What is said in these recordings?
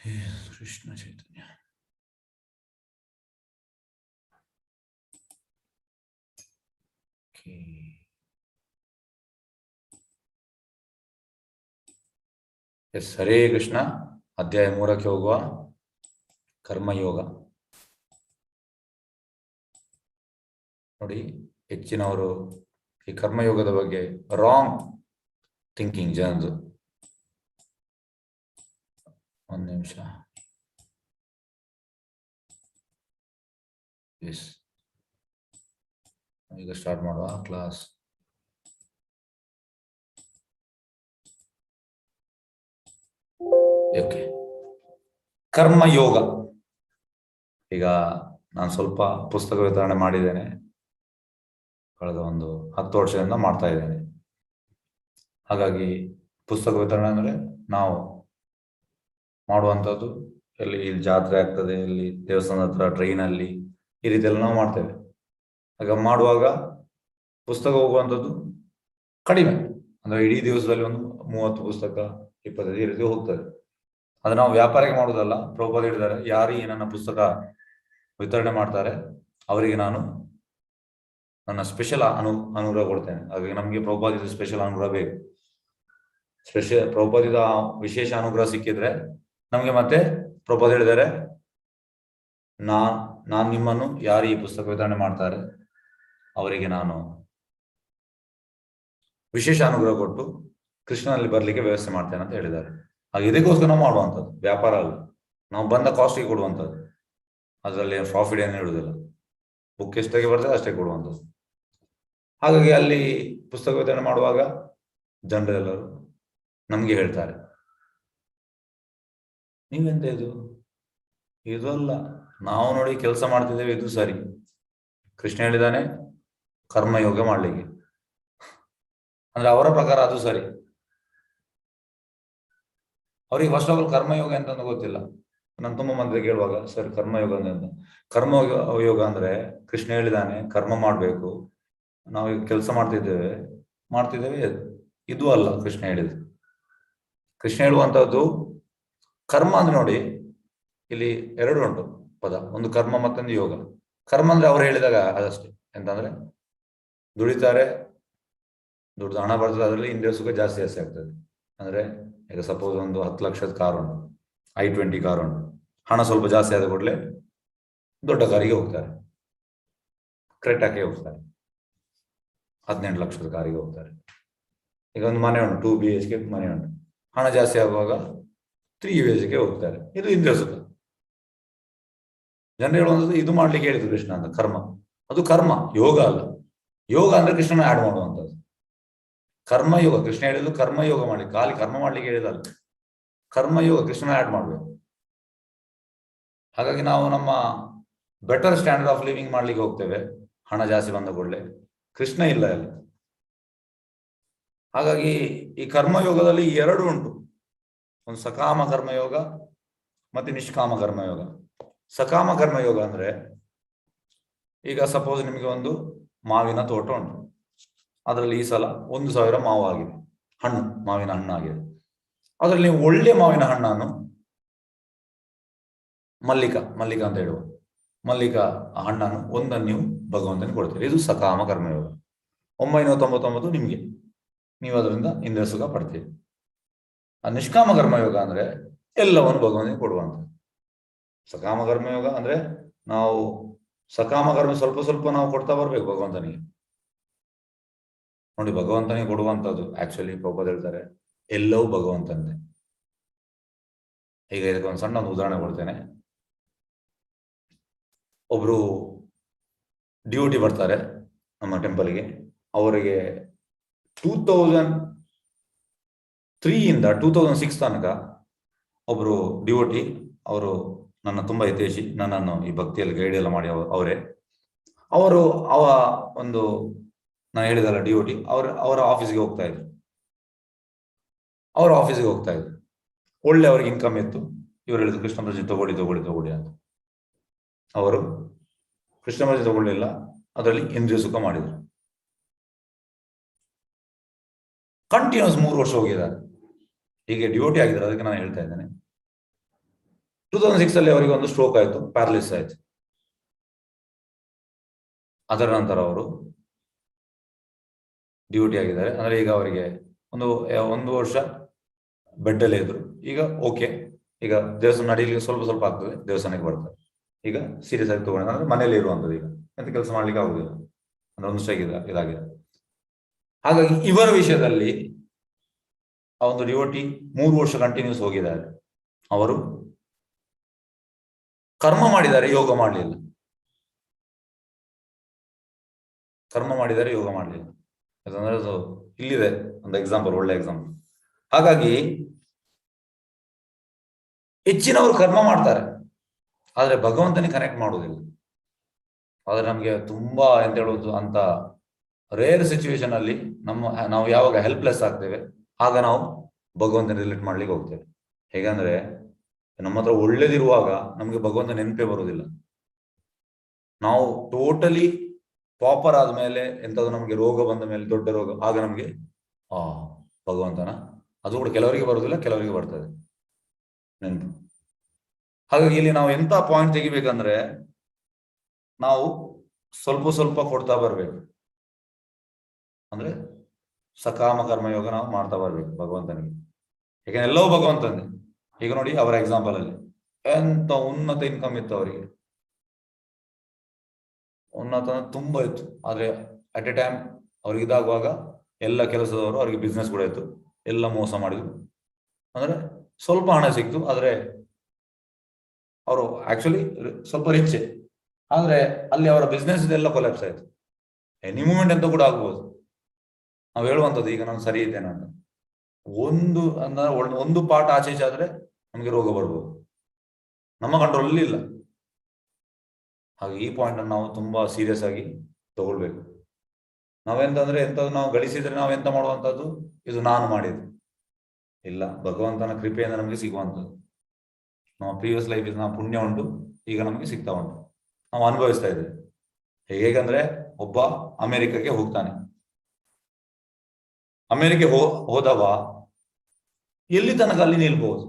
ಕೃಷ್ಣ ಚೈತನ್ಯ. S, Hare Krishna. ಅಧ್ಯಾಯ 3ಕ್ಕೆ ಹೋಗುವ. ಕರ್ಮಯೋಗ. ನೋಡಿ, ಹೆಚ್ಚಿನವರು ಈ ಕರ್ಮಯೋಗದ ಬಗ್ಗೆ ರಾಂಗ್ ಥಿಂಕಿಂಗ್ ಜನದು. ಒಂದು ನಿಮಿಷ. ಎಸ್, ಈಗ ಸ್ಟಾರ್ಟ್ ಮಾಡುವ ಕ್ಲಾಸ್. ಓಕೆ, ಕರ್ಮಯೋಗ. ಈಗ ನಾನು ಸ್ವಲ್ಪ ಪುಸ್ತಕ ವಿತರಣೆ ಮಾಡಿದ್ದೇನೆ. ಕಳೆದ ಒಂದು 10 ವರ್ಷದಿಂದ ಮಾಡ್ತಾ ಇದ್ದೇನೆ. ಹಾಗಾಗಿ ಪುಸ್ತಕ ವಿತರಣೆ ಅಂದರೆ ನಾವು ಮಾಡುವಂಥದ್ದು ಇಲ್ಲಿ ಜಾತ್ರೆ ಆಗ್ತದೆ, ಇಲ್ಲಿ ದೇವಸ್ಥಾನದ ಹತ್ರ, ಟ್ರೈನಲ್ಲಿ, ಈ ರೀತಿ ಎಲ್ಲ ನಾವು ಮಾಡ್ತೇವೆ. ಆಗ ಮಾಡುವಾಗ ಪುಸ್ತಕ ಹೋಗುವಂಥದ್ದು ಕಡಿಮೆ. ಅಂದರೆ ಇಡೀ ದಿವಸದಲ್ಲಿ ಒಂದು 30 ಪುಸ್ತಕ, 25 ಈ ರೀತಿ ಹೋಗ್ತದೆ. ಅದು ನಾವು ವ್ಯಾಪಾರಕ್ಕೆ ಮಾಡೋದಲ್ಲ. ಪ್ರಭುಪಾದ ಹೇಳಿದ್ದಾರೆ, ಯಾರಿಗೆ ನನ್ನ ಪುಸ್ತಕ ವಿತರಣೆ ಮಾಡ್ತಾರೆ ಅವರಿಗೆ ನಾನು ನನ್ನ ಸ್ಪೆಷಲ್ ಅನುಗ್ರಹ ಕೊಡ್ತೇನೆ. ಹಾಗಾಗಿ ನಮಗೆ ಪ್ರಭುಪಾದಿದ ಸ್ಪೆಷಲ್ ಅನುಗ್ರಹ ಬೇಕು. ಪ್ರಭುಪಾದಿದ ವಿಶೇಷ ಅನುಗ್ರಹ ಸಿಕ್ಕಿದ್ರೆ ನಮಗೆ ಮತ್ತೆ ಪ್ರಭುಪಾದ ಹೇಳಿದ್ದಾರೆ, ನಾನು ನಿಮ್ಮನ್ನು ಯಾರು ಈ ಪುಸ್ತಕ ವಿತರಣೆ ಮಾಡ್ತಾರೆ ಅವರಿಗೆ ನಾನು ವಿಶೇಷ ಅನುಗ್ರಹ ಕೊಟ್ಟು ಕೃಷ್ಣನಲ್ಲಿ ಬರ್ಲಿಕ್ಕೆ ವ್ಯವಸ್ಥೆ ಮಾಡ್ತೇನೆ ಅಂತ ಹೇಳಿದ್ದಾರೆ. ಹಾಗೆ ಇದಕ್ಕೋಸ್ಕರ ನಾವು ಮಾಡುವಂಥದ್ದು ವ್ಯಾಪಾರ ಅಲ್ಲ. ನಾವು ಬಂದ ಕಾಸ್ಟಿಗೆ ಕೊಡುವಂಥದ್ದು, ಅದರಲ್ಲಿ ಪ್ರಾಫಿಟ್ ಏನು ಇಡುವುದಿಲ್ಲ. ಬುಕ್ ಎಷ್ಟಾಗಿ ಬರ್ತದೆ ಅಷ್ಟೇ ಕೊಡುವಂಥದ್ದು. ಹಾಗಾಗಿ ಅಲ್ಲಿ ಪುಸ್ತಕ ವಿತರಣೆ ಮಾಡುವಾಗ ಜನರೆಲ್ಲರೂ ನಮಗೆ ಹೇಳ್ತಾರೆ, ನೀವೆಂತ ಇದು ಅಲ್ಲ, ನಾವು ನೋಡಿ ಕೆಲಸ ಮಾಡ್ತಿದ್ದೇವೆ, ಇದು ಸರಿ. ಕೃಷ್ಣ ಹೇಳಿದಾನೆ ಕರ್ಮಯೋಗ ಮಾಡ್ಲಿಕ್ಕೆ, ಅಂದ್ರೆ ಅವರ ಪ್ರಕಾರ ಅದು ಸರಿ. ಅವ್ರಿಗೆ ಫಸ್ಟ್ ಆಫ್ ಆಲ್ ಕರ್ಮಯೋಗ ಎಂತಂದು ಗೊತ್ತಿಲ್ಲ. ನಾನು ತುಂಬಾ ಮಂದಿ ಕೇಳುವಾಗ, ಸರ್ ಕರ್ಮಯೋಗ ಅಂತ. ಕರ್ಮಯೋಗ ಅಂದ್ರೆ ಕೃಷ್ಣ ಹೇಳಿದಾನೆ ಕರ್ಮ ಮಾಡ್ಬೇಕು, ನಾವು ಈಗ ಕೆಲಸ ಮಾಡ್ತಿದ್ದೇವೆ ಇದು ಅಲ್ಲ ಕೃಷ್ಣ ಹೇಳಿದ್ದು. ಕೃಷ್ಣ ಹೇಳುವಂತದ್ದು ಕರ್ಮ ಅಂದ್ರೆ ನೋಡಿ, ಇಲ್ಲಿ 2 ಉಂಟು ಪದ. ಒಂದು ಕರ್ಮ ಮತ್ತೊಂದು ಯೋಗ. ಕರ್ಮ ಅಂದ್ರೆ ಅವ್ರು ಹೇಳಿದಾಗ ಅದಷ್ಟೇ. ಎಂತಂದ್ರೆ ದುಡಿತಾರೆ, ದುಡ್ಡು ಹಣ ಬರ್ತದೆ, ಅದರಲ್ಲಿ ಇಂದ್ರಿಯ ಸುಖ ಜಾಸ್ತಿ ಆಗ್ತದೆ. ಅಂದ್ರೆ ಈಗ ಸಪೋಸ್ ಒಂದು 10 ಲಕ್ಷದ ಕಾರ್ ಉಂಟು, i20 ಕಾರ್ ಉಂಟು. ಹಣ ಸ್ವಲ್ಪ ಜಾಸ್ತಿ ಆದ ಕೂಡಲೇ ದೊಡ್ಡ ಕಾರಿಗೆ ಹೋಗ್ತಾರೆ, ಕ್ರೆಟಾಕ್ಕೆ ಹೋಗ್ತಾರೆ. 18 ಲಕ್ಷದ ಕಾರಿಗೆ ಹೋಗ್ತಾರೆ. ಈಗ ಒಂದು ಮನೆ ಉಂಟು, 2 BHK ಮನೆ ಉಂಟು, ಹಣ ಜಾಸ್ತಿ ಆಗುವಾಗ 3 BHK ಹೋಗ್ತಾರೆ. ಇದು ಇಂದ್ರಿಯ ಸುಖ. ಜನರು ಹೇಳುವಂಥದ್ದು ಇದು ಮಾಡ್ಲಿಕ್ಕೆ ಹೇಳಿದ್ರು ಕೃಷ್ಣ ಅಂತ. ಕರ್ಮ ಅದು ಕರ್ಮ, ಯೋಗ ಅಲ್ಲ. ಯೋಗ ಅಂದ್ರೆ ಕೃಷ್ಣನ ಆಡ್ ಮಾಡುವಂಥದ್ದು. ಕರ್ಮಯೋಗ ಕೃಷ್ಣ ಹೇಳಿದ್ರು ಕರ್ಮಯೋಗ ಮಾಡಿ, ಖಾಲಿ ಕರ್ಮ ಮಾಡ್ಲಿಕ್ಕೆ ಹೇಳಿದಲ್ಲ. ಕರ್ಮಯೋಗ ಕೃಷ್ಣನ ಆಡ್ ಮಾಡ್ಬೇಕು. ಹಾಗಾಗಿ ನಾವು ನಮ್ಮ ಬೆಟರ್ ಸ್ಟ್ಯಾಂಡರ್ಡ್ ಆಫ್ ಲಿವಿಂಗ್ ಮಾಡ್ಲಿಕ್ಕೆ ಹೋಗ್ತೇವೆ ಹಣ ಜಾಸ್ತಿ ಬಂದ ಕೂಡಲೇ. ಕೃಷ್ಣ ಇಲ್ಲ ಅಲ್ಲಿ. ಹಾಗಾಗಿ ಈ ಕರ್ಮಯೋಗದಲ್ಲಿ 2 ಉಂಟು. ಒಂದು ಸಕಾಮ ಕರ್ಮಯೋಗ ಮತ್ತೆ ನಿಷ್ಕಾಮ ಕರ್ಮಯೋಗ. ಸಕಾಮ ಕರ್ಮಯೋಗ ಅಂದ್ರೆ, ಈಗ ಸಪೋಸ್ ನಿಮಗೆ ಒಂದು ಮಾವಿನ ತೋಟ ಉಂಟು, ಅದರಲ್ಲಿ ಈ ಸಲ 1000 ಮಾವು ಆಗಿದೆ, ಮಾವಿನ ಹಣ್ಣು ಆಗಿದೆ. ಅದರಲ್ಲಿ ನೀವು ಒಳ್ಳೆ ಮಾವಿನ ಹಣ್ಣನ್ನು, ಮಲ್ಲಿಕ ಅಂತ ಹೇಳುವ ಮಲ್ಲಿಕ ಹಣ್ಣನ್ನು ಒಂದನ್ನು ನೀವು ಭಗವಂತನಿಗೆ ಕೊಡ್ತೀರಿ. ಇದು ಸಕಾಮ ಕರ್ಮಯೋಗ. 999 ನಿಮಗೆ, ನೀವು ಅದರಿಂದ ಇಂದ್ರಿಯ ಸುಖ ಪಡ್ತೀರಿ. ಆ ನಿಷ್ಕಾಮ ಕರ್ಮಯೋಗ ಅಂದ್ರೆ ಎಲ್ಲವನ್ನು ಭಗವಂತನಿಗೆ ಕೊಡುವಂತ. ಸಕಾಮ ಕರ್ಮಯೋಗ ಅಂದ್ರೆ ನಾವು ಸಕಾಮ ಕರ್ಮ ಸ್ವಲ್ಪ ನಾವು ಕೊಡ್ತಾ ಬರ್ಬೇಕು ಭಗವಂತನಿಗೆ. ನೋಡಿ, ಭಗವಂತನಿಗೆ ಕೊಡುವಂಥದ್ದು ಆಕ್ಚುಲಿ ಪ್ರಭುಪಾದ ಹೇಳ್ತಾರೆ ಎಲ್ಲವೂ ಭಗವಂತಂದೆ. ಈಗ ಇದಕ್ಕೆ ಒಂದು ಸಣ್ಣ ಉದಾಹರಣೆ ಕೊಡ್ತೇನೆ. ಒಬ್ರು ಡ್ಯೂಟಿ ಬರ್ತಾರೆ ನಮ್ಮ ಟೆಂಪಲ್ಗೆ. ಅವರಿಗೆ 2003 ಇಂದ 2006 ತನಕ ಒಬ್ರು ಡಿವೋಟಿ, ಅವರು ನನ್ನ ತುಂಬಾ ಹಿತೈಷಿ, ನನ್ನನ್ನು ಈ ಭಕ್ತಿಯಲ್ಲಿ ಗೈಡ್ ಎಲ್ಲ ಮಾಡಿ ಅವರು ಒಂದು ನಾನು ಹೇಳಿದಲ್ಲ ಡಿವೋಟಿ, ಅವರ ಆಫೀಸ್ಗೆ ಹೋಗ್ತಾ ಇದ್ರು. ಒಳ್ಳೆ ಅವ್ರಿಗೆ ಇನ್ಕಮ್ ಇತ್ತು. ಇವರು ಹೇಳಿದ್ರು ಕೃಷ್ಣ ಪ್ರಜೆ ತಗೊಳ್ಳಿ ಅಂತ. ಅವರು ಕೃಷ್ಣ ಪ್ರಜೆ ತಗೊಳ್ಳಿಲ್ಲ, ಅದರಲ್ಲಿ ಇಂದ್ರಿಯ ಸುಖ ಮಾಡಿದ್ರು. ಕಂಟಿನ್ಯೂಸ್ 3 ವರ್ಷ ಹೋಗಿದ್ದಾರೆ. ಹೀಗೆ ಡ್ಯೂಟಿ ಆಗಿದ್ದಾರೆ. ಅದಕ್ಕೆ ನಾನು ಹೇಳ್ತಾ ಇದ್ದೇನೆ, 2006 ಅಲ್ಲಿ ಅವರಿಗೆ ಒಂದು ಸ್ಟ್ರೋಕ್ ಆಯ್ತು, ಪ್ಯಾರಲಿಸ್ ಆಯ್ತು. ಅದರ ನಂತರ ಅವರು ಡ್ಯೂಟಿ ಆಗಿದ್ದಾರೆ. ಅಂದ್ರೆ ಈಗ ಅವರಿಗೆ ಒಂದು ವರ್ಷ ಬೆಡ್ ಅಲ್ಲೇ ಇದ್ರು. ಈಗ ಓಕೆ, ಈಗ ದೇವಸ್ಥಾನ ನಡೀಲಿಕ್ಕೆ ಸ್ವಲ್ಪ ಸ್ವಲ್ಪ ಆಗ್ತದೆ, ದೇವಸ್ಥಾನಕ್ಕೆ ಬರ್ತಾರೆ. ಈಗ ಸೀರಿಯಸ್ ಆಗಿ ತಗೊಂಡ ಅಂದ್ರೆ ಮನೇಲಿ ಇರುವಂತದ್ದು, ಈಗ ಎಂತ ಕೆಲಸ ಮಾಡ್ಲಿಕ್ಕೆ ಆಗುದಿಲ್ಲ ಅಂದ್ರೆ ಒಂದು ಇದಾಗಿದೆ. ಹಾಗಾಗಿ ಇವರ ವಿಷಯದಲ್ಲಿ ಆ ಒಂದು ಡಿವೋಟಿ 3 ವರ್ಷ ಕಂಟಿನ್ಯೂಸ್ ಹೋಗಿದ್ದಾರೆ. ಅವರು ಕರ್ಮ ಮಾಡಿದ್ದಾರೆ, ಯೋಗ ಮಾಡಲಿಲ್ಲ. ಕರ್ಮ ಮಾಡಿದ್ದಾರೆ, ಯೋಗ ಮಾಡಲಿಲ್ಲ. ಯಾಕಂದ್ರೆ ಅದು ಇಲ್ಲಿದೆ ಒಂದು ಎಕ್ಸಾಂಪಲ್, ಒಳ್ಳೆ ಎಕ್ಸಾಂಪಲ್. ಹಾಗಾಗಿ ಹೆಚ್ಚಿನವರು ಕರ್ಮ ಮಾಡ್ತಾರೆ, ಆದ್ರೆ ಭಗವಂತನಿಗೆ ಕನೆಕ್ಟ್ ಮಾಡುವುದಿಲ್ಲ. ಆದ್ರೆ ನಮ್ಗೆ ತುಂಬಾ ಎಂತ ಹೇಳುವುದು ಅಂತ ರೇರ್ ಸಿಚುವೇಶನ್ ಅಲ್ಲಿ ನಾವು ಯಾವಾಗ ಹೆಲ್ಪ್ಲೆಸ್ ಆಗ್ತೇವೆ ಆಗ ನಾವು ಭಗವಂತನ ರಿಲೇಟ್ ಮಾಡ್ಲಿಕ್ಕೆ ಹೋಗ್ತೇವೆ. ಹೇಗಂದ್ರೆ ನಮ್ಮ ಹತ್ರ ಒಳ್ಳೇದಿರುವಾಗ ನಮ್ಗೆ ಭಗವಂತ ನೆನಪೇ ಬರುವುದಿಲ್ಲ. ನಾವು ಟೋಟಲಿ ಪಾಪರ್ ಆದ್ಮೇಲೆ ಎಂತದ್ದು ನಮ್ಗೆ ರೋಗ ಬಂದ ಮೇಲೆ, ದೊಡ್ಡ ರೋಗ, ಆಗ ನಮ್ಗೆ ಭಗವಂತನ, ಅದು ಕೂಡ ಕೆಲವರಿಗೆ ಬರುವುದಿಲ್ಲ, ಕೆಲವರಿಗೆ ಬರ್ತದೆ ನೆನಪು. ಹಾಗಾಗಿ ಇಲ್ಲಿ ನಾವು ಎಂತ ಪಾಯಿಂಟ್ ತೆಗಿಬೇಕಂದ್ರೆ, ನಾವು ಸ್ವಲ್ಪ ಸ್ವಲ್ಪ ಕೊಡ್ತಾ ಬರ್ಬೇಕು. ಅಂದ್ರೆ ಸಕಾಮ ಕರ್ಮಯೋಗ ನಾವು ಮಾಡ್ತಾ ಬರ್ಬೇಕು ಭಗವಂತನಿಗೆ. ಯಾಕಂದ್ರೆ ಎಲ್ಲವೂ ಭಗವಂತನೇ. ಈಗ ನೋಡಿ ಅವರ ಎಕ್ಸಾಂಪಲ್ ಅಲ್ಲಿ ಎಂತ ಉನ್ನತ ಇನ್ಕಮ್ ಇತ್ತು ಅವರಿಗೆ, ಉನ್ನತ ತುಂಬಾ ಇತ್ತು. ಆದ್ರೆ ಅಟ್ ಎ ಟೈಮ್ ಅವ್ರಿಗೆ ಇದಾಗುವಾಗ ಎಲ್ಲ ಕೆಲಸದವರು ಅವ್ರಿಗೆ ಬಿಸ್ನೆಸ್ ಕೂಡ ಇತ್ತು, ಎಲ್ಲ ಮೋಸ ಮಾಡಿದ್ರು. ಅಂದ್ರೆ ಸ್ವಲ್ಪ ಹಣ ಸಿಕ್ತು, ಆದ್ರೆ ಅವರು ಆಕ್ಚುಲಿ ಸ್ವಲ್ಪ ರಿಚ್, ಆದ್ರೆ ಅಲ್ಲಿ ಅವರ ಬಿಸ್ನೆಸ್ ಇದೆಲ್ಲ ಕೊಲ್ಯಾಪ್ಸ್ ಆಯ್ತು. ಎನಿ ಮೂಮೆಂಟ್ ಅಂತ ಕೂಡ ಆಗ್ಬೋದು. ನಾವು ಹೇಳುವಂಥದ್ದು ಈಗ ನಾನು ಸರಿ ಇದ್ದೇನೆ ಅಂತ, ಒಂದು ಪಾಠ ಆಚೆ ಈಚೆ ಆದ್ರೆ ನಮಗೆ ರೋಗ ಬರ್ಬೋದು, ನಮ್ಮ ಕಂಟ್ರೋಲ್ ಇಲ್ಲ. ಹಾಗೆ ಈ ಪಾಯಿಂಟ್ ಅನ್ನು ನಾವು ತುಂಬಾ ಸೀರಿಯಸ್ ಆಗಿ ತಗೊಳ್ಬೇಕು. ನಾವೆಂತಂದ್ರೆ ಎಂತದ್ದು ನಾವು ಗಳಿಸಿದ್ರೆ ನಾವೆಂತ ಮಾಡುವಂತದ್ದು, ಇದು ನಾನು ಮಾಡಿದ್ದು ಇಲ್ಲ, ಭಗವಂತನ ಕೃಪೆಯಿಂದ ನಮಗೆ ಸಿಗುವಂಥದ್ದು. ನಮ್ಮ ಪ್ರೀವಿಯಸ್ ಲೈಫ್ ನಾವು ಪುಣ್ಯ ಉಂಟು, ಈಗ ನಮಗೆ ಸಿಗ್ತಾ ಉಂಟು, ನಾವು ಅನುಭವಿಸ್ತಾ ಇದ್ದೇವೆ. ಹೇಗಂದ್ರೆ ಒಬ್ಬ ಅಮೆರಿಕಕ್ಕೆ ಹೋಗ್ತಾನೆ, ಅಮೆರಿಕೆ ಹೋದವ ಎಲ್ಲಿ ತನಕ ಅಲ್ಲಿ ನಿಲ್ಬಹುದು?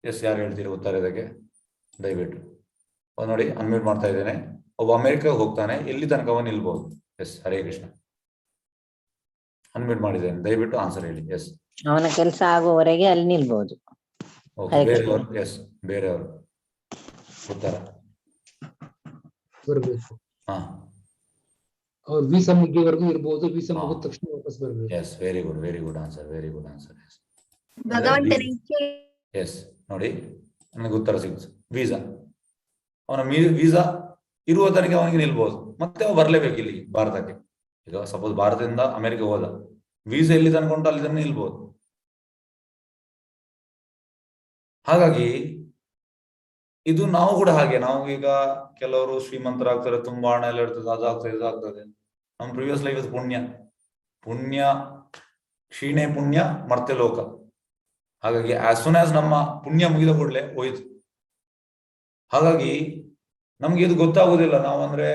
ಯಾರು ಹೇಳ್ತೀರಿ ಉತ್ತರ ಇದಕ್ಕೆ? ದಯವಿಟ್ಟು ನೋಡಿ, ಅನ್ಮ್ಯೂಟ್ ಮಾಡ್ತಾ ಇದ್ದೇನೆ. ಒಬ್ಬ ಅಮೆರಿಕ ಹೋಗ್ತಾನೆ, ಎಲ್ಲಿ ತನಕ ಅವನು ನಿಲ್ಬಹುದು? ಹರೇ ಕೃಷ್ಣ. ಅನ್ಮ್ಯೂಟ್ ಮಾಡಿದ್ದೇನೆ, ದಯವಿಟ್ಟು ಆನ್ಸರ್ ಹೇಳಿ. ಅವನ ಕೆಲಸ ಆಗುವವರೆಗೆ ಅಲ್ಲಿ ನಿಲ್ಬಹುದು. ಬೇರೆಯವರು ಬೇರೆಯವರು ಉತ್ತರ ಬರ್ಬೇಕು. ಅವ್ರು ವೀಸಾ ಮುಗಿಯವರೆಗೂ ಇರ್ಬೋದು, ವೀಸಾ ಮುಗಿದ ತಕ್ಷಣ ವಾಪಸ್ ಬರ್ಬೇಕು. Very good answer. ನೋಡಿ, ನನಗೆ ಉತ್ತರ ಸಿಗುತ್ತೆ. ವೀಸಾ, ಅವನ ವೀಸಾ ಇರುವ ತನಕ ಅವನಿಗೆ ನಿಲ್ಬಹುದು, ಮತ್ತೆ ಅವ ಬರ್ಲೇಬೇಕು ಇಲ್ಲಿ ಭಾರತಕ್ಕೆ. ಈಗ ಸಪೋಸ್ ಭಾರತದಿಂದ ಅಮೆರಿಕ ಹೋದ, ವೀಸಾ ಎಲ್ಲಿ ತನಕ ಉಂಟು ಅಲ್ಲಿ ತನಕ ನಿಲ್ಬಹುದು. ಹಾಗಾಗಿ ಇದು ನಾವು ಕೂಡ ಹಾಗೆ, ನಾವು ಈಗ ಕೆಲವರು ಶ್ರೀಮಂತರಾಗ್ತಾರೆ, ತುಂಬಾ ಹಣ ಎಲ್ಲ ಇರ್ತದೆ, ಅದಾಗ್ತದೆ ಇದಾಗ್ತದೆ. ನಮ್ಮ ಪ್ರಿವಿಯಸ್ ಲೈಫ್ ಪುಣ್ಯ ಕ್ಷೀಣೆ ಪುಣ್ಯ ಮರ್ತೆ ಲೋಕ. ಹಾಗಾಗಿ ಆಸ್ ಸೂನ್ ಆಸ್ ನಮ್ಮ ಪುಣ್ಯ ಮುಗಿದ ಕೂಡಲೇ ಹೋಯ್ತು. ಹಾಗಾಗಿ ನಮ್ಗೆ ಇದು ಗೊತ್ತಾಗುದಿಲ್ಲ. ನಾವು ಅಂದ್ರೆ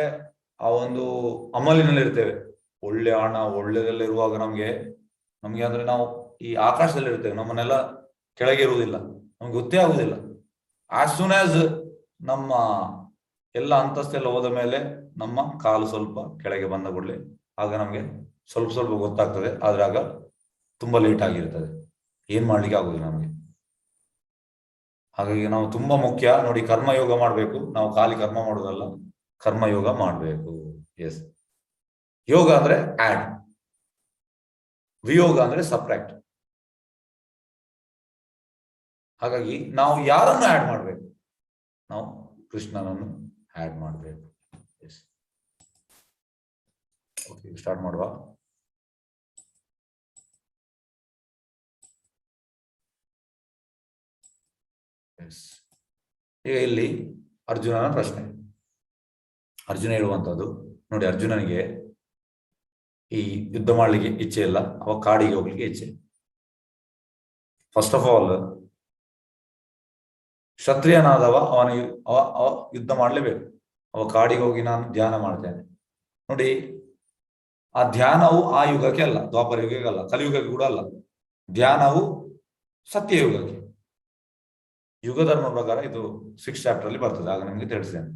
ಆ ಒಂದು ಅಮಲಿನಲ್ಲಿ ಇರ್ತೇವೆ, ಒಳ್ಳೆ ಹಣ ಒಳ್ಳೆದೆಲ್ಲ ಇರುವಾಗ ನಮ್ಗೆ ಅಂದ್ರೆ ನಾವು ಈ ಆಕಾಶದಲ್ಲಿ ಇರ್ತೇವೆ, ನಮ್ಮನ್ನೆಲ್ಲ ಕೆಳಗೆ ಇರುವುದಿಲ್ಲ, ನಮ್ಗೆ ಗೊತ್ತೇ ಆಗುದಿಲ್ಲ. ಆಸ್ ಸೂನ್ ಆಸ್ ನಮ್ಮ ಎಲ್ಲ ಅಂತಸ್ತೆಲ್ಲ ಹೋದ ಮೇಲೆ ನಮ್ಮ ಕಾಲು ಸ್ವಲ್ಪ ಕೆಳಗೆ ಬಂದ ಕೂಡಲೇ ಆಗ ನಮ್ಗೆ ಸ್ವಲ್ಪ ಸ್ವಲ್ಪ ಗೊತ್ತಾಗ್ತದೆ. ಆದ್ರೆ ಆಗ ತುಂಬಾ ಲೇಟ್ ಆಗಿರ್ತದೆ, ಏನ್ ಮಾಡ್ಲಿಕ್ಕೆ ಆಗುದಿಲ್ಲ ನಮ್ಗೆ. ಹಾಗಾಗಿ ನಾವು ತುಂಬಾ ಮುಖ್ಯ ನೋಡಿ, ಕರ್ಮಯೋಗ ಮಾಡ್ಬೇಕು. ನಾವು ಖಾಲಿ ಕರ್ಮ ಮಾಡೋದಲ್ಲ, ಕರ್ಮಯೋಗ ಮಾಡ್ಬೇಕು. ಯೋಗ ಅಂದ್ರೆ ಆಡ್, ವಿಯೋಗ ಅಂದ್ರೆ ಸಬ್ಟ್ರಾಕ್ಟ್. ಹಾಗಾಗಿ ನಾವು ಯಾರನ್ನು ಆಡ್ ಮಾಡ್ಬೇಕು? ನಾವು ಕೃಷ್ಣನನ್ನು ಆಡ್ ಮಾಡ್ಬೇಕು. ಓಕೆ, ಸ್ಟಾರ್ಟ್ ಮಾಡುವ. ಈಗ ಇಲ್ಲಿ ಅರ್ಜುನನ ಪ್ರಶ್ನೆ. ಅರ್ಜುನ ಹೇಳುವಂತದ್ದು ನೋಡಿ, ಅರ್ಜುನನಿಗೆ ಈ ಯುದ್ಧ ಮಾಡ್ಲಿಕ್ಕೆ ಇಚ್ಛೆ ಇಲ್ಲ, ಅವ ಕಾಡಿಗೆ ಹೋಗ್ಲಿಕ್ಕೆ ಇಚ್ಛೆ. ಫಸ್ಟ್ ಆಫ್ ಆಲ್ ಕ್ಷತ್ರಿಯನಾದವ ಅವ ಯುದ್ಧ ಮಾಡ್ಲೇಬೇಕು. ಅವ ಕಾಡಿಗೆ ಹೋಗಿ ನಾನು ಧ್ಯಾನ ಮಾಡ್ತೇನೆ. ನೋಡಿ, ಆ ಧ್ಯಾನವು ಆ ಯುಗಕ್ಕೆ ಅಲ್ಲ, ದ್ವಾಪರ ಯುಗಕ್ಕೆ ಅಲ್ಲ, ಕಲಿಯುಗಕ್ಕೆ ಕೂಡ ಅಲ್ಲ. ಧ್ಯಾನವು ಸತ್ಯಯುಗಕ್ಕೆ. ಯುಗ ಧರ್ಮ ಪ್ರಕಾರ ಇದು 6th ಚಾಪ್ಟರ್ ಅಲ್ಲಿ ಬರ್ತದೆ, ಆಗ ನಿಮ್ಗೆ ತಿಳಿಸ್ತೇನೆ.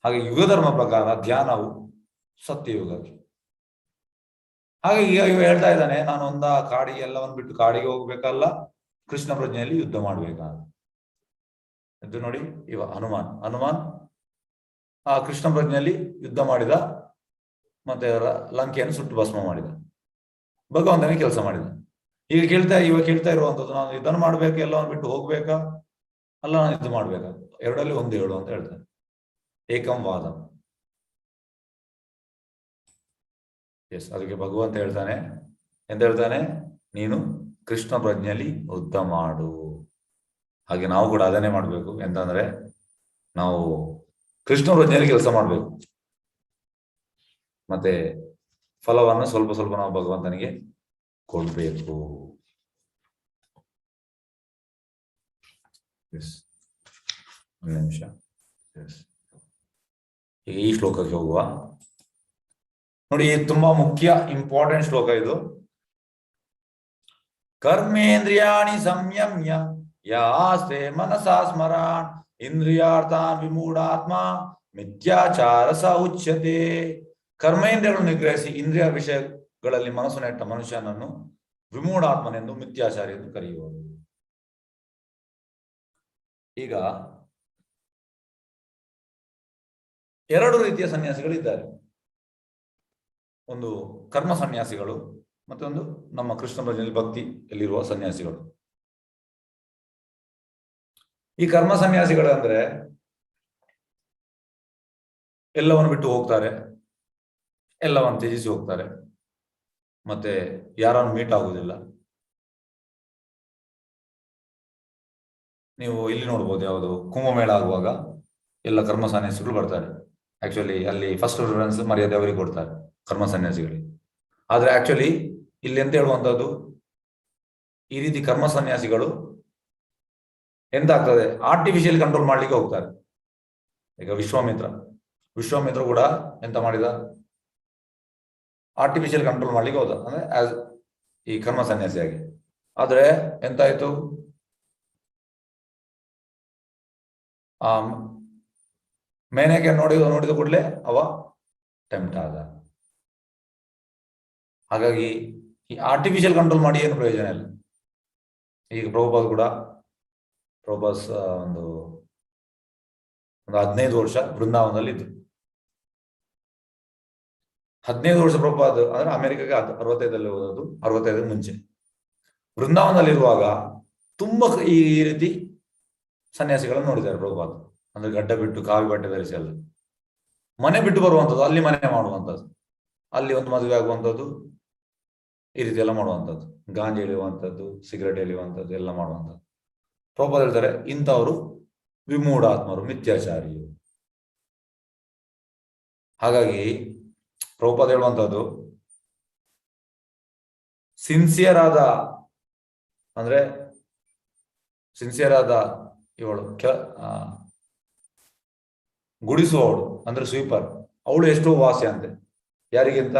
ಹಾಗೆ ಯುಗ ಧರ್ಮ ಪ್ರಕಾರ ಧ್ಯಾನವು ಸತ್ಯಯುಗಕ್ಕೆ. ಹಾಗೆ ಈಗ ಇವ ಹೇಳ್ತಾ ಇದ್ದಾನೆ, ನಾನು ಒಂದ ಕಾಡಿಗೆ ಎಲ್ಲವನ್ನು ಬಿಟ್ಟು ಕಾಡಿಗೆ ಹೋಗ್ಬೇಕಲ್ಲ, ಕೃಷ್ಣ ಪ್ರಜ್ಞೆಯಲ್ಲಿ ಯುದ್ಧ ಮಾಡ್ಬೇಕಂತ. ಇದು ನೋಡಿ, ಇವ ಹನುಮಾನ್ ಆ ಕೃಷ್ಣ ಪ್ರಜ್ಞೆಯಲ್ಲಿ ಯುದ್ಧ ಮಾಡಿದ, ಮತ್ತೆ ಲಂಕೆಯನ್ನು ಸುಟ್ಟು ಭಸ್ಮ ಮಾಡಿದ, ಭಗವಂತನಿಗೆ ಕೆಲಸ ಮಾಡಿದ. ಈಗ ಇವ ಕೇಳ್ತಾ ಇರುವಂತದ್ದು, ನಾನು ಇದನ್ನು ಮಾಡ್ಬೇಕು, ಎಲ್ಲವನ್ನು ಬಿಟ್ಟು ಹೋಗ್ಬೇಕಾ, ಅಲ್ಲ ನಾನು ಇದು ಮಾಡ್ಬೇಕಾ, ಎರಡಲ್ಲಿ ಒಂದು ಹೇಳು ಅಂತ ಹೇಳ್ತಾನೆ. ಏಕಂ ವಾದ. ಎಸ್, ಅದಕ್ಕೆ ಭಗವಂತ ಹೇಳ್ತಾನೆ, ಎಂತ ಹೇಳ್ತಾನೆ, ನೀನು ಕೃಷ್ಣ ಪ್ರಜ್ಞೆಯಲ್ಲಿ ಯುದ್ಧ ಮಾಡು. ಹಾಗೆ ನಾವು ಕೂಡ ಅದನ್ನೇ ಮಾಡ್ಬೇಕು. ಎಂತಂದ್ರೆ ನಾವು ಕೃಷ್ಣ ಪ್ರಜ್ಞೆಯಲ್ಲಿ ಕೆಲಸ ಮಾಡ್ಬೇಕು, ಮತ್ತೆ ಫಲವನ್ನು ಸ್ವಲ್ಪ ಸ್ವಲ್ಪ ನಾವು ಭಗವಂತನಿಗೆ ಕೊಡ್ಬೇಕು. ಒಂದು ನಿಮಿಷ. ಈಗ ಈ ಶ್ಲೋಕಕ್ಕೆ ಹೋಗುವ. ನೋಡಿ, ತುಂಬಾ ಮುಖ್ಯ ಇಂಪಾರ್ಟೆಂಟ್ ಶ್ಲೋಕ ಇದು. ಕರ್ಮೇಂದ್ರಿಯಾಣಿ ಸಂಯಮ್ಯ ಯಾಸ್ತೆ ಮನಸಾ ಸ್ಮರಾನ್ ಇಂದ್ರಿಯಾರ್ಥಾನ್ ವಿಮೂಢಾತ್ಮ ಮಿಥ್ಯಾಚಾರ ಸ ಉಚ್ಯತೆ. ಕರ್ಮೇಂದ್ರಿಯಗಳನ್ನು ನಿಗ್ರಹಿಸಿ ಇಂದ್ರಿಯ ವಿಷಯಗಳಲ್ಲಿ ಮನಸ್ಸು ನೆಟ್ಟ ಮನುಷ್ಯನನ್ನು ವಿಮೂಢಾತ್ಮನೆಂದು, ಮಿಥ್ಯಾಚಾರಿ ಎಂದು ಕರೆಯುವರು. ಈಗ ಎರಡು ರೀತಿಯ ಸನ್ಯಾಸಿಗಳಿದ್ದಾರೆ. ಒಂದು ಕರ್ಮ ಸನ್ಯಾಸಿಗಳು, ಮತ್ತೊಂದು ನಮ್ಮ ಕೃಷ್ಣ ಪ್ರಜ್ಞೆಯಲ್ಲಿ ಭಕ್ತಿಯಲ್ಲಿರುವ ಸನ್ಯಾಸಿಗಳು. ಈ ಕರ್ಮ ಸನ್ಯಾಸಿಗಳು ಅಂದ್ರೆ ಎಲ್ಲವನ್ನು ಬಿಟ್ಟು ಹೋಗ್ತಾರೆ, ಎಲ್ಲವನ್ನು ತ್ಯಜಿಸಿ ಹೋಗ್ತಾರೆ, ಮತ್ತೆ ಯಾರನ್ನು ಮೀಟ್ ಆಗುವುದಿಲ್ಲ. ನೀವು ಇಲ್ಲಿ ನೋಡ್ಬೋದು, ಯಾವುದು ಕುಂಭಮೇಳ ಆಗುವಾಗ ಎಲ್ಲ ಕರ್ಮ ಸನ್ಯಾಸಿಗಳು ಬರ್ತಾರೆ. ಆಕ್ಚುಲಿ ಅಲ್ಲಿ ಫಸ್ಟ್ ಪ್ರಿಫರೆನ್ಸ್ ಮರ್ಯಾದೆ ಅವರಿಗೆ ಕೊಡ್ತಾರೆ, ಕರ್ಮ ಸನ್ಯಾಸಿಗಳಿಗೆ. ಆದ್ರೆ ಆಕ್ಚುಲಿ ಇಲ್ಲಿ ಎಂತ ಹೇಳುವಂತದ್ದು, ಈ ರೀತಿ ಕರ್ಮ ಸನ್ಯಾಸಿಗಳು ಎಂತ ಆಗ್ತದೆ, ಆರ್ಟಿಫಿಷಿಯಲ್ ಕಂಟ್ರೋಲ್ ಮಾಡ್ಲಿಕ್ಕೆ ಹೋಗ್ತಾರೆ. ಈಗ ವಿಶ್ವಾಮಿತ್ರ ಕೂಡ ಎಂತ ಮಾಡಿದ, ಆರ್ಟಿಫಿಷಿಯಲ್ ಕಂಟ್ರೋಲ್ ಮಾಡ್ಲಿಕ್ಕೆ ಹೋದ, ಅಂದ್ರೆ ಆಸ್ ಈ ಕರ್ಮ ಸನ್ಯಾಸಿಯಾಗಿ. ಆದ್ರೆ ಎಂತಾಯ್ತು, ಆ ಮೇನೆಗೆ ನೋಡಿದ ಕೂಡಲೇ ಅವ ಟೆಂಪ್ಟ್ ಆದ. ಹಾಗಾಗಿ ಈ ಆರ್ಟಿಫಿಷಿಯಲ್ ಕಂಟ್ರೋಲ್ ಮಾಡಿ ಏನು ಪ್ರಯೋಜನ ಇಲ್ಲ. ಈಗ ಪ್ರಭುಪಾದ್ ಒಂದು 15 ವರ್ಷ ವೃಂದಾವನದಲ್ಲಿ ಇದ್ರು. 15 ವರ್ಷ ಪ್ರಭುಪಾದ್ ಅಂದ್ರೆ ಅಮೆರಿಕಾಗೆ 65 ಹೋದದ್ದು, 65 ಮುಂಚೆ ವೃಂದಾವನದಲ್ಲಿರುವಾಗ ತುಂಬಾ ಈ ರೀತಿ ಸನ್ಯಾಸಿಗಳನ್ನು ನೋಡಿದ್ದಾರೆ ಪ್ರಭುಪಾದ್. ಅಂದ್ರೆ ಗಡ್ಡ ಬಿಟ್ಟು ಕಾವಿ ಬಟ್ಟೆ ಧರಿಸಿ ಎಲ್ಲ ಮನೆ ಬಿಟ್ಟು ಬರುವಂಥದ್ದು, ಅಲ್ಲಿ ಮನೆ ಮಾಡುವಂಥದ್ದು, ಅಲ್ಲಿ ಒಂದು ಮದುವೆ ಆಗುವಂಥದ್ದು, ಈ ರೀತಿ ಎಲ್ಲ ಮಾಡುವಂಥದ್ದು, ಗಾಂಜಿ ಎಳೆಯುವಂಥದ್ದು, ಸಿಗರೇಟ್ ಎಳೆಯುವಂಥದ್ದು ಎಲ್ಲ ಮಾಡುವಂಥದ್ದು. ಪ್ರಭುಪಾದ್ ಹೇಳ್ತಾರೆ, ಇಂಥವರು ವಿಮೂಢಾತ್ಮರು, ಮಿಥ್ಯಾಚಾರಿಯು. ಹಾಗಾಗಿ ಪ್ರಭುಪಾದ್ ಹೇಳುವಂಥದ್ದು, ಸಿನ್ಸಿಯರ್ ಆದ ಇವಳು ಗುಡಿಸುವವಳು ಅಂದ್ರೆ ಸ್ವೀಪರ್, ಅವಳು ಎಷ್ಟೋ ವಾಸಿ ಅಂತೆ. ಯಾರಿಗಿಂತ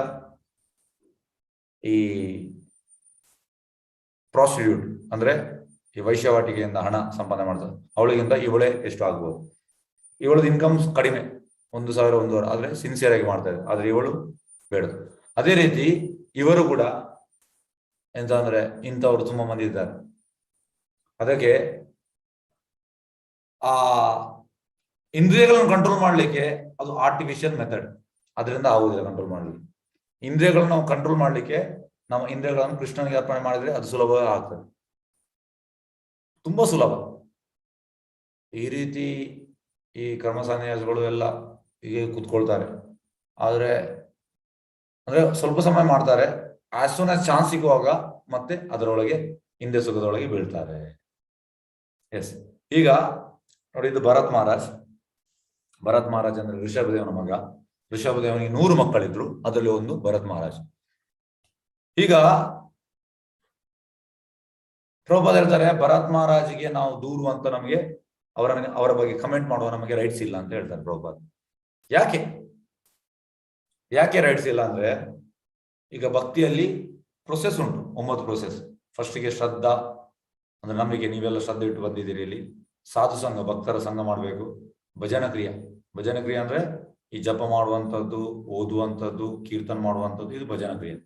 ಈ ಪ್ರಾಸ್ಟಿಟ್ಯೂಟ್ ಅಂದ್ರೆ ಈ ವೈಶ್ಯವಾಟಿಕೆಯಿಂದ ಹಣ ಸಂಪಾದನೆ ಮಾಡ್ತಾರೆ, ಅವಳಿಗಿಂತ ಇವಳೇ ಎಷ್ಟು ಆಗ್ಬೋದು. ಇವಳದ ಇನ್ಕಮ್ ಕಡಿಮೆ, 1,000 1,500, ಆದ್ರೆ ಸಿನ್ಸಿಯರ್ ಆಗಿ ಮಾಡ್ತಾ ಇದ್ದಾರೆ. ಆದ್ರೆ ಇವಳು ಬೇಡ. ಅದೇ ರೀತಿ ಇವರು ಕೂಡ ಎಂತ ಅಂದ್ರೆ ಇಂಥವ್ರು ತುಂಬಾ ಮಂದಿ ಇದ್ದಾರೆ. ಅದಕ್ಕೆ ಆ ಇಂದ್ರಿಯಗಳನ್ನು ಕಂಟ್ರೋಲ್ ಮಾಡ್ಲಿಕ್ಕೆ ಅದು ಆರ್ಟಿಫಿಷಿಯಲ್ ಮೆಥಡ್, ಅದರಿಂದ ಆಗುದಿಲ್ಲ ಕಂಟ್ರೋಲ್ ಮಾಡ್ಲಿಕ್ಕೆ. ಇಂದ್ರಿಯಗಳನ್ನು ನಾವು ಕಂಟ್ರೋಲ್ ಮಾಡ್ಲಿಕ್ಕೆ ನಮ್ಮ ಇಂದ್ರಿಯಗಳನ್ನು ಕೃಷ್ಣನಿಗೆ ಅರ್ಪಣೆ ಮಾಡಿದ್ರೆ ಅದು ಸುಲಭವಾಗಿ ಆಗ್ತದೆ, ತುಂಬಾ ಸುಲಭ. ಈ ರೀತಿ ಈ ಕರ್ಮ ಸನ್ಯಾಸಿಗಳು ಎಲ್ಲ ಹೀಗೆ ಕೂತ್ಕೊಳ್ತಾರೆ. ಆದ್ರೆ ಅಂದ್ರೆ ಸ್ವಲ್ಪ ಸಮಯ ಮಾಡ್ತಾರೆ, ಆಸ್ ಸೂನ್ ಆಸ್ ಚಾನ್ಸ್ ಸಿಗುವಾಗ ಮತ್ತೆ ಅದರೊಳಗೆ ಹಿಂದೆ ಸುಖದೊಳಗೆ ಬೀಳ್ತಾರೆ. ಎಸ್, ಈಗ ನೋಡಿ, ಇದು ಭರತ್ ಮಹಾರಾಜ್ ಅಂದ್ರೆ ಋಷಭದೇವನ ಮಗ. ಋಷಭದೇವನಿಗೆ 100 ಮಕ್ಕಳಿದ್ರು, ಅದರಲ್ಲಿ ಒಂದು ಭರತ್ ಮಹಾರಾಜ್. ಈಗ ಪ್ರಭುಪಾದ್ ಹೇಳ್ತಾರೆ, ಭರತ್ ಮಹಾರಾಜಿಗೆ ನಾವು ದೂರು ಅಂತ ನಮಗೆ ಅವರ ಬಗ್ಗೆ ಕಮೆಂಟ್ ಮಾಡುವ ನಮಗೆ ರೈಟ್ಸ್ ಇಲ್ಲ ಅಂತ ಹೇಳ್ತಾರೆ ಪ್ರಭುಪಾದ್. ಯಾಕೆ ರೈಟ್ಸ್ ಇಲ್ಲ ಅಂದ್ರೆ, ಈಗ ಭಕ್ತಿಯಲ್ಲಿ ಪ್ರೊಸೆಸ್ ಉಂಟು, 9 ಪ್ರೊಸೆಸ್. ಫಸ್ಟಿಗೆ ಶ್ರದ್ಧಾ ಅಂದ್ರೆ ನಂಬಿಕೆ, ನೀವೆಲ್ಲ ಶ್ರದ್ಧೆ ಇಟ್ಟು ಬಂದಿದ್ದೀರಿ ಇಲ್ಲಿ, ಸಾಧು ಸಂಘ, ಭಕ್ತರ ಸಂಘ ಮಾಡಬೇಕು. ಭಜನ ಕ್ರಿಯೆ ಅಂದ್ರೆ ಈ ಜಪ ಮಾಡುವಂಥದ್ದು, ಓದುವಂಥದ್ದು, ಕೀರ್ತನ ಮಾಡುವಂಥದ್ದು, ಇದು ಭಜನ ಕ್ರಿಯೆ.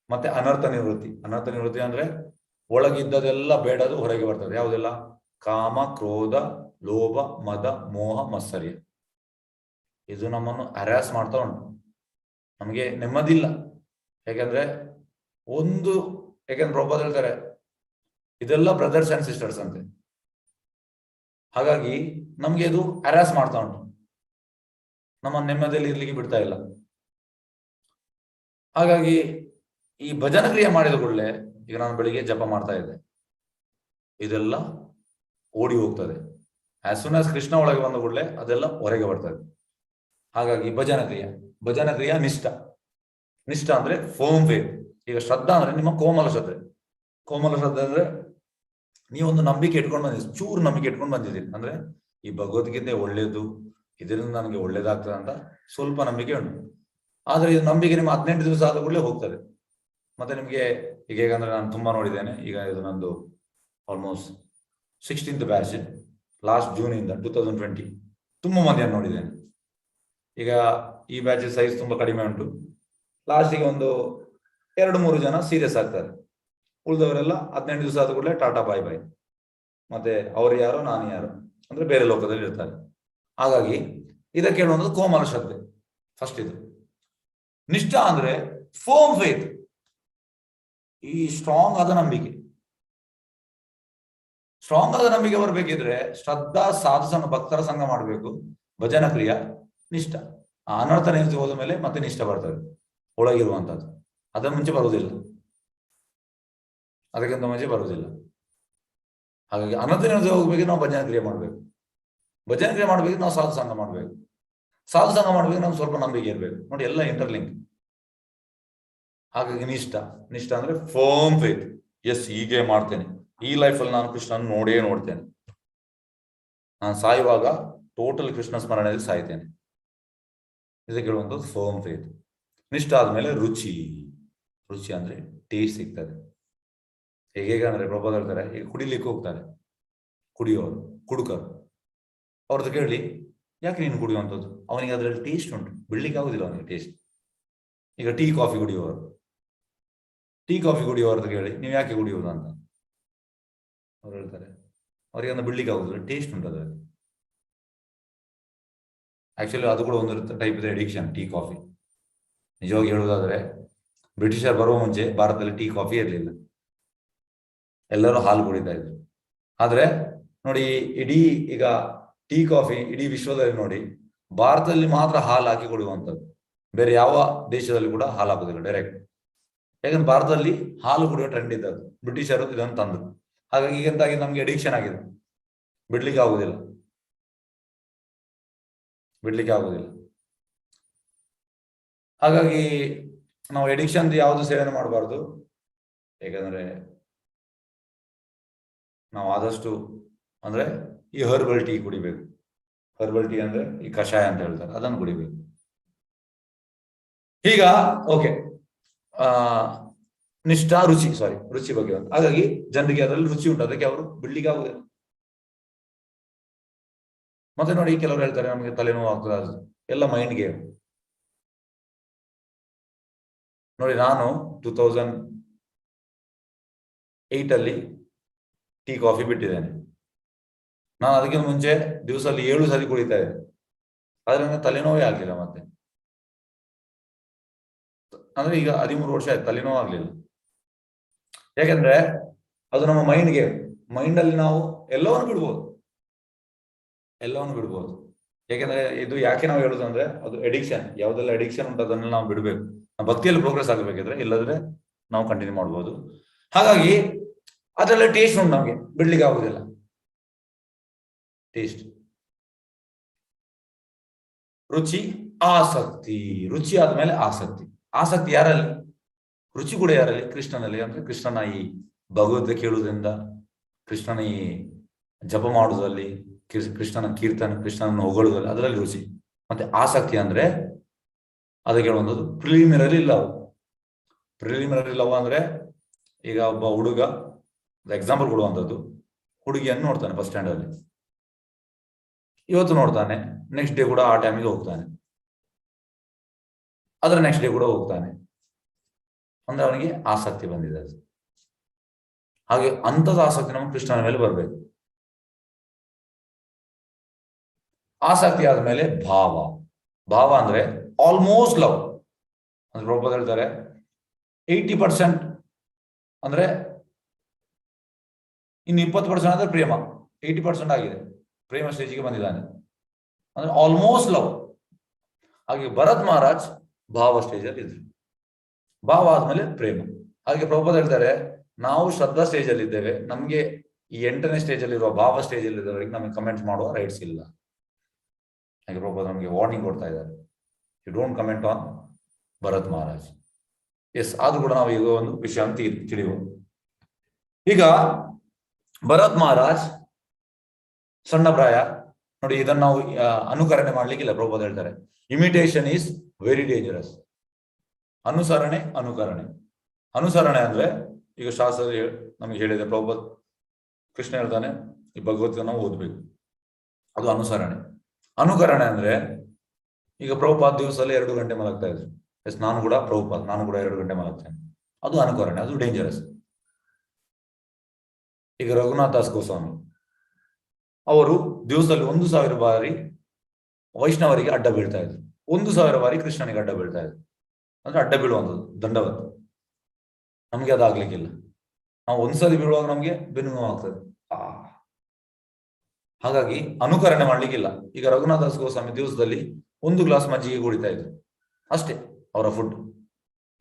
ಮತ್ತೆ ಅನರ್ಥ ನಿವೃತ್ತಿ ಅಂದ್ರೆ ಒಳಗಿದ್ದದೆಲ್ಲ ಬೇಡದು ಹೊರಗೆ ಬರ್ತದೆ. ಯಾವುದೆಲ್ಲ? ಕಾಮ, ಕ್ರೋಧ, ಲೋಭ, ಮದ, ಮೋಹ, ಮತ್ಸರ್ಯ. ಇದು ನಮ್ಮನ್ನು ಹರಾಸ್ ಮಾಡ್ತಾ ಉಂಟು. ನಮಗೆ ನೆಮ್ಮದಿಲ್ಲ. ಯಾಕೆಂದ್ರೆ ಪ್ರಭುಪಾದ ಹೇಳ್ತಾರೆ, ಇದೆಲ್ಲ ಬ್ರದರ್ಸ್ ಅಂಡ್ ಸಿಸ್ಟರ್ಸ್ ಅಂತೆ. ಹಾಗಾಗಿ ನಮ್ಗೆ ಇದು ಹರಾಸ್ ಮಾಡ್ತಾ ಉಂಟು, ನಮ್ಮ ನೆಮ್ಮದಿಯಲ್ಲಿ ಇರ್ಲಿಕ್ಕೆ ಬಿಡ್ತಾ ಇಲ್ಲ. ಹಾಗಾಗಿ ಈ ಭಜನ ಕ್ರಿಯೆ ಮಾಡಿದ ಕೂಡಲೇ, ಈಗ ನಾನು ಬೆಳಿಗ್ಗೆ ಜಪ ಮಾಡ್ತಾ ಇದ್ದೆ, ಇದೆಲ್ಲ ಓಡಿ ಹೋಗ್ತದೆ. ಆಸ್ ಸೂನ್ ಆಸ್ ಕೃಷ್ಣ ಒಳಗೆ ಬಂದ ಕೂಡಲೇ ಅದೆಲ್ಲ ಹೊರಗೆ ಬರ್ತದೆ. ಹಾಗಾಗಿ ಭಜನ ಕ್ರಿಯೆ ನಿಷ್ಠ ಅಂದ್ರೆ ಫೋಮ್ ಫೇತ್. ಈಗ ಶ್ರದ್ಧಾ ಅಂದ್ರೆ ನಿಮ್ಮ ಕೋಮಲ ಶ್ರದ್ಧೆ ಅಂದ್ರೆ ನೀವೊಂದು ನಂಬಿಕೆ ಇಟ್ಕೊಂಡು ಬಂದಿದ್ದೀರಿ, ಚೂರು ನಂಬಿಕೆ ಇಟ್ಕೊಂಡು ಬಂದಿದ್ದೀರಿ. ಅಂದ್ರೆ ಈ ಭಗವದ್ಗೀತೆ ಒಳ್ಳೇದು, ಇದರಿಂದ ನನಗೆ ಒಳ್ಳೇದಾಗ್ತದೆ ಅಂತ ಸ್ವಲ್ಪ ನಂಬಿಕೆ ಉಂಟು. ಆದ್ರೆ ಇದು ನಂಬಿಕೆ ನಿಮ್ಮ 18 ದಿವಸ ಆದ ಕೂಡಲೇ ಹೋಗ್ತದೆ. ಮತ್ತೆ ನಿಮ್ಗೆ ಈಗ ಹೇಗಂದ್ರೆ, ನಾನು ತುಂಬಾ ನೋಡಿದ್ದೇನೆ. ಈಗ ಇದು ನಂದು almost 16th batch, last June ಇಂದ 2020 ತುಂಬಾ ಮಂದಿಯನ್ನು ನೋಡಿದ್ದೇನೆ. ಈಗ ಈ ಬ್ಯಾಚ್ ಸೈಜ್ ತುಂಬಾ ಕಡಿಮೆ ಉಂಟು. ಲಾಸ್ಟಿಗೆ ಒಂದು 2-3 ಜನ ಸೀರಿಯಸ್ ಆಗ್ತಾರೆ. ಉಳಿದವರೆಲ್ಲ 18 ದಿವಸ ಆದ ಕೂಡಲೇ ಟಾಟಾ ಬಾಯ್ ಬಾಯ್. ಮತ್ತೆ ಅವ್ರು ಯಾರೋ ನಾನು ಯಾರು ಅಂದ್ರೆ ಬೇರೆ ಲೋಕದಲ್ಲಿ ಇರ್ತಾರೆ. ಹಾಗಾಗಿ ಇದಕ್ಕೆ ಹೇಳುವಂಥದ್ದು ಕೋಮಲ ಶ್ರದ್ಧೆ ಫಸ್ಟ್. ಇದು ನಿಷ್ಠ ಅಂದ್ರೆ ಫೋಮ್ ಫೇತ್, ಈ ಸ್ಟ್ರಾಂಗ್ ಆದ ನಂಬಿಕೆ. ಬರ್ಬೇಕಿದ್ರೆ ಶ್ರದ್ಧಾ, ಸಾಧು ಸಂಘ, ಭಕ್ತರ ಸಂಘ ಮಾಡಬೇಕು. ಭಜನ ಕ್ರಿಯೆ, ನಿಷ್ಠ. ಆ ಅನರ್ಥ ನಿವೃತ್ತಿ ಹೋದ ಮೇಲೆ ಮತ್ತೆ ನಿಷ್ಠ ಬರ್ತದೆ ಒಳಗಿರುವಂತದ್ದು. ಅದರ ಮುಂಚೆ ಬರುವುದಿಲ್ಲ, ಅದಕ್ಕಿಂತ ಮುಂಚೆ ಬರುವುದಿಲ್ಲ. ಹಾಗಾಗಿ ಅನರ್ಥ ನಿವೃತ್ತಿ ಹೋಗ್ಬೇಕು, ನಾವು ಭಜನ ಕ್ರಿಯೆ ಮಾಡಬೇಕು. ಭಜನ ಕ್ರಿಯೆ ಮಾಡ್ಬೇಕು, ನಾವು ಸಾಧು ಸಂಘ ಮಾಡ್ಬೇಕು. ಸಾಧು ಸಂಘ ಮಾಡ್ಬೇಕು, ನಮ್ಗೆ ಸ್ವಲ್ಪ ನಂಬಿಕೆ ಇರ್ಬೇಕು. ನೋಡಿ, ಎಲ್ಲ ಇಂಟರ್ಲಿಂಕ್. ಹಾಗಾಗಿ ನಿಷ್ಠ ಅಂದ್ರೆ ಫರ್ಮ್ ಫೇತ್. ಎಸ್, ಹೀಗೆ ಮಾಡ್ತೇನೆ, ಈ ಲೈಫಲ್ಲಿ ನಾನು ಕೃಷ್ಣನ ನೋಡ್ತೇನೆ. ನಾನು ಸಾಯುವಾಗ ಟೋಟಲ್ ಕೃಷ್ಣ ಸ್ಮರಣೆಯಲ್ಲಿ ಸಾಯ್ತೇನೆ. ಇದಕ್ಕೆ ಹೇಳುವಂಥದ್ದು ಫರ್ಮ್ ಫೇತ್. ನಿಷ್ಠ ಆದ್ಮೇಲೆ ರುಚಿ ಅಂದ್ರೆ ಟೇಸ್ಟ್ ಸಿಗ್ತದೆ. ಹೇಗೆ ಅಂದ್ರೆ ಪ್ರಭುಪಾದ ಹೇಳ್ತಾರೆ, ಈಗ ಕುಡಿಲಿಕ್ಕೆ ಹೋಗ್ತಾರೆ ಕುಡುಕರು, ಅವ್ರದ್ದು ಕೇಳಿ, ಯಾಕೆ ನೀನು ಕುಡಿಯುವಂಥದ್ದು? ಅವನಿಗೆ ಅದರಲ್ಲಿ ಟೇಸ್ಟ್ ಉಂಟು, ಬಿಡ್ಲಿಕ್ಕೆ ಆಗುದಿಲ್ಲ ಅವನಿಗೆ ಟೇಸ್ಟ್. ಈಗ ಟೀ ಕಾಫಿ ಕುಡಿಯುವವ್ರದ್ದು ಕೇಳಿ, ನೀವು ಯಾಕೆ ಕುಡಿಯುವುದು ಅಂತ ಅವ್ರು ಹೇಳ್ತಾರೆ, ಅವರಿಗೆ ಅದನ್ನು ಬಿಡ್ಲಿಕ್ಕೆ ಆಗುದಿಲ್ಲ, ಟೇಸ್ಟ್ ಉಂಟು ಅದರಲ್ಲಿ. ಆಕ್ಚುಲಿ ಅದು ಕೂಡ ಒಂದು ಟೈಪ್ ಇದೆ ಅಡಿಕ್ಷನ್, ಟೀ ಕಾಫಿ. ನಿಜವಾಗಿ ಹೇಳುವುದಾದ್ರೆ, ಬ್ರಿಟಿಷರ್ ಬರುವ ಮುಂಚೆ ಭಾರತದಲ್ಲಿ ಟೀ ಕಾಫಿ ಇರಲಿಲ್ಲ, ಎಲ್ಲರೂ ಹಾಲು ಕುಡಿತಾ ಇದ್ರು. ಆದ್ರೆ ನೋಡಿ, ಈಗ ಟೀ ಕಾಫಿ ಇಡೀ ವಿಶ್ವದಲ್ಲಿ ನೋಡಿ, ಭಾರತದಲ್ಲಿ ಮಾತ್ರ ಹಾಲು ಹಾಕಿ ಕುಡಿಯುವಂಥದ್ದು. ಬೇರೆ ಯಾವ ದೇಶದಲ್ಲಿ ಕೂಡ ಹಾಲು ಹಾಕೋದಿಲ್ಲ ಡೈರೆಕ್ಟ್. ಯಾಕಂದ್ರೆ ಭಾರತದಲ್ಲಿ ಹಾಲು ಕುಡಿಯೋ ಟ್ರೆಂಡ್ ಇದ್ದದ್ದು, ಬ್ರಿಟಿಷರು ಇದನ್ನು ತಂದ್ರು. ಹಾಗಾಗಿ ಈಗಂತಾಗಿ ನಮ್ಗೆ ಅಡಿಕ್ಷನ್ ಆಗಿದೆ, ಬಿಡ್ಲಿಕ್ಕೆ ಆಗುದಿಲ್ಲ. ಹಾಗಾಗಿ ನಾವು ಎಡಿಕ್ಷನ್ ಯಾವುದು ಸೇವನೆ ಮಾಡಬಾರ್ದು. ಯಾಕಂದ್ರೆ ನಾವು ಆದಷ್ಟು ಅಂದ್ರೆ ಈ ಹರ್ಬಲ್ ಟೀ ಕುಡಿಬೇಕು. ಹರ್ಬಲ್ ಟೀ ಅಂದ್ರೆ ಈ ಕಷಾಯ ಅಂತ ಹೇಳ್ತಾರೆ, ಅದನ್ನು ಕುಡಿಬೇಕು. ಈಗ ಓಕೆ, ನಿಷ್ಠ, ರುಚಿ ಬಗ್ಗೆ ಒಂದು. ಹಾಗಾಗಿ ಜನರಿಗೆ ಅದರಲ್ಲಿ ರುಚಿ ಉಂಟು, ಅದಕ್ಕೆ ಅವರು ಬಿಡ್ಲಿಕ್ಕೆ ಆಗುದಿಲ್ಲ. ಮತ್ತೆ ನೋಡಿ, ಕೆಲವರು ಹೇಳ್ತಾರೆ ನಮಗೆ ತಲೆನೋವು ಆಗ್ತದೆ, ಅದು ಎಲ್ಲ ಮೈಂಡ್ ಗೇಮ್. ನೋಡಿ, ನಾನು 2008 ಅಲ್ಲಿ ಟೀ ಕಾಫಿ ಬಿಟ್ಟಿದ್ದೇನೆ. ನಾನು ಅದಕ್ಕಿಂತ ಮುಂಚೆ ದಿವಸದಲ್ಲಿ 7 ಸರಿ ಕುಡಿತಾ ಇದ್ದೆ, ಆದ್ರೆ ನನಗೆ ತಲೆನೋವೇ ಆಗ್ಲಿಲ್ಲ. ಮತ್ತೆ ಅಂದ್ರೆ ಈಗ 13 ವರ್ಷ ಆಯ್ತು, ತಲೆನೋವು ಆಗ್ಲಿಲ್ಲ. ಯಾಕಂದ್ರೆ ಅದು ನಮ್ಮ ಮೈಂಡ್ ಗೇಮ್. ಮೈಂಡ್ ಅಲ್ಲಿ ನಾವು ಎಲ್ಲವನ್ನು ಬಿಡ್ಬೋದು. ಯಾಕೆಂದ್ರೆ ಇದು ಯಾಕೆ ನಾವು ಹೇಳುದು ಅಂದ್ರೆ, ಅದು ಅಡಿಕ್ಷನ್. ಯಾವ್ದೆಲ್ಲ ಅಡಿಕ್ಷನ್ ಉಂಟು ಅದನ್ನ ನಾವು ಬಿಡ್ಬೇಕು. ಭಕ್ತಿಯಲ್ಲಿ ಪ್ರೋಗ್ರೆಸ್ ಆಗಬೇಕಿದ್ರೆ, ಇಲ್ಲದ್ರೆ ನಾವು ಕಂಟಿನ್ಯೂ ಮಾಡ್ಬೋದು. ಹಾಗಾಗಿ ಅದೆಲ್ಲ ಟೇಸ್ಟ್ ಉಂಟು, ನಮ್ಗೆ ಬಿಡ್ಲಿಕ್ಕೆ ಆಗುದಿಲ್ಲ. ಟೇಸ್ಟ್, ರುಚಿ, ಆಸಕ್ತಿ. ರುಚಿ ಆದ್ಮೇಲೆ ಆಸಕ್ತಿ ಯಾರಲ್ಲಿ? ರುಚಿ ಕೂಡ ಯಾರಲ್ಲಿ? ಕೃಷ್ಣನಲ್ಲಿ. ಅಂದ್ರೆ ಕೃಷ್ಣನ ಈ ಭಗವದ್ಗೀತೆ ಕೇಳುವುದರಿಂದ, ಕೃಷ್ಣನ ಈ ಜಪ ಮಾಡುವುದರಲ್ಲಿ, ಕೃಷ್ಣನ ಕೀರ್ತನ, ಕೃಷ್ಣನನ್ನು ಹೊಗಳುವುದಲ್ಲಿ, ಅದರಲ್ಲಿ ರುಚಿ. ಮತ್ತೆ ಆಸಕ್ತಿ ಅಂದ್ರೆ ಅದಕ್ಕೆ ಹೇಳುವಂಥದ್ದು ಪ್ರಿಲಿಮಿನರಿ ಲವ್ ಅಂದ್ರೆ, ಈಗ ಒಬ್ಬ ಹುಡುಗ ಎಕ್ಸಾಂಪಲ್ ಕೊಡುವಂಥದ್ದು, ಹುಡುಗಿಯನ್ನು ನೋಡ್ತಾನೆ ಬಸ್ ಸ್ಟ್ಯಾಂಡ್ ಅಲ್ಲಿ. ಇವತ್ತು ನೋಡ್ತಾನೆ, ನೆಕ್ಸ್ಟ್ ಡೇ ಕೂಡ ಆ ಟೈಮಿಗೆ ಹೋಗ್ತಾನೆ, ಅದರ ನೆಕ್ಸ್ಟ್ ಡೇ ಕೂಡ ಹೋಗ್ತಾನೆ. ಅಂದ್ರೆ ಅವನಿಗೆ ಆಸಕ್ತಿ ಬಂದಿದೆ ಅದು. ಹಾಗೆ ಅಂಥದ್ದು ಆಸಕ್ತಿ ನಮ್ಮ ಕೃಷ್ಣನ ಮೇಲೆ ಬರಬೇಕು. ಆಸಕ್ತಿ ಆದ್ಮೇಲೆ ಭಾವ. ಭಾವ ಅಂದ್ರೆ ಆಲ್ಮೋಸ್ಟ್ ಲವ್. ಅಂದ್ರೆ ಪ್ರಭುಪಾದ ಹೇಳ್ತಾರೆ 80% ಅಂದ್ರೆ ಇನ್ನು 20% ಅಂದ್ರೆ ಪ್ರೇಮ. 80% ಆಗಿದೆ, ಪ್ರೇಮ ಸ್ಟೇಜಿಗೆ ಬಂದಿದ್ದಾನೆ, ಅಂದ್ರೆ ಆಲ್ಮೋಸ್ಟ್ ಲವ್. ಹಾಗೆ ಭರತ್ ಮಹಾರಾಜ್ ಭಾವ ಸ್ಟೇಜ್ ಅಲ್ಲಿ ಇದ್ರು. ಭಾವ ಆದ್ಮೇಲೆ ಪ್ರೇಮ. ಹಾಗೆ ಪ್ರಭುಪಾದ ಹೇಳ್ತಾರೆ ನಾವು ಶ್ರದ್ಧಾ ಸ್ಟೇಜ್ ಅಲ್ಲಿ ಇದ್ದೇವೆ, ನಮ್ಗೆ ಈ 8ನೇ ಸ್ಟೇಜ್ ಅಲ್ಲಿ ಇರುವ ಭಾವ ಸ್ಟೇಜ್ ಅಲ್ಲಿ ಇದ್ದವರಿಗೆ ನಮಗೆ ಕಮೆಂಟ್ ಮಾಡುವ ರೈಟ್ಸ್ ಇಲ್ಲ. ಹಾಗೆ ಪ್ರಭುಪಾದ ನಮಗೆ ವಾರ್ನಿಂಗ್ ಕೊಡ್ತಾ ಇದ್ದಾರೆ, you don't comment on Bharat Maharaj. Yes, ಆದ್ರೂ ಕೂಡ ನಾವು ಈಗ ಒಂದು ವಿಷಯ ತಿಳಿಯುವ. ಈಗ ಭರತ್ ಮಹಾರಾಜ್ ಸಣ್ಣ ಪ್ರಾಯ ನೋಡಿ, ಇದನ್ನು ನಾವು ಅನುಕರಣೆ ಮಾಡ್ಲಿಕ್ಕಿಲ್ಲ. ಪ್ರಭುಪಾದ ಹೇಳ್ತಾರೆ ಇಮಿಟೇಷನ್ ಈಸ್ ವೆರಿ ಡೇಂಜರಸ್. ಅನುಸರಣೆ ಅನುಸರಣೆ ಅಂದ್ರೆ ಈಗ ಶಾಸ್ತ್ರ ನಮಗೆ ಹೇಳಿದೆ, ಪ್ರಭುಪಾದ ಕೃಷ್ಣ ಹೇಳ್ತಾನೆ ಈ ಭಗವದ್ಗೀತೆ ನಾವು ಓದ್ಬೇಕು, ಅದು ಅನುಸರಣೆ. ಅನುಕರಣೆ ಅಂದ್ರೆ ಈಗ ಪ್ರಭುಪಾದ ದಿವಸದಲ್ಲಿ 2 ಗಂಟೆ ಮಲಗ್ತಾ ಇದ್ರು. ಎಸ್, ನಾನು ಕೂಡ 2 ಗಂಟೆ ಮಲಗ್ತೇನೆ, ಅದು ಅನುಕರಣೆ, ಅದು ಡೇಂಜರಸ್. ಈಗ ರಘುನಾಥ ದಾಸ್ ಗೋಸ್ವಾಮಿ ಅವರು ದಿವಸದಲ್ಲಿ 1000 ಬಾರಿ ವೈಷ್ಣವರಿಗೆ ಅಡ್ಡ ಬೀಳ್ತಾ ಇದ್ರು, 1000 ಬಾರಿ ಕೃಷ್ಣನಿಗೆ ಅಡ್ಡ ಬೀಳ್ತಾ ಇದ್ರು. ಅಂದ್ರೆ ಅಡ್ಡ ಬೀಳುವಂಥದ್ದು ದಂಡವತ್ತು. ನಮ್ಗೆ ಅದಾಗ್ಲಿಕ್ಕಿಲ್ಲ. ನಾವು ಒಂದ್ಸಲಿ ಬೀಳುವಾಗ ನಮ್ಗೆ ಬೆನ್ನು ನೋವಾಗ್ತದೆ. ಹಾಗಾಗಿ ಅನುಕರಣೆ ಮಾಡ್ಲಿಕ್ಕಿಲ್ಲ. ಈಗ ರಘುನಾಥ ದಾಸ್ ಗೋಸ್ವಾಮಿ ದಿವಸದಲ್ಲಿ 1 ಗ್ಲಾಸ್ ಮಜ್ಜಿಗೆ ಕುಡಿತಾ ಇದ್ರು, ಅಷ್ಟೇ ಅವರ ಫುಡ್.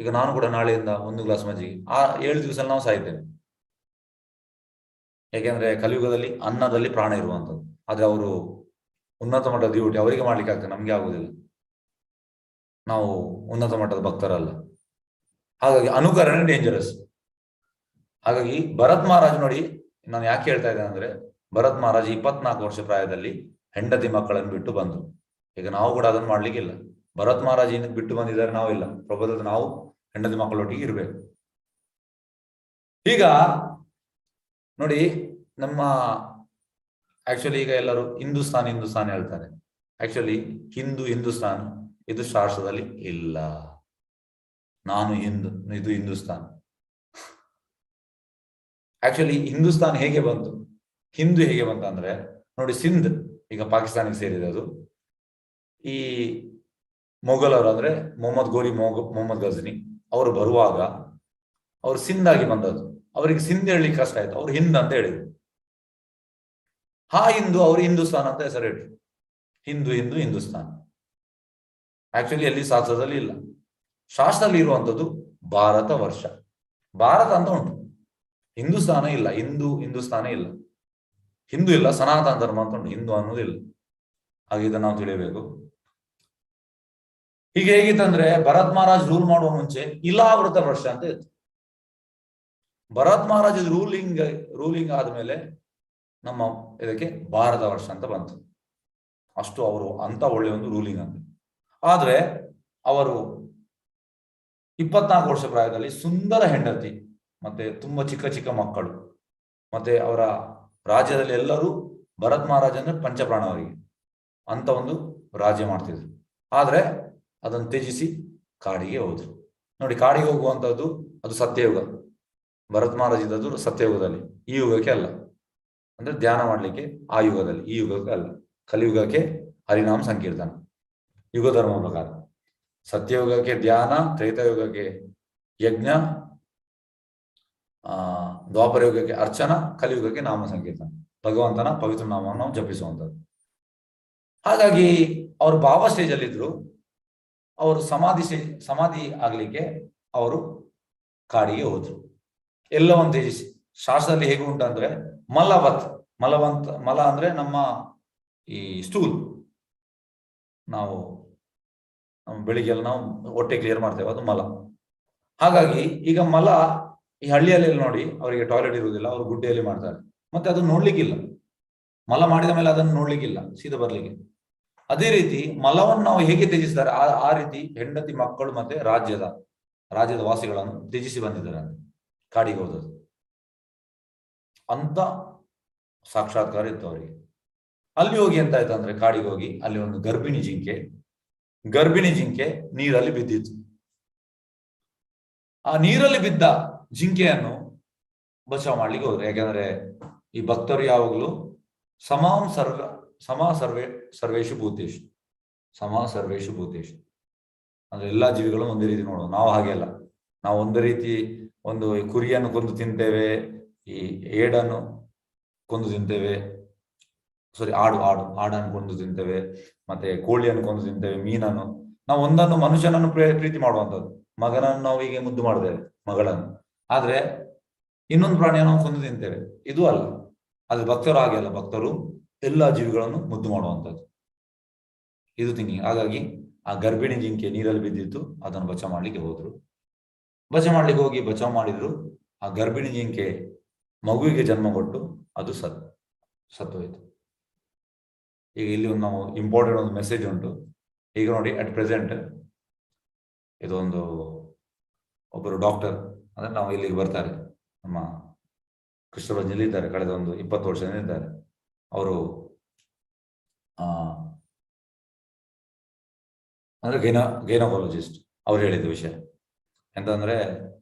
ಈಗ ನಾನು ಕೂಡ ನಾಳೆಯಿಂದ 1 ಗ್ಲಾಸ್ ಮಜ್ಜಿಗೆ, ಆ 7 ದಿವಸ ನಾವು ಸಾಯ್ತೇವೆ. ಯಾಕೆಂದ್ರೆ ಕಲಿಯುಗದಲ್ಲಿ ಅನ್ನದಲ್ಲಿ ಪ್ರಾಣ ಇರುವಂಥದ್ದು. ಆದ್ರೆ ಅವರು ಉನ್ನತ ಮಟ್ಟದ ಡ್ಯೂಟಿ ಅವರಿಗೆ ಮಾಡ್ಲಿಕ್ಕೆ ಆಗ್ತದೆ, ನಮ್ಗೆ ಆಗುದಿಲ್ಲ. ನಾವು ಉನ್ನತ ಮಟ್ಟದ ಭಕ್ತರಲ್ಲ. ಹಾಗಾಗಿ ಅನುಕರಣೆ ಡೇಂಜರಸ್. ಹಾಗಾಗಿ ಭರತ್ ಮಹಾರಾಜ್ ನೋಡಿ, ನಾನು ಯಾಕೆ ಹೇಳ್ತಾ ಇದ್ದೇನೆ ಅಂದ್ರೆ, ಭರತ್ ಮಹಾರಾಜ್ 24 ವರ್ಷ ಪ್ರಾಯದಲ್ಲಿ ಹೆಂಡತಿ ಮಕ್ಕಳನ್ನು ಬಿಟ್ಟು ಬಂದ್ರು. ಈಗ ನಾವು ಕೂಡ ಅದನ್ನು ಮಾಡ್ಲಿಕ್ಕಿಲ್ಲ. ಭರತ್ ಮಹಾರಾಜ್ ಏನಕ್ಕೆ ಬಿಟ್ಟು ಬಂದಿದ್ದಾರೆ, ನಾವಿಲ್ಲ. ಪ್ರಭುಪಾದ ನಾವು ಹೆಂಡತಿ ಮಕ್ಕಳೊಟ್ಟಿಗೆ ಇರ್ಬೇಕು. ಈಗ ನೋಡಿ, ನಮ್ಮ ಆಕ್ಚುಲಿ ಈಗ ಎಲ್ಲರೂ ಹಿಂದೂಸ್ತಾನ್ ಹೇಳ್ತಾರೆ. ಆಕ್ಚುಲಿ ಹಿಂದೂಸ್ತಾನ್ ಇದು ಶಾಸ್ತ್ರದಲ್ಲಿ ಇಲ್ಲ. ನಾನು ಹಿಂದೂ, ಇದು ಹಿಂದೂಸ್ತಾನ್. ಆಕ್ಚುಲಿ ಹಿಂದೂಸ್ತಾನ್ ಹೇಗೆ ಬಂತು, ಹಿಂದೂ ಹೇಗೆ ಬಂತು ಅಂದ್ರೆ ನೋಡಿ, ಸಿಂಧ್ ಈಗ ಪಾಕಿಸ್ತಾನಿಗೆ ಸೇರಿದೆ. ಅದು ಈ ಮೊಘಲರು ಅಂದ್ರೆ ಮೊಹಮ್ಮದ್ ಗಜ್ನಿ ಅವರು ಬರುವಾಗ ಅವರು ಸಿಂಧ್ ಆಗಿ ಬಂದದ್ದು. ಅವರಿಗೆ ಸಿಂಧ್ ಹೇಳಲಿಕ್ಕೆ ಕಷ್ಟ ಆಯ್ತು, ಅವ್ರು ಹಿಂದ್ ಅಂತ ಹೇಳಿದ್ರು. ಅವರು ಹಿಂದೂಸ್ತಾನ್ ಅಂತ ಹೆಸರಿಟ್ರು. ಹಿಂದೂಸ್ತಾನ್. ಆಕ್ಚುಲಿ ಅಲ್ಲಿ ಶಾಸ್ತ್ರದಲ್ಲಿ ಇಲ್ಲ. ಶಾಸ್ತ್ರದಲ್ಲಿ ಇರುವಂತದ್ದು ಭಾರತ ವರ್ಷ, ಭಾರತ ಅಂತ ಉಂಟು, ಹಿಂದೂಸ್ತಾನ ಇಲ್ಲ. ಹಿಂದೂಸ್ತಾನ ಇಲ್ಲ, ಹಿಂದೂ ಇಲ್ಲ, ಸನಾತನ ಧರ್ಮ ಅಂತ ಉಂಟು, ಹಿಂದೂ ಅನ್ನೋದಿಲ್ಲ. ಹಾಗೆ ಇದನ್ನು ನಾವು ತಿಳಿಯಬೇಕು. ಈಗ ಹೇಗಿತ್ತಂದ್ರೆ, ಭರತ್ ಮಹಾರಾಜ್ ರೂಲ್ ಮಾಡುವ ಮುಂಚೆ ಇಲಾವೃತ ವರ್ಷ ಅಂತ ಇತ್ತು. ಭರತ್ ಮಹಾರಾಜ್ ರೂಲಿಂಗ್ ಆದ್ಮೇಲೆ ನಮ್ಮ ಇದಕ್ಕೆ ಭಾರತ ವರ್ಷ ಅಂತ ಬಂತು. ಅಷ್ಟು ಅವರು ಅಂತ ಒಳ್ಳೆಯ ಒಂದು ರೂಲಿಂಗ್ ಅಂತ. ಆದ್ರೆ ಅವರು 24 ವರ್ಷ ಪ್ರಾಯದಲ್ಲಿ ಸುಂದರ ಹೆಂಡತಿ, ಮತ್ತೆ ತುಂಬಾ ಚಿಕ್ಕ ಮಕ್ಕಳು, ಮತ್ತೆ ಅವರ ರಾಜ್ಯದಲ್ಲಿ ಎಲ್ಲರೂ ಭರತ್ ಮಹಾರಾಜ್ ಅಂದ್ರೆ ಪಂಚಪ್ರಾಣ ಅವರಿಗೆ, ಅಂತ ಒಂದು ರಾಜ್ಯ ಮಾಡ್ತಿದ್ರು. ಆದ್ರೆ ಅದನ್ನು ತ್ಯಜಿಸಿ ಕಾಡಿಗೆ ಹೋದ್ರು. ನೋಡಿ, ಕಾಡಿಗೆ ಹೋಗುವಂತದ್ದು ಅದು ಸತ್ಯಯುಗ. ಭರತ್ ಮಹಾರಾಜ್ ಇದ್ದದ್ದು ಸತ್ಯಯುಗದಲ್ಲಿ, ಈ ಯುಗಕ್ಕೆ ಅಲ್ಲ. ಅಂದ್ರೆ ಧ್ಯಾನ ಮಾಡ್ಲಿಕ್ಕೆ ಆ ಯುಗದಲ್ಲಿ, ಈ ಯುಗಕ್ಕೆ ಅಲ್ಲ. ಕಲಿಯುಗಕ್ಕೆ ಹರಿನಾಮ ಸಂಕೀರ್ತನ, ಯುಗ ಧರ್ಮ ಪ್ರಕಾರ. ಸತ್ಯಯುಗಕ್ಕೆ ಧ್ಯಾನ, ತ್ರೇತಾಯುಗಕ್ಕೆ ಯಜ್ಞ, ದ್ವಾಪರ ಯುಗಕ್ಕೆ ಅರ್ಚನಾ, ಕಲಿಯುಗಕ್ಕೆ ನಾಮ ಸಂಕೀರ್ತನ, ಭಗವಂತನ ಪವಿತ್ರ ನಾಮವನ್ನು ನಾವು ಜಪಿಸುವಂಥದ್ದು. ಹಾಗಾಗಿ ಅವರು ಭಾವ ಸ್ಟೇಜ್ ಅಲ್ಲಿ ಇದ್ರು. ಅವರು ಸಮಾಧಿ ಆಗ್ಲಿಕ್ಕೆ ಅವರು ಕಾಡಿಗೆ ಹೋದ್ರು, ಎಲ್ಲವನ್ನು ತ್ಯಜಿಸಿ. ಶಾಸ್ತ್ರದಲ್ಲಿ ಹೇಗೆ ಉಂಟಂದ್ರೆ, ಮಲ ಅಂದ್ರೆ ನಮ್ಮ ಈ ಸ್ಟೂಲ್, ನಾವು ಬೆಳಿಗ್ಗೆಲ್ಲ ನಾವು ಹೊಟ್ಟೆ ಕ್ಲಿಯರ್ ಮಾಡ್ತೇವೆ, ಅದು ಮಲ. ಹಾಗಾಗಿ ಈಗ ಮಲ ಈ ಹಳ್ಳಿಯಲ್ಲಿ ನೋಡಿ, ಅವರಿಗೆ ಟಾಯ್ಲೆಟ್ ಇರುವುದಿಲ್ಲ, ಅವರು ಗುಡ್ಡೆಯಲ್ಲಿ ಮಾಡ್ತಾರೆ. ಮತ್ತೆ ಅದನ್ನು ನೋಡ್ಲಿಕ್ಕಿಲ್ಲ, ಮಲ ಮಾಡಿದ ಮೇಲೆ ಅದನ್ನು ನೋಡ್ಲಿಕ್ಕಿಲ್ಲ, ಸೀದಾ ಬರ್ಲಿಕ್ಕೆ. ಅದೇ ರೀತಿ ಮಲವನ್ನು ನಾವು ಹೇಗೆ ತ್ಯಜಿಸ್ತಾರೆ, ಆ ರೀತಿ ಹೆಂಡತಿ ಮಕ್ಕಳು ಮತ್ತೆ ರಾಜ್ಯದ ವಾಸಿಗಳನ್ನು ತ್ಯಜಿಸಿ ಬಂದಿದ್ದಾರೆ ಕಾಡಿಗೆ ಹೋದದ್ದು. ಅಂತ ಸಾಕ್ಷಾತ್ಕಾರ ಇತ್ತು ಅವರಿಗೆ. ಅಲ್ಲಿ ಹೋಗಿ ಎಂತ ಆಯ್ತು ಅಂದ್ರೆ ಕಾಡಿಗೆ ಹೋಗಿ ಅಲ್ಲಿ ಒಂದು ಗರ್ಭಿಣಿ ಜಿಂಕೆ ನೀರಲ್ಲಿ ಬಿದ್ದಿತ್ತು. ಆ ನೀರಲ್ಲಿ ಬಿದ್ದ ಜಿಂಕೆಯನ್ನು ಬಚಾವ್ ಮಾಡ್ಲಿಕ್ಕೆ ಹೋದ್ರು. ಯಾಕಂದ್ರೆ ಈ ಭಕ್ತರು ಯಾವಾಗ್ಲೂ ಸರ್ವೇಶು ಭೂತೇಶು ಅಂದ್ರೆ ಎಲ್ಲಾ ಜೀವಿಗಳು ಒಂದೇ ರೀತಿ ನೋಡೋದು. ನಾವು ಹಾಗೆ ಅಲ್ಲ. ನಾವು ಒಂದು ರೀತಿ ಒಂದು ಕುರಿಯನ್ನು ಕೊಂದು ತಿಂತೇವೆ, ಈ ಏಡನ್ನು ಕೊಂದು ತಿಂತೇವೆ, ಆಡನ್ನು ಕೊಂದು ತಿಂತೇವೆ, ಮತ್ತೆ ಕೋಳಿಯನ್ನು ಕೊಂದು ತಿಂತೇವೆ, ಮೀನನ್ನು. ನಾವು ಒಂದನ್ನು ಮನುಷ್ಯನನ್ನು ಪ್ರೀತಿ ಮಾಡುವಂಥದ್ದು. ಮಗನನ್ನು ನಾವು ಹೀಗೆ ಮುದ್ದು ಮಾಡಿದ್ದೇವೆ, ಮಗಳನ್ನು. ಆದ್ರೆ ಇನ್ನೊಂದು ಪ್ರಾಣಿಯನ್ನು ನಾವು ಕೊಂದು ತಿಂತೇವೆ, ಇದು ಅಲ್ಲ. ಆದ್ರೆ ಭಕ್ತರು ಹಾಗೆ ಅಲ್ಲ. ಭಕ್ತರು ಎಲ್ಲಾ ಜೀವಿಗಳನ್ನು ಮುದ್ದು ಮಾಡುವಂಥದ್ದು, ಇದು ಥಿಂಕಿಂಗ್. ಹಾಗಾಗಿ ಆ ಗರ್ಭಿಣಿ ಜಿಂಕೆ ನೀರಲ್ಲಿ ಬಿದ್ದಿತ್ತು, ಅದನ್ನು ಬಚಾವ್ ಮಾಡ್ಲಿಕ್ಕೆ ಹೋದ್ರು. ಬಚಾವ್ ಮಾಡ್ಲಿಕ್ಕೆ ಹೋಗಿ ಬಚಾವ್ ಮಾಡಿದ್ರು. ಆ ಗರ್ಭಿಣಿ ಜಿಂಕೆ ಮಗುವಿಗೆ ಜನ್ಮ ಕೊಟ್ಟು ಅದು ಸತ್ತೋಯ್ತು. ಈಗ ಇಲ್ಲಿ ಒಂದು ನಾವು ಇಂಪಾರ್ಟೆಂಟ್ ಒಂದು ಮೆಸೇಜ್ ಉಂಟು. ಈಗ ನೋಡಿ, ಅಟ್ ಪ್ರೆಸೆಂಟ್ ಇದೊಂದು ಒಬ್ಬರು ಡಾಕ್ಟರ್ ಅಂದ್ರೆ ನಾವು ಇಲ್ಲಿಗೆ ಬರ್ತಾರೆ, ನಮ್ಮ ಕೃಷ್ಣರಾಜಲ್ಲಿ ಇದ್ದಾರೆ, ಕಳೆದ ಒಂದು 20 ವರ್ಷದಿಂದ ಇದ್ದಾರೆ. ಅವರು ಅಂದ್ರೆ ಗೈನಕಾಲಜಿಸ್ಟ್. ಅವ್ರು ಹೇಳಿದ ವಿಷಯ ಎಂತಂದ್ರೆ,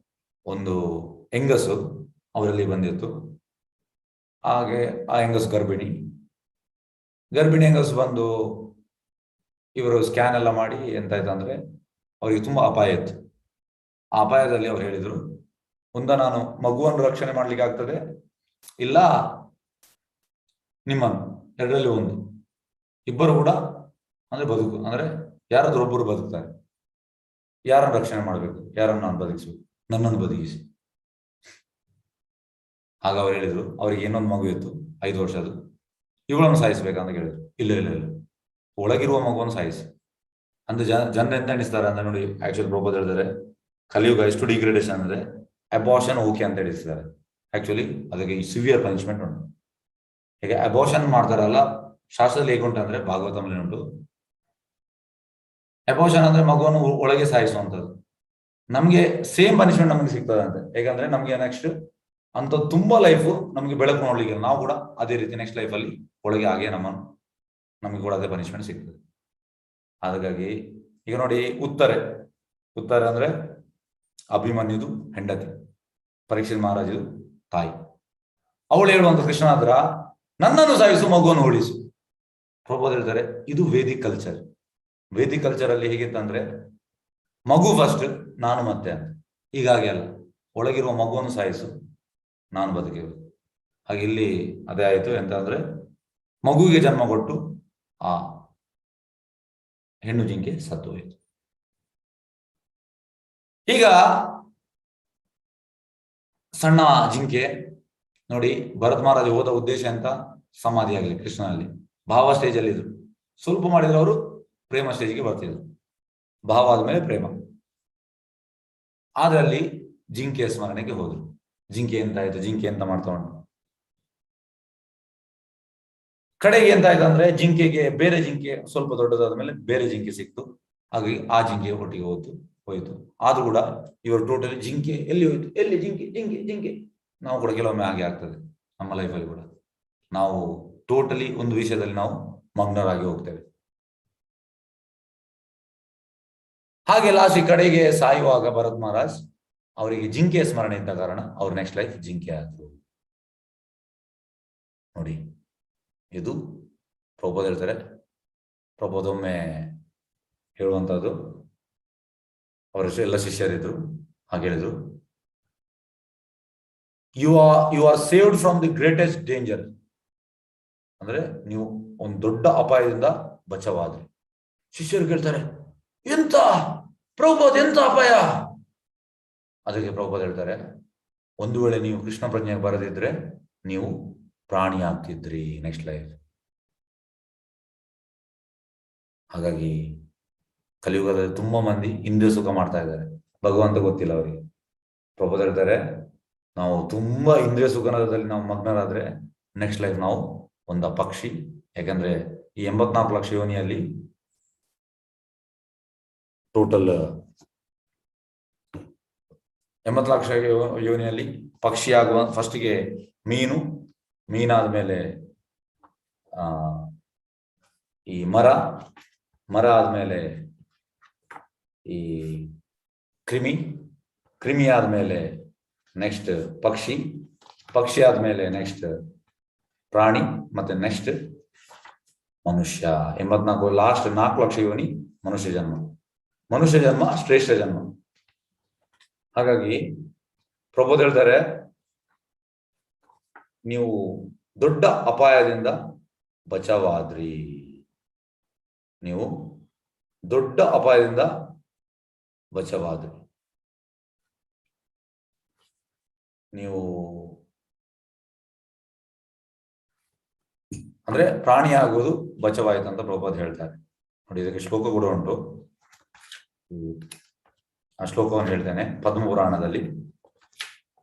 ಒಂದು ಹೆಂಗಸು ಅವರಲ್ಲಿ ಬಂದಿತ್ತು. ಹಾಗೆ ಆ ಹೆಂಗಸು ಗರ್ಭಿಣಿ ಹೆಂಗಸು ಬಂದು ಇವರು ಸ್ಕ್ಯಾನ್ ಎಲ್ಲ ಮಾಡಿ ಎಂತಾಯ್ತು ಅಂದ್ರೆ ಅವರಿಗೆ ತುಂಬಾ ಅಪಾಯ ಇತ್ತು. ಆ ಅಪಾಯದಲ್ಲಿ ಅವ್ರು ಹೇಳಿದ್ರು, ನಾನು ಮಗುವನ್ನು ರಕ್ಷಣೆ ಮಾಡ್ಲಿಕ್ಕೆ ಆಗ್ತದೆ, ಇಲ್ಲ ನಿಮ್ಮನ್ನು, ಎರಡರಲ್ಲಿ ಒಂದು. ಇಬ್ಬರು ಕೂಡ ಅಂದ್ರೆ ಬದುಕು, ಅಂದ್ರೆ ಯಾರಾದ್ರೂ ಒಬ್ಬರು ಬದುಕ್ತಾರೆ. ಯಾರನ್ನು ರಕ್ಷಣೆ ಮಾಡ್ಬೇಕು? ಯಾರನ್ನು ನಾನು ಬದುಕಿಸ್ಬೇಕು? ನನ್ನನ್ನು ಬದುಕಿಸಿ. ಆಗ ಅವ್ರು ಹೇಳಿದ್ರು, ಅವ್ರಿಗೆ ಇನ್ನೊಂದು ಮಗು ಇತ್ತು, 5 ವರ್ಷದ್ದು. ಇವುಗಳನ್ನು ಸಾಯಿಸ್ಬೇಕಂತ ಕೇಳಿದ್ರು. ಇಲ್ಲ, ಒಳಗಿರುವ ಮಗುವನ್ನು ಸಾಯಿಸಿ. ಅಂದ್ರೆ ಜನ ಎಂತ ಎಣಿಸ್ತಾರೆ ಅಂದ್ರೆ, ನೋಡಿ, ಆಕ್ಚುಲಿ ಪ್ರಭುಪಾದ ಹೇಳಿದ್ದಾರೆ, ಕಲಿಯುಗ ಎಷ್ಟು ಡಿಗ್ರೇಡೇಷನ್ ಅಂದ್ರೆ ಅಬಾರ್ಷನ್ ಓಕೆ ಅಂತ ಹೇಳಿದ್ದಾರೆ. ಆಕ್ಚುಲಿ ಅದಕ್ಕೆ ಸಿವಿಯರ್ ಪನಿಷ್ಮೆಂಟ್ ಉಂಟು. ಹೇಗೆ ಅಬಾರ್ಷನ್ ಮಾಡ್ತಾರಲ್ಲ, ಶಾಸ್ತ್ರದಲ್ಲಿ ಹೇಗುಂಟು ಅಂದ್ರೆ, ಭಾಗವತದಲ್ಲಿ ಉಂಟು, ಅಬಾರ್ಷನ್ ಅಂದ್ರೆ ಮಗುವನ್ನು ಒಳಗೆ ಸಾಯಿಸುವಂಥದ್ದು. ನಮ್ಗೆ ಸೇಮ್ ಪನಿಷ್ಮೆಂಟ್ ನಮಗೆ ಸಿಗ್ತದೆ ಅಂತ. ಹೇಗಂದ್ರೆ ನಮ್ಗೆ ನೆಕ್ಸ್ಟ್ ಅಂತ ತುಂಬಾ ಲೈಫ್ ನಮ್ಗೆ ಬೆಳಕು ನೋಡ್ಲಿಕ್ಕೆ, ನಾವು ಕೂಡ ಅದೇ ರೀತಿ ನೆಕ್ಸ್ಟ್ ಲೈಫಲ್ಲಿ ಒಳಗೆ ಹಾಗೆ ನಮಗೆ ಕೂಡ ಅದೇ ಪನಿಷ್ಮೆಂಟ್ ಸಿಗ್ತದೆ. ಹಾಗಾಗಿ ಈಗ ನೋಡಿ, ಉತ್ತರ ಅಂದ್ರೆ ಅಭಿಮನ್ಯುದು ಹೆಂಡತಿ, ಪರೀಕ್ಷಿತ್ ಮಹಾರಾಜದು ತಾಯಿ. ಅವಳು ಹೇಳುವಂತ ಕೃಷ್ಣ ಹತ್ರ, ನನ್ನನ್ನು ಸಾಯಿಸು, ಮಗುವನ್ನು ಉಳಿಸು. ಪ್ರಭುಪಾದ ಹೇಳ್ತಾರೆ, ಇದು ವೇದಿಕ್ ಕಲ್ಚರ್. ವೇದಿಕ್ ಕಲ್ಚರ್ ಅಲ್ಲಿ ಹೇಗಿತ್ತಂದ್ರೆ, ಮಗು ಫಸ್ಟ್, ನಾನು ಮತ್ತೆ ಅಂತ. ಹೀಗಾಗಿ ಅಲ್ಲ, ಒಳಗಿರುವ ಮಗುವನ್ನು ಸಾಯಿಸು, ನಾನು ಬದುಕಿರುವುದು. ಹಾಗೆ ಇಲ್ಲಿ ಅದೇ ಆಯ್ತು. ಎಂತ ಅಂದ್ರೆ, ಮಗುವಿಗೆ ಜನ್ಮ ಕೊಟ್ಟು ಆ ಹೆಣ್ಣು ಜಿಂಕೆ ಸತ್ತು ಹೋಯಿತು. ಈಗ ಸಣ್ಣ ಜಿಂಕೆ ನೋಡಿ, ಭರತ್ ಮಹಾರಾಜ ಹೋದ ಉದ್ದೇಶ ಅಂತ, ಸಮಾಧಿ ಆಗಲಿ ಕೃಷ್ಣನಲ್ಲಿ. ಭಾವ ಸ್ಟೇಜ್ ಅಲ್ಲಿ ಇದ್ರು. ಸ್ವಲ್ಪ ಮಾಡಿದ್ರೆ ಅವರು ಪ್ರೇಮ ಸ್ಟೇಜ್ಗೆ ಬರ್ತಿದ್ರು. ಭಾವ ಆದ್ಮೇಲೆ ಪ್ರೇಮ. ಆದ್ರಲ್ಲಿ ಜಿಂಕೆಯ ಸ್ಮರಣೆಗೆ ಹೋದ್ರು. ಜಿಂಕೆ ಎಂತ ಆಯ್ತು, ಜಿಂಕೆ ಎಂತ ಮಾಡ್ತಾ ಉಂಟು. ಕಡೆಗೆ ಎಂತ ಆಯ್ತು ಅಂದ್ರೆ, ಜಿಂಕೆಗೆ ಬೇರೆ ಜಿಂಕೆ ಸ್ವಲ್ಪ ದೊಡ್ಡದಾದ ಮೇಲೆ ಬೇರೆ ಜಿಂಕೆ ಸಿಕ್ತು. ಹಾಗಾಗಿ ಆ ಜಿಂಕೆ ಒಟ್ಟಿಗೆ ಹೋಯ್ತು. ಆದ್ರೂ ಕೂಡ ಇವರು ಟೋಟಲಿ ಜಿಂಕೆ ಎಲ್ಲಿ ಹೋಯ್ತು, ಎಲ್ಲಿ ಜಿಂಕೆ. ನಾವು ಕೂಡ ಕೆಲವೊಮ್ಮೆ ಹಾಗೆ ಆಗ್ತದೆ ನಮ್ಮ ಲೈಫಲ್ಲಿ ಕೂಡ. ನಾವು ಟೋಟಲಿ ಒಂದು ವಿಷಯದಲ್ಲಿ ನಾವು ಮಗ್ನರಾಗಿ ಹೋಗ್ತೇವೆ. ಹಾಗೆ ಲಾಸ್ಟ್ ಕಡೆಗೆ ಸಾಯುವಾಗ ಭರತ್ ಮಹಾರಾಜ್ ಅವರಿಗೆ ಜಿಂಕೆಯ ಸ್ಮರಣೆ ಇದ್ದ ಕಾರಣ ಅವ್ರ ನೆಕ್ಸ್ಟ್ ಲೈಫ್ ಜಿಂಕೆ ಆದ್ರು. ನೋಡಿ, ಇದು ಪ್ರಭುಪಾದ ಹೇಳ್ತಾರೆ. ಪ್ರಭುಪಾದ ಒಮ್ಮೆ ಹೇಳುವಂತದ್ದು, ಅವರ ಎಲ್ಲ ಶಿಷ್ಯರಿದ್ರು. ಹಾಗೆ ಹೇಳಿದ್ರು, you are saved from the greatest danger. ಅಂದ್ರೆ ನೀವು ಒಂದು ದೊಡ್ಡ ಅಪಾಯದಿಂದ ಬಚಾವಾದ್ರಿ. ಶಿಷ್ಯರು ಕೇಳ್ತಾರೆ, ಎಂತ ಪ್ರಭುಪಾದ, ಎಂತ ಅಪಾಯ? ಅದಕ್ಕೆ ಪ್ರಭುಪಾದ ಹೇಳ್ತಾರೆ, ಒಂದು ವೇಳೆ ನೀವು ಕೃಷ್ಣ ಪ್ರಜ್ಞೆಗೆ ಬರದಿದ್ರೆ ನೀವು ಪ್ರಾಣಿ ಆಗ್ತಿದ್ರಿ ನೆಕ್ಸ್ಟ್ ಲೈಫ್. ಹಾಗಾಗಿ ಕಲಿಯುಗದಲ್ಲಿ ತುಂಬಾ ಮಂದಿ ಇಂದ್ರಿಯ ಸುಖ ಮಾಡ್ತಾ ಇದ್ದಾರೆ, ಭಗವಂತ ಗೊತ್ತಿಲ್ಲ ಅವರಿಗೆ. ಪ್ರಭುಪಾದ ಹೇಳ್ತಾರೆ, ನಾವು ತುಂಬಾ ಇಂದ್ರಿಯ ಸುಖದಲ್ಲಿ ನಾವು ಮಗ್ನರಾದ್ರೆ ನೆಕ್ಸ್ಟ್ ಲೈಫ್ ನಾವು ಒಂದು ಪಕ್ಷಿ. ಯಾಕಂದ್ರೆ ಈ 84 ಲಕ್ಷ ಯೋನಿಯಲ್ಲಿ ಟೋಟಲ್ 80 ಲಕ್ಷ ಯೋನಿಯಲ್ಲಿ ಪಕ್ಷಿ ಆಗುವ ಫಸ್ಟ್ಗೆ ಮೀನಾದ ಮೇಲೆ ಈ ಮರ ಆದ್ಮೇಲೆ ಈ ಕ್ರಿಮಿ ಆದ್ಮೇಲೆ ನೆಕ್ಸ್ಟ್ ಪಕ್ಷಿ ಆದ್ಮೇಲೆ ನೆಕ್ಸ್ಟ್ ಪ್ರಾಣಿ, ಮತ್ತೆ ನೆಕ್ಸ್ಟ್ ಮನುಷ್ಯ. 84 ಲಾಸ್ಟ್ 4 ಲಕ್ಷ ಯೋನಿ ಮನುಷ್ಯ ಜನ್ಮ ಶ್ರೇಷ್ಠ ಜನ್ಮ. ಹಾಗಾಗಿ ಪ್ರಭುದು ಹೇಳ್ತಾರೆ, ನೀವು ದೊಡ್ಡ ಅಪಾಯದಿಂದ ಬಚಾವಾದ್ರಿ. ನೀವು ದೊಡ್ಡ ಅಪಾಯದಿಂದ ಬಚಾವಾದ್ರಿ. ನೀವು ಅಂದ್ರೆ ಪ್ರಾಣಿ ಆಗುವುದು ಬಚಾವಾಯಿತು ಅಂತ ಪ್ರಭುಪಾದ ಹೇಳ್ತಾರೆ ನೋಡಿ. ಇದಕ್ಕೆ ಶ್ಲೋಕ ಕೂಡ ಉಂಟು, ಆ ಶ್ಲೋಕವನ್ನು ಹೇಳ್ತೇನೆ. ಪದ್ಮಪುರಾಣದಲ್ಲಿ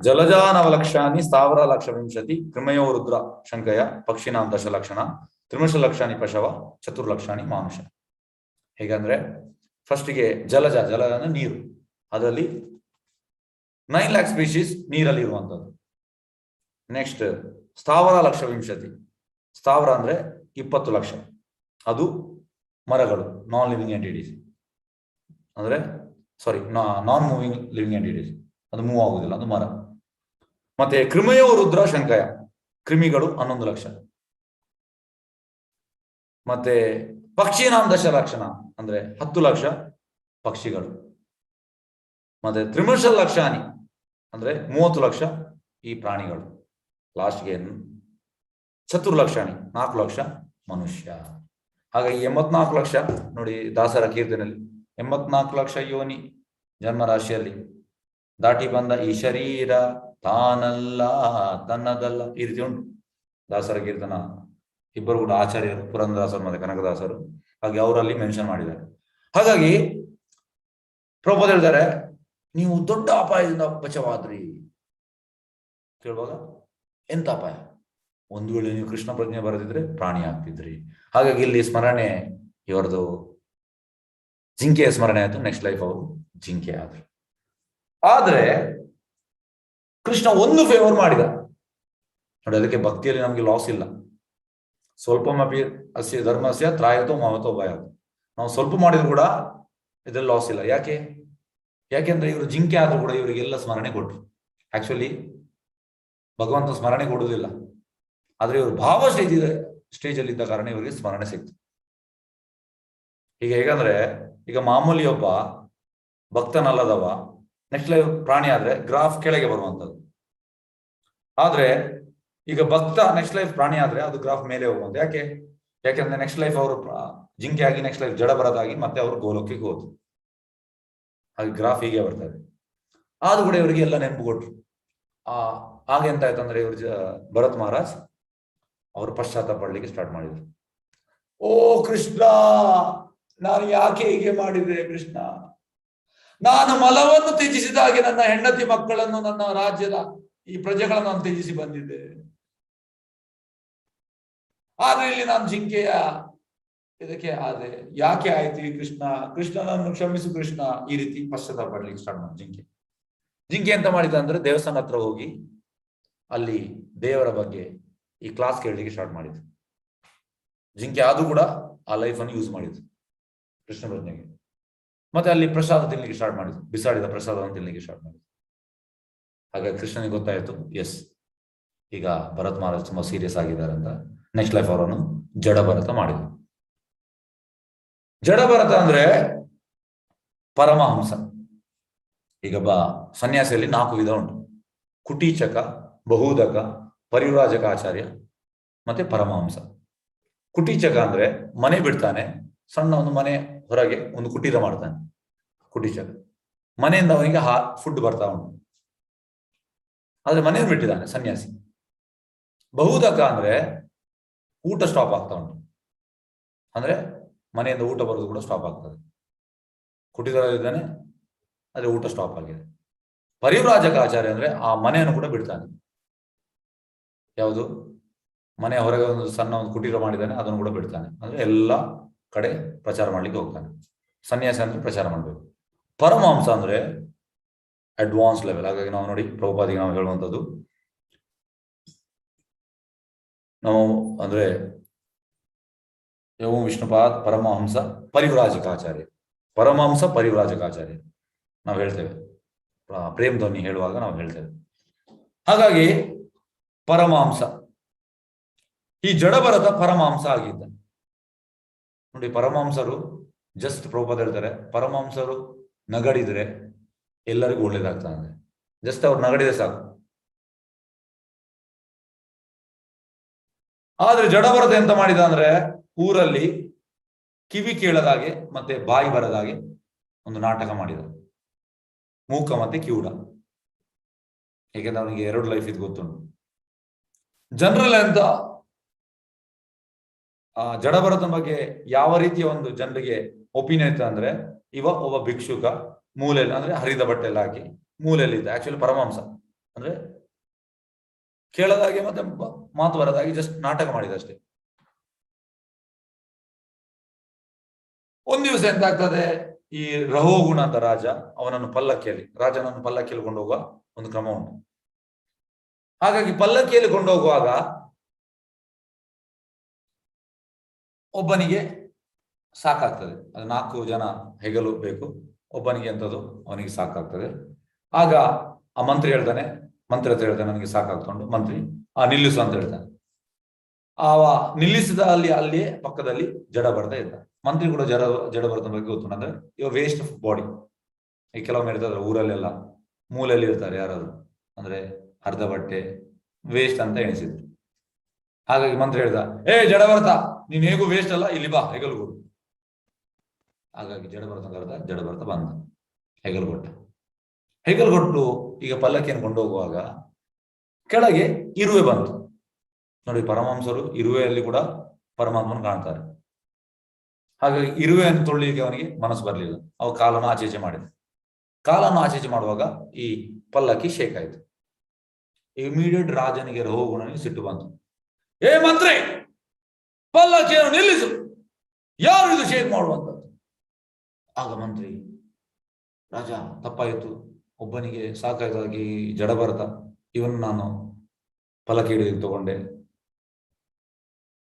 ಜಲಜಾನವಲಕ್ಷಾನಿ ಸ್ಥಾವರ ಲಕ್ಷ ವಿಂಶತಿ ಕ್ರಿಮಯೋ ರುದ್ರ ಶಂಕಯ ಪಕ್ಷಿನಾಂ ದಶಲಕ್ಷಣ ತ್ರಿಮಶ ಲಕ್ಷಾನಿ ಪಶವ ಚತುರ್ಲಕ್ಷಾನಿ ಮಾನುಷ. ಹೇಗಂದ್ರೆ ಫಸ್ಟಿಗೆ ಜಲ ಅಂದ್ರೆ ನೀರು, ಅದರಲ್ಲಿ 9 lakh ಸ್ಪೀಶೀಸ್ ನೀರಲ್ಲಿ ಇರುವಂತದ್ದು. ನೆಕ್ಸ್ಟ್ ಸ್ಥಾವರ ಲಕ್ಷ ವಿಂಶತಿ, ಸ್ಥಾವರ ಅಂದ್ರೆ 20 ಲಕ್ಷ, ಅದು ಮರಗಳು, ನಾನ್ ಲಿವಿಂಗ್ ಎಂಟಿಟೀಸ್ ಅಂದ್ರೆ ನಾನ್ ಮೂವಿಂಗ್ ಲಿವಿಂಗ್ ಎಂಟಿಟೀಸ್, ಅದು ಮೂವ್ ಆಗುದಿಲ್ಲ, ಅದು ಮರ. ಮತ್ತೆ ಕ್ರಿಮಯೋ ರುದ್ರ ಶಂಕಯ, ಕ್ರಿಮಿಗಳು 11 ಲಕ್ಷ. ಮತ್ತೆ ಪಕ್ಷಿನಾಂ ದಶಲಕ್ಷಣ ಅಂದ್ರೆ 10 ಲಕ್ಷ ಪಕ್ಷಿಗಳು. ಮತ್ತೆ ತ್ರಿಮಶ ಲಕ್ಷಾನಿ ಅಂದ್ರೆ 30 ಲಕ್ಷ ಈ ಪ್ರಾಣಿಗಳು. ಲಾಸ್ಟ್ಗೆ ಚತುರ್ಲಕ್ಷಾನಿ 4 ಲಕ್ಷ ಮನುಷ್ಯ. ಹಾಗಾಗಿ 84 ಲಕ್ಷ ನೋಡಿ ದಾಸರ ಕೀರ್ತನೆಯಲ್ಲಿ, 84 ಲಕ್ಷ ಯೋನಿ ಜನ್ಮರಾಶಿಯಲ್ಲಿ ದಾಟಿ ಬಂದ ಈ ಶರೀರ ತಾನಲ್ಲ ತನ್ನದಲ್ಲ, ಈ ರೀತಿ ಉಂಟು ದಾಸರ ಕೀರ್ತನ. ಇಬ್ಬರು ಕೂಡ ಆಚಾರ್ಯರು, ಪುರಂದರದಾಸರು ಮತ್ತೆ ಕನಕದಾಸರು, ಹಾಗೆ ಅವರಲ್ಲಿ ಮೆನ್ಷನ್ ಮಾಡಿದ್ದಾರೆ. ಹಾಗಾಗಿ ಪ್ರಭುಪಾದ ಹೇಳ್ತಾರೆ, ನೀವು ದೊಡ್ಡ ಅಪಾಯದಿಂದ ಬಚಾವಾದ್ರಿ. ಕೇಳುವಾಗ ಎಂತ ಅಪಾಯ? ಒಂದು ವೇಳೆ ನೀವು ಕೃಷ್ಣ ಪ್ರಜ್ಞೆ ಬರೆದಿದ್ರೆ ಪ್ರಾಣಿ ಆಗ್ತಿದ್ರಿ. ಹಾಗಾಗಿ ಇಲ್ಲಿ ಸ್ಮರಣೆ ಇವರದು ಜಿಂಕೆಯ ಸ್ಮರಣೆ ಆಯ್ತು, ನೆಕ್ಸ್ಟ್ ಲೈಫ್ ಅವರು ಜಿಂಕೆ ಆದ್ರು. ಆದ್ರೆ ಕೃಷ್ಣ ಒಂದು ಫೇವರ್ ಮಾಡಿದ ನೋಡಿ, ಅದಕ್ಕೆ ಭಕ್ತಿಯಲ್ಲಿ ನಮ್ಗೆ ಲಾಸ್ ಇಲ್ಲ. ಸ್ವಲ್ಪಮಪಿ ಅಸ್ಯ ಧರ್ಮಸ್ಯ ತ್ರಾಯತೋ ಮಹತೋ ಭಯ. ನಾವು ಸ್ವಲ್ಪ ಮಾಡಿದ್ರು ಕೂಡ ಇದ್ರಲ್ಲಿ ಲಾಸ್ ಇಲ್ಲ. ಯಾಕೆಂದ್ರೆ ಇವರು ಜಿಂಕೆ ಆದ್ರೂ ಕೂಡ ಇವರಿಗೆಲ್ಲ ಸ್ಮರಣೆ ಕೊಟ್ರು. ಆಕ್ಚುಲಿ ಭಗವಂತ ಸ್ಮರಣೆ ಕೊಡುವುದಿಲ್ಲ, ಆದ್ರೆ ಇವರು ಭಾವ ಸ್ಟೇಜ್ ಅಲ್ಲಿ ಇದ್ದ ಕಾರಣ ಇವರಿಗೆ ಸ್ಮರಣೆ ಸಿಕ್ತು. ಈಗ ಹೇಗಂದ್ರೆ, ಈಗ ಮಾಮೂಲಿ ಒಬ್ಬ ಭಕ್ತನಲ್ಲದವ ನೆಕ್ಸ್ಟ್ ಲೈಫ್ ಪ್ರಾಣಿ ಆದ್ರೆ ಗ್ರಾಫ್ ಕೆಳಗೆ ಬರುವಂತದ್ದು. ಆದ್ರೆ ಈಗ ಭಕ್ತ ನೆಕ್ಸ್ಟ್ ಲೈಫ್ ಪ್ರಾಣಿ ಆದ್ರೆ ಅದು ಗ್ರಾಫ್ ಮೇಲೆ ಹೋಗುವಂತ. ಯಾಕೆಂದ್ರೆ ನೆಕ್ಸ್ಟ್ ಲೈಫ್ ಅವರು ಜಿಂಕೆ ಆಗಿ, ನೆಕ್ಸ್ಟ್ ಲೈಫ್ ಜಡಭರತಾಗಿ, ಮತ್ತೆ ಅವರು ಗೋಲೋಕಕ್ಕೆ ಹೋದ್ರು. ಹಾಗೆ ಗ್ರಾಫ್ ಹೀಗೆ ಬರ್ತದೆ. ಆದ್ರೂ ಕೂಡ ಇವರಿಗೆ ಎಲ್ಲ ನೆನಪು ಕೊಟ್ರು. ಹಾಗೆ ಎಂತ ಆಯ್ತಂದ್ರೆ ಇವ್ರ ಭರತ್ ಮಹಾರಾಜ್ ಅವರು ಪಶ್ಚಾತ್ತಾಪ ಪಡ್ಲಿಕ್ಕೆ ಸ್ಟಾರ್ಟ್ ಮಾಡಿದ್ರು. ಓ ಕೃಷ್ಣ, ನಾನು ಯಾಕೆ ಹೀಗೆ ಮಾಡಿದೆ ಕೃಷ್ಣ? ನಾನು ಮಲವನ್ನು ತ್ಯಜಿಸಿದ ಹಾಗೆ ನನ್ನ ಹೆಂಡತಿ ಮಕ್ಕಳನ್ನು, ನನ್ನ ರಾಜ್ಯದ ಈ ಪ್ರಜೆಗಳನ್ನು ನಾನು ತ್ಯಜಿಸಿ ಬಂದಿದ್ದೆ. ಆದ್ರೆ ಇಲ್ಲಿ ನಾನು ಜಿಂಕೆಯ ಇದಕ್ಕೆ ಆದ್ರೆ ಯಾಕೆ ಆಯ್ತು ಈ ಕೃಷ್ಣನನ್ನು ಕ್ಷಮಿಸು ಕೃಷ್ಣ, ಈ ರೀತಿ ಪಶ್ಚಾತ್ತಾಪ ಪಡ್ಲಿಕ್ಕೆ ಸ್ಟಾರ್ಟ್ ಮಾಡಿ. ಜಿಂಕೆ ಎಂತ ಮಾಡಿದ ಅಂದ್ರೆ ದೇವಸ್ಥಾನ ಹತ್ರ ಹೋಗಿ ಅಲ್ಲಿ ದೇವರ ಬಗ್ಗೆ ಈ ಕ್ಲಾಸ್ ಕೇಳಲಿಕ್ಕೆ ಸ್ಟಾರ್ಟ್ ಮಾಡಿದ್ರು. ಜಿಂಕೆ ಆದ್ರೂ ಕೂಡ ಆ ಲೈಫ್ ಅನ್ನು ಯೂಸ್ ಮಾಡಿದ್ರು ಕೃಷ್ಣ ಪ್ರಜ್ಞೆಗೆ. ಮತ್ತೆ ಅಲ್ಲಿ ಪ್ರಸಾದ ತಿನ್ಲಿಕ್ಕೆ ಸ್ಟಾರ್ಟ್ ಮಾಡಿದ್ರು, ಬಿಸಾಡಿದ ಪ್ರಸಾದವನ್ನು ತಿನ್ಲಿಕ್ಕೆ ಸ್ಟಾರ್ಟ್ ಮಾಡಿದ್ರು. ಹಾಗಾಗಿ ಕೃಷ್ಣನಿಗೆ ಗೊತ್ತಾಯ್ತು, ಎಸ್ ಈಗ ಭರತ್ ಮಹಾರಾಜ್ ತುಂಬಾ ಸೀರಿಯಸ್ ಆಗಿದ್ದಾರೆ ಅಂತ. ನೆಕ್ಸ್ಟ್ ಲೈಫ್ ಅವರನ್ನು ಜಡಭರತ ಮಾಡಿದ್ರು. ಜಡಭರತ ಅಂದ್ರೆ ಪರಮಹಂಸ. ಈಗ ಸನ್ಯಾಸಿಯಲ್ಲಿ 4 ವಿಧ ಉಂಟು: ಕುಟೀಚಕ, ಬಹುದಕ, ಪರಿವ್ರಾಜಕ ಆಚಾರ್ಯ, ಮತ್ತೆ ಪರಮಹಂಸ. ಕುಟೀಚಕ ಅಂದ್ರೆ ಮನೆ ಬಿಡ್ತಾನೆ, ಸಣ್ಣ ಒಂದು ಮನೆ ಹೊರಗೆ ಒಂದು ಕುಟೀರ ಮಾಡ್ತಾನೆ, ಕುಟೀಚಕ. ಮನೆಯಿಂದ ಅವನಿಗೆ ಫುಡ್ ಬರ್ತಾ ಉಂಟು, ಆದ್ರೆ ಮನೆಯನ್ನು ಬಿಟ್ಟಿದ್ದಾನೆ ಸನ್ಯಾಸಿ. ಬಹುದಕ ಅಂದ್ರೆ ಊಟ ಸ್ಟಾಪ್ ಆಗ್ತಾ ಉಂಟು, ಅಂದ್ರೆ ಮನೆಯಿಂದ ಊಟ ಬರೋದು ಕೂಡ ಸ್ಟಾಪ್ ಆಗ್ತದೆ. ಕುಟೀರದಲ್ಲಿದ್ದಾನೆ, ಅದೇ ಊಟ ಸ್ಟಾಪ್ ಆಗಿದೆ. ಪರಿವ್ರಾಜಕ ಆಚಾರ್ಯ ಅಂದ್ರೆ ಆ ಮನೆಯನ್ನು ಕೂಡ ಬಿಡ್ತಾನೆ. ಯಾವುದು ಮನೆ ಹೊರಗೆ ಒಂದು ಸಣ್ಣ ಒಂದು ಕುಟೀರ ಮಾಡಿದ್ದಾನೆ, ಅದನ್ನು ಕೂಡ ಬಿಡ್ತಾನೆ. ಅಂದ್ರೆ ಎಲ್ಲ ಕಡೆ ಪ್ರಚಾರ ಮಾಡ್ಲಿಕ್ಕೆ ಹೋಗ್ತಾನೆ. ಸನ್ಯಾಸಿ ಅಂದ್ರೆ ಪ್ರಚಾರ ಮಾಡ್ಬೇಕು. ಪರಮಹಂಸ ಅಂದ್ರೆ ಅಡ್ವಾನ್ಸ್ ಲೆವೆಲ್. ಹಾಗಾಗಿ ನಾವು ನೋಡಿ ಪ್ರಭುಪಾದಿಗೆ ನಾವು ಹೇಳುವಂಥದ್ದು, ನಾವು ಅಂದ್ರೆ ಎಂ ವಿಷ್ಣುಪಾದ್ ಪರಮಹಂಸ ಪರಿವ್ರಾಜಕಾಚಾರ್ಯ, ಪರಮಹಂಸ ಪರಿವ್ರಾಜಕಾಚಾರ್ಯ ನಾವು ಹೇಳ್ತೇವೆ, ಪ್ರೇಮ್ ಧ್ವನಿ ಹೇಳುವಾಗ ನಾವು ಹೇಳ್ತೇವೆ. ಹಾಗಾಗಿ ಪರಮಹಂಸ, ಈ ಜಡಭರತ ಪರಮಹಂಸ ಆಗಿದ್ದ ನೋಡಿ. ಪರಮಹಂಸರು ಜಸ್ಟ್ ಪ್ರಭುಪಾದ ಹೇಳ್ತಾರೆ, ಪರಮಹಂಸರು ನಗಡಿದ್ರೆ ಎಲ್ಲರಿಗೂ ಒಳ್ಳೇದಾಗ್ತದೆ. ಜಸ್ಟ್ ಅವ್ರು ನಗಡಿದ್ರೆ ಸಾಕು. ಆದ್ರೆ ಜಡಭರತ ಎಂತ ಮಾಡಿದ ಅಂದ್ರೆ, ಊರಲ್ಲಿ ಕಿವಿ ಕೇಳದಾಗೆ ಮತ್ತೆ ಬಾಯಿ ಬರದಾಗೆ ಒಂದು ನಾಟಕ ಮಾಡಿದ, ಮೂಕ ಮತ್ತೆ ಕಿವುಡ. ಏಕೆಂದ್ರೆ ಅವನಿಗೆ 2 ಲೈಫ್ ಇದು ಗೊತ್ತುಂಟು. ಜನರಲ್ ಅಂತ ಜಡಭರತನ ಬಗ್ಗೆ ಯಾವ ರೀತಿಯ ಒಂದು ಜನರಿಗೆ ಒಪಿನಿಯನ್ ಇತ್ತು ಅಂದ್ರೆ, ಇವ ಒಬ್ಬ ಭಿಕ್ಷುಕ, ಮೂಲೆಯಲ್ಲಿ ಅಂದ್ರೆ ಹರಿದ ಬಟ್ಟೆ ಎಲ್ಲ ಹಾಕಿ ಮೂಲೆಯಲ್ಲಿ ಇದ್ದ. ಆಕ್ಚುಲಿ ಪರಮಹಂಸ ಅಂದ್ರೆ ಕೇಳದಾಗೆ ಮತ್ತೆ ಮಾತು ಬರದಾಗಿ ಜಸ್ಟ್ ನಾಟಕ ಮಾಡಿದ ಅಷ್ಟೇ. ಒಂದ್ ದಿವಸ ಎಂತ ಆಗ್ತದೆ, ಈ ರಹೋಗುಣ ಅಂತ ರಾಜ ಅವನನ್ನು ರಾಜನನ್ನು ಪಲ್ಲಕ್ಕಿಯಲ್ಲಿ ಕೊಂಡೋಗುವ ಒಂದು ಕ್ರಮ ಉಂಟು. ಹಾಗಾಗಿ ಪಲ್ಲಕ್ಕಿಯಲ್ಲಿ ಕೊಂಡೋಗುವಾಗ ಒಬ್ಬನಿಗೆ ಸಾಕಾಗ್ತದೆ, ಅದು 4 ಜನ ಹೆಗಲು ಬೇಕು, ಒಬ್ಬನಿಗೆ ಎಂತದ್ದು ಅವನಿಗೆ ಸಾಕಾಗ್ತದೆ. ಆಗ ಆ ಮಂತ್ರಿ ಹೇಳ್ತಾನೆ, ಮಂತ್ರಿ ಹತ್ರ ಹೇಳ್ತಾನೆ, ನನಗೆ ಸಾಕಾಗ್ತುಂಟು. ಮಂತ್ರಿ ನಿಲ್ಲಿಸು ಅಂತ ಹೇಳ್ತಾನೆ. ನಿಲ್ಲಿಸಿದ ಅಲ್ಲಿಯೇ ಪಕ್ಕದಲ್ಲಿ ಜಡಭರತ ಇದ್ದ. ಮಂತ್ರಿ ಕೂಡ ಜಡಭರತನ ಬಗ್ಗೆ ಗೊತ್ತು. ಅಂದ್ರೆ ಇವ ವೇಸ್ಟ್ ಆಫ್ ಬಾಡಿ. ಈ ಕೆಲವೊಮ್ಮೆ ಇರ್ತದ್ರೆ ಊರಲ್ಲೆಲ್ಲ ಮೂಲೆಯಲ್ಲಿ ಇರ್ತಾರೆ ಯಾರಾದ್ರು, ಅಂದ್ರೆ ಅರ್ಧ ಬಟ್ಟೆ ವೇಸ್ಟ್ ಅಂತ ಎಣಿಸಿದ್ರು. ಹಾಗಾಗಿ ಮಂತ್ರಿ ಹೇಳ್ದ, ಜಡಭರತ, ನೀನ್ ಹೇಗೂ ವೇಸ್ಟ್ ಅಲ್ಲ, ಇಲ್ಲಿ ಬಾ, ಹೆಗಲು ಕೊಡು. ಹಾಗಾಗಿ ಜಡಭರತ ಬಂದ, ಹೆಗಲು ಕೊಟ್ಟು ಈಗ ಪಲ್ಲಕ್ಕಿಯನ್ನು ಕೊಂಡೋಗುವಾಗ ಕೆಳಗೆ ಇರುವೆ ಬಂತು ನೋಡಿ. ಪರಮಹಂಸರು ಇರುವೆಯಲ್ಲಿ ಕೂಡ ಪರಮಾತ್ಮನ ಕಾಣ್ತಾರೆ. ಹಾಗಾಗಿ ಇರುವೆಯನ್ನು ತೊಳ್ಳಿಕ್ಕೆ ಅವನಿಗೆ ಮನಸ್ಸು ಬರಲಿಲ್ಲ. ಅವ ಕಾಲನ್ನು ಆಚೆಚೆ ಮಾಡಿದ. ಕಾಲನ್ನು ಆಚೆಚೆ ಮಾಡುವಾಗ ಈ ಪಲ್ಲಕ್ಕಿ ಶೇಕ್ ಆಯ್ತು. ಇಮಿಡಿಯೇಟ್ ರಾಜನಿಗೆ ರಹೋಗುಣನಿಗೆ ಸಿಟ್ಟು ಬಂತು. ಮಂತ್ರಿ, ಪಲ್ಲಕ್ಕಿಯನ್ನು ನಿಲ್ಲಿಸು, ಯಾರು ಇದು ಶೇಕ್ ಮಾಡುವಂಥದ್ದು? ಆಗ ಮಂತ್ರಿ, ರಾಜ ತಪ್ಪಾಯಿತು, ಒಬ್ಬನಿಗೆ ಸಾಕಾಯ್ತಾಗಿ ಜಡಭರತ, ಇವನು ನಾನು ಪಲ್ಲಕ್ಕಿ ಹಿಡಿದು ತಗೊಂಡೆ.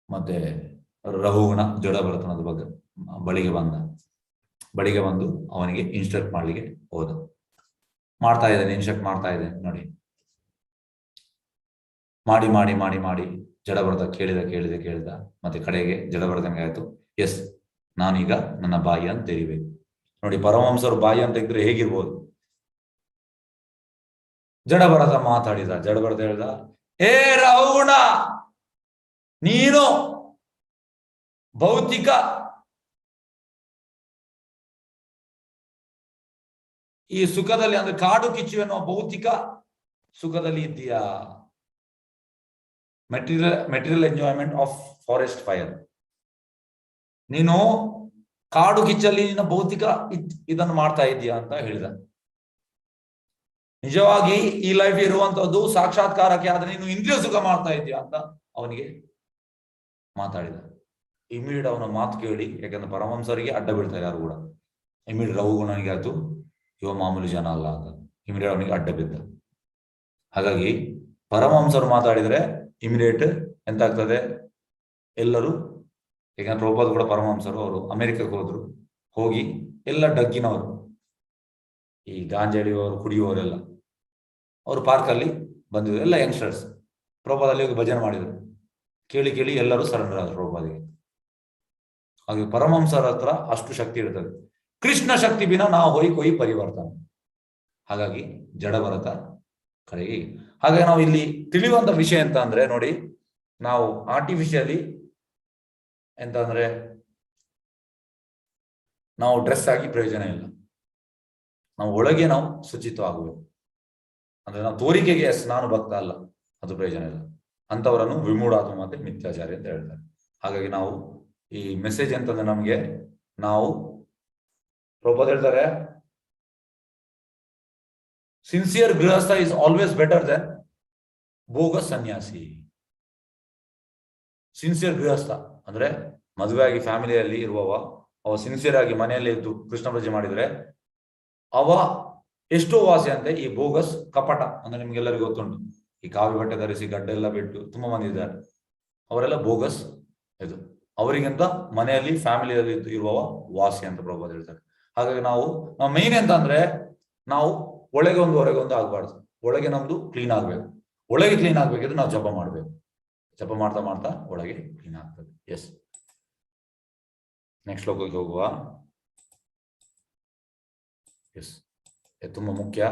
ಮತ್ತೆ ರಹುಗುಣ ಜಡಭರತನದ ಬಗ್ಗೆ ಬಳಿಗೆ ಬಂದು ಅವನಿಗೆ ಇನ್ಸ್ಟ್ರಕ್ಟ್ ಮಾಡ್ಲಿಕ್ಕೆ ಹೋದ. ಇನ್ಸ್ಟ್ರಕ್ಟ್ ಮಾಡ್ತಾ ಇದ್ದೇನೆ ನೋಡಿ. ಮಾಡಿ ಜಡಭರತ ಕೇಳಿದ. ಮತ್ತೆ ಕಡೆಗೆ ಜಡಭರತನಿಗೆ ಆಯ್ತು, ಎಸ್, ನಾನೀಗ ನನ್ನ ಬಾಯಿಯನ್ನು ತೆರಿಬೇಕು ನೋಡಿ. ಪರಮಹಂಸರು ಬಾಯಿಯನ್ನು ತೆಗೆದ್ರೆ ಹೇಗಿರ್ಬೋದು? ಜಡಭರತ ಮಾತಾಡಿದ. ಜಡಭರತ ಹೇಳ್ದ, ರಹುಗುಣ, ನೀನು ಭೌತಿಕ ಈ ಸುಖದಲ್ಲಿ, ಅಂದ್ರೆ ಕಾಡು ಕಿಚ್ಚು ಎನ್ನುವ ಭೌತಿಕ ಸುಖದಲ್ಲಿ ಇದ್ದೀಯಾ? Material enjoyment of forest fire. ನೀನು ಕಾಡು ಕಿಚ್ಚಲ್ಲಿ ನಿನ್ನ ಭೌತಿಕ ಇದನ್ನು ಮಾಡ್ತಾ ಇದೀಯಾ ಅಂತ ಹೇಳಿದ. ನಿಜವಾಗಿ ಈ ಲೈಫ್ ಇರುವಂತದ್ದು ಸಾಕ್ಷಾತ್ಕಾರಕ್ಕೆ, ಆದ್ರೆ ನೀನು ಇಂದ್ರಿಯ ಸುಖ ಮಾಡ್ತಾ ಇದೀಯಾ ಅಂತ ಅವನಿಗೆ ಮಾತಾಡಿದ. ಇಮಿಡಿಯೇಟ್ ಅವನ ಮಾತು ಕೇಳಿ, ಯಾಕಂದ್ರೆ ಪರಮಹಂಸರಿಗೆ ಅಡ್ಡ ಬೀಳ್ತಾರೆ ಯಾರು ಕೂಡ. ಇಮಿಡಿಯೇಟ್ ರಹುಗುಣನಿಗೆ ಆಯ್ತು, ಇವ ಮಾಮೂಲಿ ಜನ ಅಲ್ಲ ಅಂತ ಇಮಿಡಿಯೇಟ್ ಅವನಿಗೆ ಅಡ್ಡ ಬಿದ್ದ. ಹಾಗಾಗಿ ಪರಮಹಂಸರು ಮಾತಾಡಿದ್ರೆ ಇಮಿಡಿಯೇಟ್ ಎಂತಾಗ್ತದೆ, ಎಲ್ಲರೂ, ಯಾಕಂದ್ರೆ ಪ್ರಭುಪಾದ ಕೂಡ ಪರಮಹಂಸರು, ಅವರು ಅಮೆರಿಕಕ್ಕೆ ಹೋಗಿ ಎಲ್ಲ ಡಗ್ಗಿನವರು, ಈ ಗಾಂಜಾ ಹಿಡಿಯುವವರು, ಕುಡಿಯುವವರೆಲ್ಲ ಅವರು ಪಾರ್ಕಲ್ಲಿ ಬಂದಿದ್ರು, ಎಲ್ಲ ಯಂಗ್ಸ್ಟರ್ಸ್. ಪ್ರಭುಪಾದಲ್ಲಿ ಹೋಗಿ ಭಜನೆ ಮಾಡಿದ್ರು. ಕೇಳಿ ಎಲ್ಲರೂ ಸರೆಂಡರ್ ಆದ್ರು ಪ್ರಭುಪಾದಿಗೆ. ಹಾಗೆ ಪರಮಹಂಸರ ಹತ್ರ ಅಷ್ಟು ಶಕ್ತಿ ಇರ್ತದೆ. ಕೃಷ್ಣ ಶಕ್ತಿ ಬಿನ ನಾವು ಕೊಯ್ ಪರಿವರ್ತನೆ. ಹಾಗಾಗಿ ಜಡಭರತ ಕಡೆಗೆ. ಹಾಗಾಗಿ ನಾವು ಇಲ್ಲಿ ತಿಳಿಯುವಂತ ವಿಷಯ ಎಂತ ಅಂದ್ರೆ ನೋಡಿ, ನಾವು ಆರ್ಟಿಫಿಷಿಯಲಿ ಎಂತ ಅಂದ್ರೆ ನಾವು ಡ್ರೆಸ್ ಆಗಿ ಪ್ರಯೋಜನ ಇಲ್ಲ. ನಾವು ಒಳಗೆ ನಾವು ಶುಚಿತ್ವ ಆಗಬೇಕು. ಅಂದ್ರೆ ನಾವು ತೋರಿಕೆಗೆ ನಾನು ಭಕ್ತ ಅಲ್ಲ, ಅದು ಪ್ರಯೋಜನ ಇಲ್ಲ. ಅಂತವರನ್ನು ವಿಮೂಢಾತ್ಮ ಮತ್ತೆ ಮಿಥ್ಯಾಚಾರಿ ಅಂತ ಹೇಳ್ತಾರೆ. ಹಾಗಾಗಿ ನಾವು ಈ ಮೆಸೇಜ್ ಅಂತಂದ್ರೆ ನಮ್ಗೆ, ನಾವು ಪ್ರಭುಪಾದ ಹೇಳ್ತಾರೆ, sincere grihastha is always better than bogus sannyasi. Sincere ಗೃಹಸ್ಥ ಅಂದ್ರೆ ಮದುವೆ ಆಗಿ ಫ್ಯಾಮಿಲಿಯಲ್ಲಿ ಇರುವವ, ಅವ ಸಿನ್ಸಿಯರ್ ಆಗಿ ಮನೆಯಲ್ಲಿ ಇದ್ದು ಕೃಷ್ಣ ಪೂಜೆ ಮಾಡಿದ್ರೆ ಅವ ಎಷ್ಟೋ ವಾಸಿ ಅಂತೆ. ಈ ಬೋಗಸ್ ಕಪಟ ಅಂದ್ರೆ ನಿಮ್ಗೆಲ್ಲರಿಗೂ ಗೊತ್ತುಂಟು, ಈ ಕಾವಿ ಬಟ್ಟೆ ಧರಿಸಿ ಗಡ್ಡೆ ಎಲ್ಲ ಬಿಟ್ಟು ತುಂಬಾ ಮಂದಿ ಇದ್ದಾರೆ, ಅವರೆಲ್ಲ ಬೋಗಸ್ ಇದು. ಅವರಿಗಿಂತ ಮನೆಯಲ್ಲಿ ಫ್ಯಾಮಿಲಿಯಲ್ಲಿ ಇರುವವ ವಾಸಿ ಅಂತ ಪ್ರಭುಪಾದ ಹೇಳ್ತಾರೆ. ಹಾಗಾಗಿ ನಾವು ಮೇನ್ ಎಂತ ಅಂದ್ರೆ ನಾವು ಒಳಗೆ ಒಂದು ಹೊರಗೆ ಒಂದು ಆಗ್ಬಾರ್ದು. ಒಳಗೆ ನಮ್ದು ಕ್ಲೀನ್ ಆಗ್ಬೇಕು. ಒಳಗೆ ಕ್ಲೀನ್ ಆಗ್ಬೇಕಿದ್ರೆ ನಾವು ಜಪ ಮಾಡ್ಬೇಕು. ಜಪ ಮಾಡ್ತಾ ಮಾಡ್ತಾ ಒಳಗೆ ಕ್ಲೀನ್ ಆಗ್ತದೆ. ಎಸ್, ನೆಕ್ಸ್ಟ್ ಶ್ಲೋಕಕ್ಕೆ ಹೋಗುವ. ಎಸ್, ತುಂಬಾ ಮುಖ್ಯ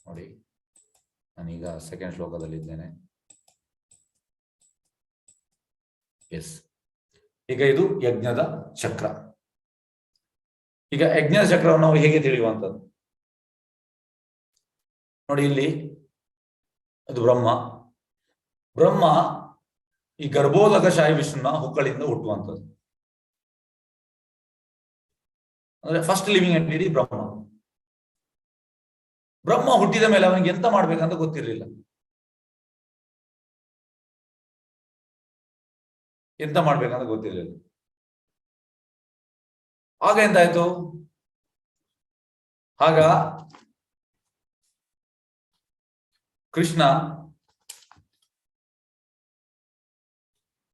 ನೋಡಿ. ನಾನೀಗ ಸೆಕೆಂಡ್ ಶ್ಲೋಕದಲ್ಲಿ ಇದ್ದೇನೆ. ಎಸ್, ಈಗ ಇದು ಯಜ್ಞದ ಚಕ್ರ. ಈಗ ಯಜ್ಞದ ಚಕ್ರವನ್ನು ನಾವು ಹೇಗೆ ತಿಳಿಯುವಂಥದ್ದು ನೋಡಿ. ಇಲ್ಲಿ ಅದು ಬ್ರಹ್ಮ ಈ ಗರ್ಭೋದಕ ಶಾಹಿ ವಿಷ್ಣುನ ಹುಕ್ಕಳಿಂದ ಹುಟ್ಟುವಂಥದ್ದು. ಅಂದ್ರೆ ಫಸ್ಟ್ ಲಿವಿಂಗ್ ಎಂಟಿಟಿ ಬ್ರಹ್ಮ ಹುಟ್ಟಿದ ಮೇಲೆ ಅವನಿಗೆ ಎಂತ ಮಾಡ್ಬೇಕಂತ ಗೊತ್ತಿರಲಿಲ್ಲ. ಆಗ ಎಂತಾಯ್ತು? ಆಗ ಕೃಷ್ಣ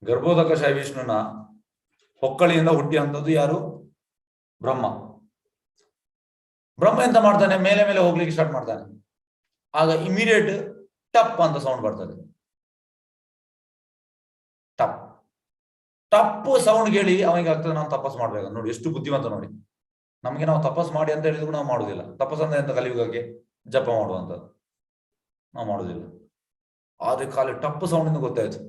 ಗರ್ಭೋದಕ ಶಾಹಿ ವಿಷ್ಣುನ ಹೊಕ್ಕಳಿಯಿಂದ ಹುಟ್ಟಿದಂಥದ್ದು ಯಾರು? ಬ್ರಹ್ಮ ಎಂತ ಮಾಡ್ತಾನೆ? ಮೇಲೆ ಮೇಲೆ ಹೋಗ್ಲಿಕ್ಕೆ ಸ್ಟಾರ್ಟ್ ಮಾಡ್ತಾನೆ. ಆಗ ಇಮಿಡಿಯೇಟ್ ಟಪ್ ಅಂತ ಸೌಂಡ್ ಬರ್ತದೆ. ಟಪ್ ಸೌಂಡ್ ಕೇಳಿ ಅವನಿಗೆ ಆಗ್ತದೆ ನಾವು ತಪಸ್ ಮಾಡ್ಬೇಕು. ನೋಡಿ ಎಷ್ಟು ಬುದ್ಧಿವಂತ ನೋಡಿ. ನಮ್ಗೆ ನಾವು ತಪಸ್ ಮಾಡಿ ಅಂತ ಹೇಳಿದ್ರು ನಾವು ಮಾಡುದಿಲ್ಲ. ತಪಸ್ ಅಂದ್ರೆ ಎಂತ? ಕಲಿಯುಗಕ್ಕೆ ಜಪ ಮಾಡುವಂಥದ್ದು. ನಾವು ಮಾಡುದಿಲ್ಲ. ಆದ್ರೆ ಖಾಲಿ ಟಪ್ ಸೌಂಡ್ ಇಂದ ಗೊತ್ತಾಯ್ತು.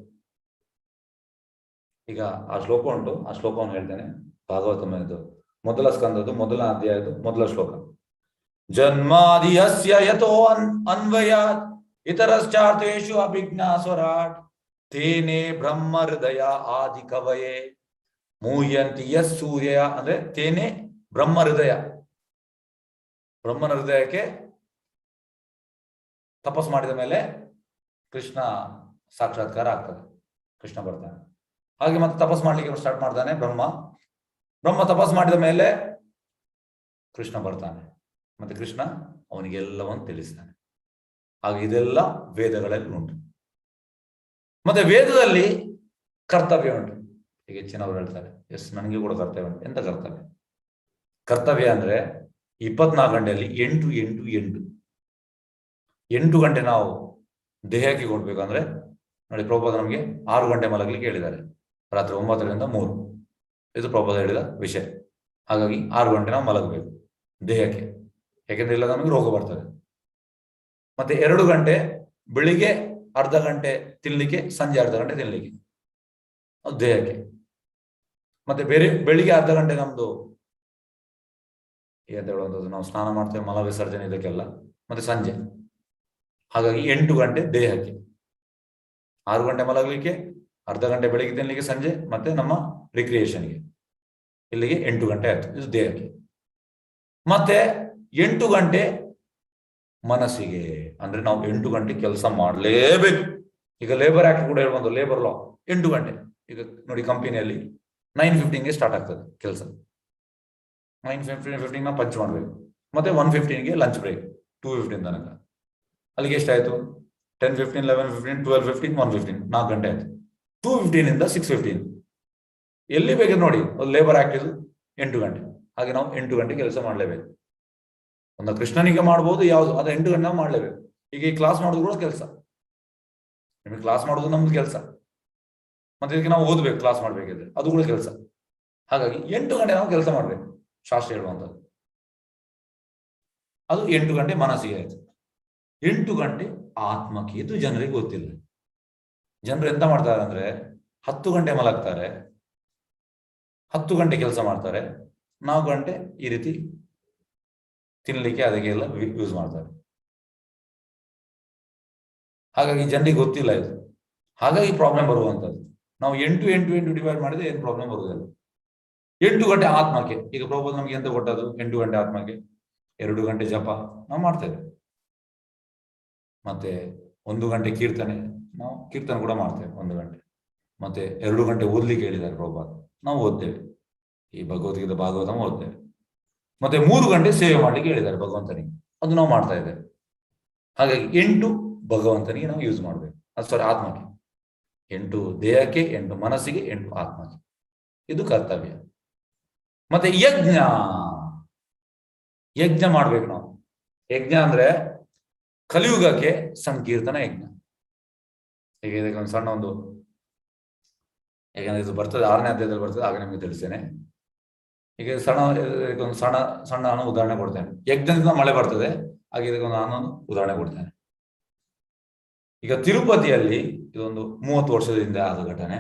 ಈಗ ಆ ಶ್ಲೋಕ ಉಂಟು, ಆ ಶ್ಲೋಕವನ್ನು ಹೇಳ್ತೇನೆ. ಭಾಗವತಮದ್ದು ಮೊದಲ ಸ್ಕಂದದ್ದು ಮೊದಲ ಅಧ್ಯಾಯದ್ದು ಮೊದಲ ಶ್ಲೋಕ. ಜನ್ಮಾದಿಯಸ್ಯ ಯತೋ ಅನ್ವಯಾತ್ ಇತರಶ್ಚಾರ್ಥೇಷು ಅಭಿಜ್ಞಾಸ್ವರಾಟ್ ತೇನೆ ಬ್ರಹ್ಮ ಹೃದಯ ಆದಿ ಕವಯೇ ಮೂಯಂತಿ ಯಸ್ ಸೂರ್ಯ. ಅಂದ್ರೆ ತೇನೆ ಬ್ರಹ್ಮ ಹೃದಯ, ಬ್ರಹ್ಮನ ಹೃದಯಕ್ಕೆ ತಪಸ್ ಮಾಡಿದ ಮೇಲೆ ಕೃಷ್ಣ ಸಾಕ್ಷಾತ್ಕಾರ ಆಗ್ತದೆ. ಕೃಷ್ಣ ಬರ್ತಾನೆ. ಹಾಗೆ ಮತ್ತೆ ತಪಸ್ ಮಾಡ್ಲಿಕ್ಕೆ ಸ್ಟಾರ್ಟ್ ಮಾಡ್ತಾನೆ ಬ್ರಹ್ಮ ತಪಸ್ ಮಾಡಿದ ಮೇಲೆ ಕೃಷ್ಣ ಬರ್ತಾನೆ. ಮತ್ತೆ ಕೃಷ್ಣ ಅವನಿಗೆಲ್ಲವನ್ನು ತಿಳಿಸ್ತಾನೆ. ಹಾಗೆ ಇದೆಲ್ಲ ವೇದಗಳಲ್ಲಿ ಉಂಟು. ಮತ್ತೆ ವೇದದಲ್ಲಿ ಕರ್ತವ್ಯ ಉಂಟು. ಈಗ ಹೆಚ್ಚಿನವರು ಹೇಳ್ತಾರೆ, ಎಸ್ ನನಗೆ ಕೂಡ ಕರ್ತವ್ಯ ಉಂಟು. ಎಂತ ಕರ್ತವ್ಯ ಅಂದ್ರೆ 24 ಗಂಟೆಯಲ್ಲಿ 8 ಗಂಟೆ ನಾವು ದೇಹಕ್ಕೆ ಕೊಡ್ಬೇಕಂದ್ರೆ ನೋಡಿ, ಪ್ರಭುಪಾದ ನಮಗೆ 6 ಗಂಟೆ ಮಲಗಲಿಕ್ಕೆ ಹೇಳಿದ್ದಾರೆ. ರಾತ್ರಿ 9ರಿಂದ 3 ಇದು ಪ್ರಭುಪಾದ ಹೇಳಿದ ವಿಷಯ. ಹಾಗಾಗಿ 6 ಗಂಟೆ ನಾವು ಮಲಗಬೇಕು ದೇಹಕ್ಕೆ. ಯಾಕೆಂದ್ರೆ ಇಲ್ಲ ನಮಗೆ ರೋಗ ಬರ್ತದೆ. ಮತ್ತೆ 2 ಗಂಟೆ ಬೆಳಿಗ್ಗೆ ಅರ್ಧ ಗಂಟೆ ತಿನ್ಲಿಕ್ಕೆ, ಸಂಜೆ ಅರ್ಧ ಗಂಟೆ ತಿನ್ಲಿಕ್ಕೆ, ಅದು ದೇಹಕ್ಕೆ. ಮತ್ತೆ ಬೆಳಿಗ್ಗೆ ಅರ್ಧ ಗಂಟೆ ನಮ್ದು ಎಂತ ಹೇಳುವಂಥದ್ದು, ನಾವು ಸ್ನಾನ ಮಾಡ್ತೇವೆ, ಮಲ ವಿಸರ್ಜನೆ ಇದಕ್ಕೆಲ್ಲ. ಮತ್ತೆ ಸಂಜೆ. ಹಾಗಾಗಿ 8 ಗಂಟೆ ದೇಹಕ್ಕೆ, 6 ಗಂಟೆ ಮಲಗಲಿಕ್ಕೆ, ಅರ್ಧ ಗಂಟೆ ಬೆಳಿಗ್ಗೆ ತಿನ್ಲಿಕ್ಕೆ, ಸಂಜೆ ಮತ್ತೆ ನಮ್ಮ ರಿಕ್ರಿಯೇಷನ್ಗೆ. ಇಲ್ಲಿಗೆ 8 ಗಂಟೆ ಆಯ್ತು. ಇದು ದೇಹಕ್ಕೆ. ಮತ್ತೆ 8 ಗಂಟೆ ಮನಸ್ಸಿಗೆ. ಅಂದ್ರೆ ನಾವು 8 ಗಂಟೆ ಕೆಲಸ ಮಾಡಲೇಬೇಕು. ಈಗ ಲೇಬರ್ ಆಕ್ಟ್ ಕೂಡ ಹೇಳ್ಬೋದು, ಲೇಬರ್ ಲಾ 8 ಗಂಟೆ. ಈಗ ನೋಡಿ, ಕಂಪನಿಯಲ್ಲಿ 9:15ಗೆ ಸ್ಟಾರ್ಟ್ ಆಗ್ತದೆ ಕೆಲಸ. 9:15 ನಾವು ಪಂಚ್ ಮಾಡ್ಬೇಕು. ಮತ್ತೆ 1:15ಗೆ ಲಂಚ್ ಬ್ರೇಕ್, 2:15 ತನಕ. ಅಲ್ಲಿಗೆ ಎಷ್ಟಾಯ್ತು? 10:15, 11:15, 12:15, 1:15, 4 ಗಂಟೆ ಆಯ್ತು. 2:15 6:15 ಎಲ್ಲಿ ಬೇಕು ನೋಡಿ. ಲೇಬರ್ ಆಕ್ಟ್ ಇದು 8 ಗಂಟೆ. ಹಾಗೆ ನಾವು 8 ಗಂಟೆ ಕೆಲಸ ಮಾಡ್ಲೇಬೇಕು. ಒಂದು ಕೃಷ್ಣನಿಗೆ ಮಾಡ್ಬೋದು, ಯಾವುದು ಅದು 8 ಗಂಟೆ ನಾವು ಮಾಡ್ಲೇಬೇಕು. ಈಗ ಈ ಕ್ಲಾಸ್ ಮಾಡೋದು ಕೂಡ ಕೆಲಸ. ನಿಮಗೆ ಕ್ಲಾಸ್ ಮಾಡೋದು ನಮ್ದು ಕೆಲಸ. ಮತ್ತೆ ಇದಕ್ಕೆ ನಾವು ಓದ್ಬೇಕು, ಕ್ಲಾಸ್ ಮಾಡ್ಬೇಕಿದ್ರೆ ಅದು ಕೂಡ ಕೆಲಸ. ಹಾಗಾಗಿ 8 ಗಂಟೆ ನಾವು ಕೆಲಸ ಮಾಡ್ಬೇಕು. ಶಾಸ್ತ್ರ ಹೇಳುವಂಥದ್ದು ಅದು 8 ಗಂಟೆ ಮನಸ್ಸಿಗೆ ಆಯ್ತು. 8 ಗಂಟೆ ಆತ್ಮಕ್ಕೆ. ಇದು ಜನರಿಗೆ ಗೊತ್ತಿಲ್ಲ. ಜನರು ಎಂತ ಮಾಡ್ತಾರೆ ಅಂದ್ರೆ 10 ಗಂಟೆ ಮಲಗ್ತಾರೆ, 10 ಗಂಟೆ ಕೆಲಸ ಮಾಡ್ತಾರೆ, 4 ಗಂಟೆ ಈ ರೀತಿ ತಿನ್ಲಿಕ್ಕೆ ಅದಕ್ಕೆಲ್ಲ ಯೂಸ್ ಮಾಡ್ತಾರೆ. ಹಾಗಾಗಿ ಜನರಿಗೆ ಗೊತ್ತಿಲ್ಲ ಇದು. ಹಾಗಾಗಿ ಪ್ರಾಬ್ಲಮ್ ಬರುವಂಥದ್ದು. ನಾವು 8 ಡಿವೈಡ್ ಮಾಡಿದ್ರೆ ಏನು ಪ್ರಾಬ್ಲಮ್ ಬರುವುದಿಲ್ಲ. 8 ಗಂಟೆ ಆತ್ಮಕ್ಕೆ. ಈಗ ಪ್ರಭುಪಾದ ನಮ್ಗೆ ಎಂತ ಕೊಟ್ಟದ್ದು? 8 ಗಂಟೆ ಆತ್ಮಕ್ಕೆ 2 ಗಂಟೆ ಜಪ ನಾವು ಮಾಡ್ತೇವೆ. ಮತ್ತೆ 1 ಗಂಟೆ ಕೀರ್ತನೆ, ನಾವು ಕೀರ್ತನೆ ಕೂಡ ಮಾಡ್ತೇವೆ 1 ಗಂಟೆ. ಮತ್ತೆ 2 ಗಂಟೆ ಓದ್ಲಿಕ್ಕೆ ಹೇಳಿದ್ದಾರೆ ಪ್ರಭುಪಾದ, ನಾವು ಓದ್ತೇವೆ. ಈ ಭಗವದ್ಗೀತೆ ಭಾಗವತ ಓದ್ತೇವೆ. ಮತ್ತೆ 3 ಗಂಟೆ ಸೇವೆ ಮಾಡ್ಲಿಕ್ಕೆ ಹೇಳಿದ್ದಾರೆ ಭಗವಂತನಿಗೆ, ಅದು ನಾವು ಮಾಡ್ತಾ ಇದ್ದೇವೆ. ಹಾಗಾಗಿ 8 ಭಗವಂತನಿಗೆ ನಾವು ಯೂಸ್ ಮಾಡ್ಬೇಕು. ಅದು ಸಾರಿ, ಆತ್ಮಕ್ಕೆ 8 ದೇಹಕ್ಕೆ, 8 ಮನಸ್ಸಿಗೆ, 8 ಆತ್ಮಕ್ಕೆ. ಇದು ಕರ್ತವ್ಯ. ಮತ್ತೆ ಯಜ್ಞ ಮಾಡ್ಬೇಕು ನಾವು. ಯಜ್ಞ ಅಂದ್ರೆ ಕಲಿಯುಗಕ್ಕೆ ಸಂಕೀರ್ತನ ಯಜ್ಞ. ಈಗ ಇದಕ್ಕೆ ಒಂದು ಸಣ್ಣ ಒಂದು, ಯಾಕಂದ್ರೆ ಇದು ಬರ್ತದೆ 6ನೇ ಅಧ್ಯಾಯದಲ್ಲಿ ಬರ್ತದೆ, ಆಗ ನಿಮಗೆ ತಿಳಿಸ್ತೇನೆ. ಈಗ ಇದಕ್ಕೊಂದು ಸಣ್ಣ ನಾನು ಉದಾಹರಣೆ ಕೊಡ್ತೇನೆ. ಯಜ್ಞದಿಂದ ಮಳೆ ಬರ್ತದೆ, ಹಾಗೆ ಇದಕ್ಕೊಂದು ನಾನು ಉದಾಹರಣೆ ಕೊಡ್ತೇನೆ. ಈಗ ತಿರುಪತಿಯಲ್ಲಿ ಇದೊಂದು 30 ವರ್ಷದ ಹಿಂದೆ ಆದ ಘಟನೆ.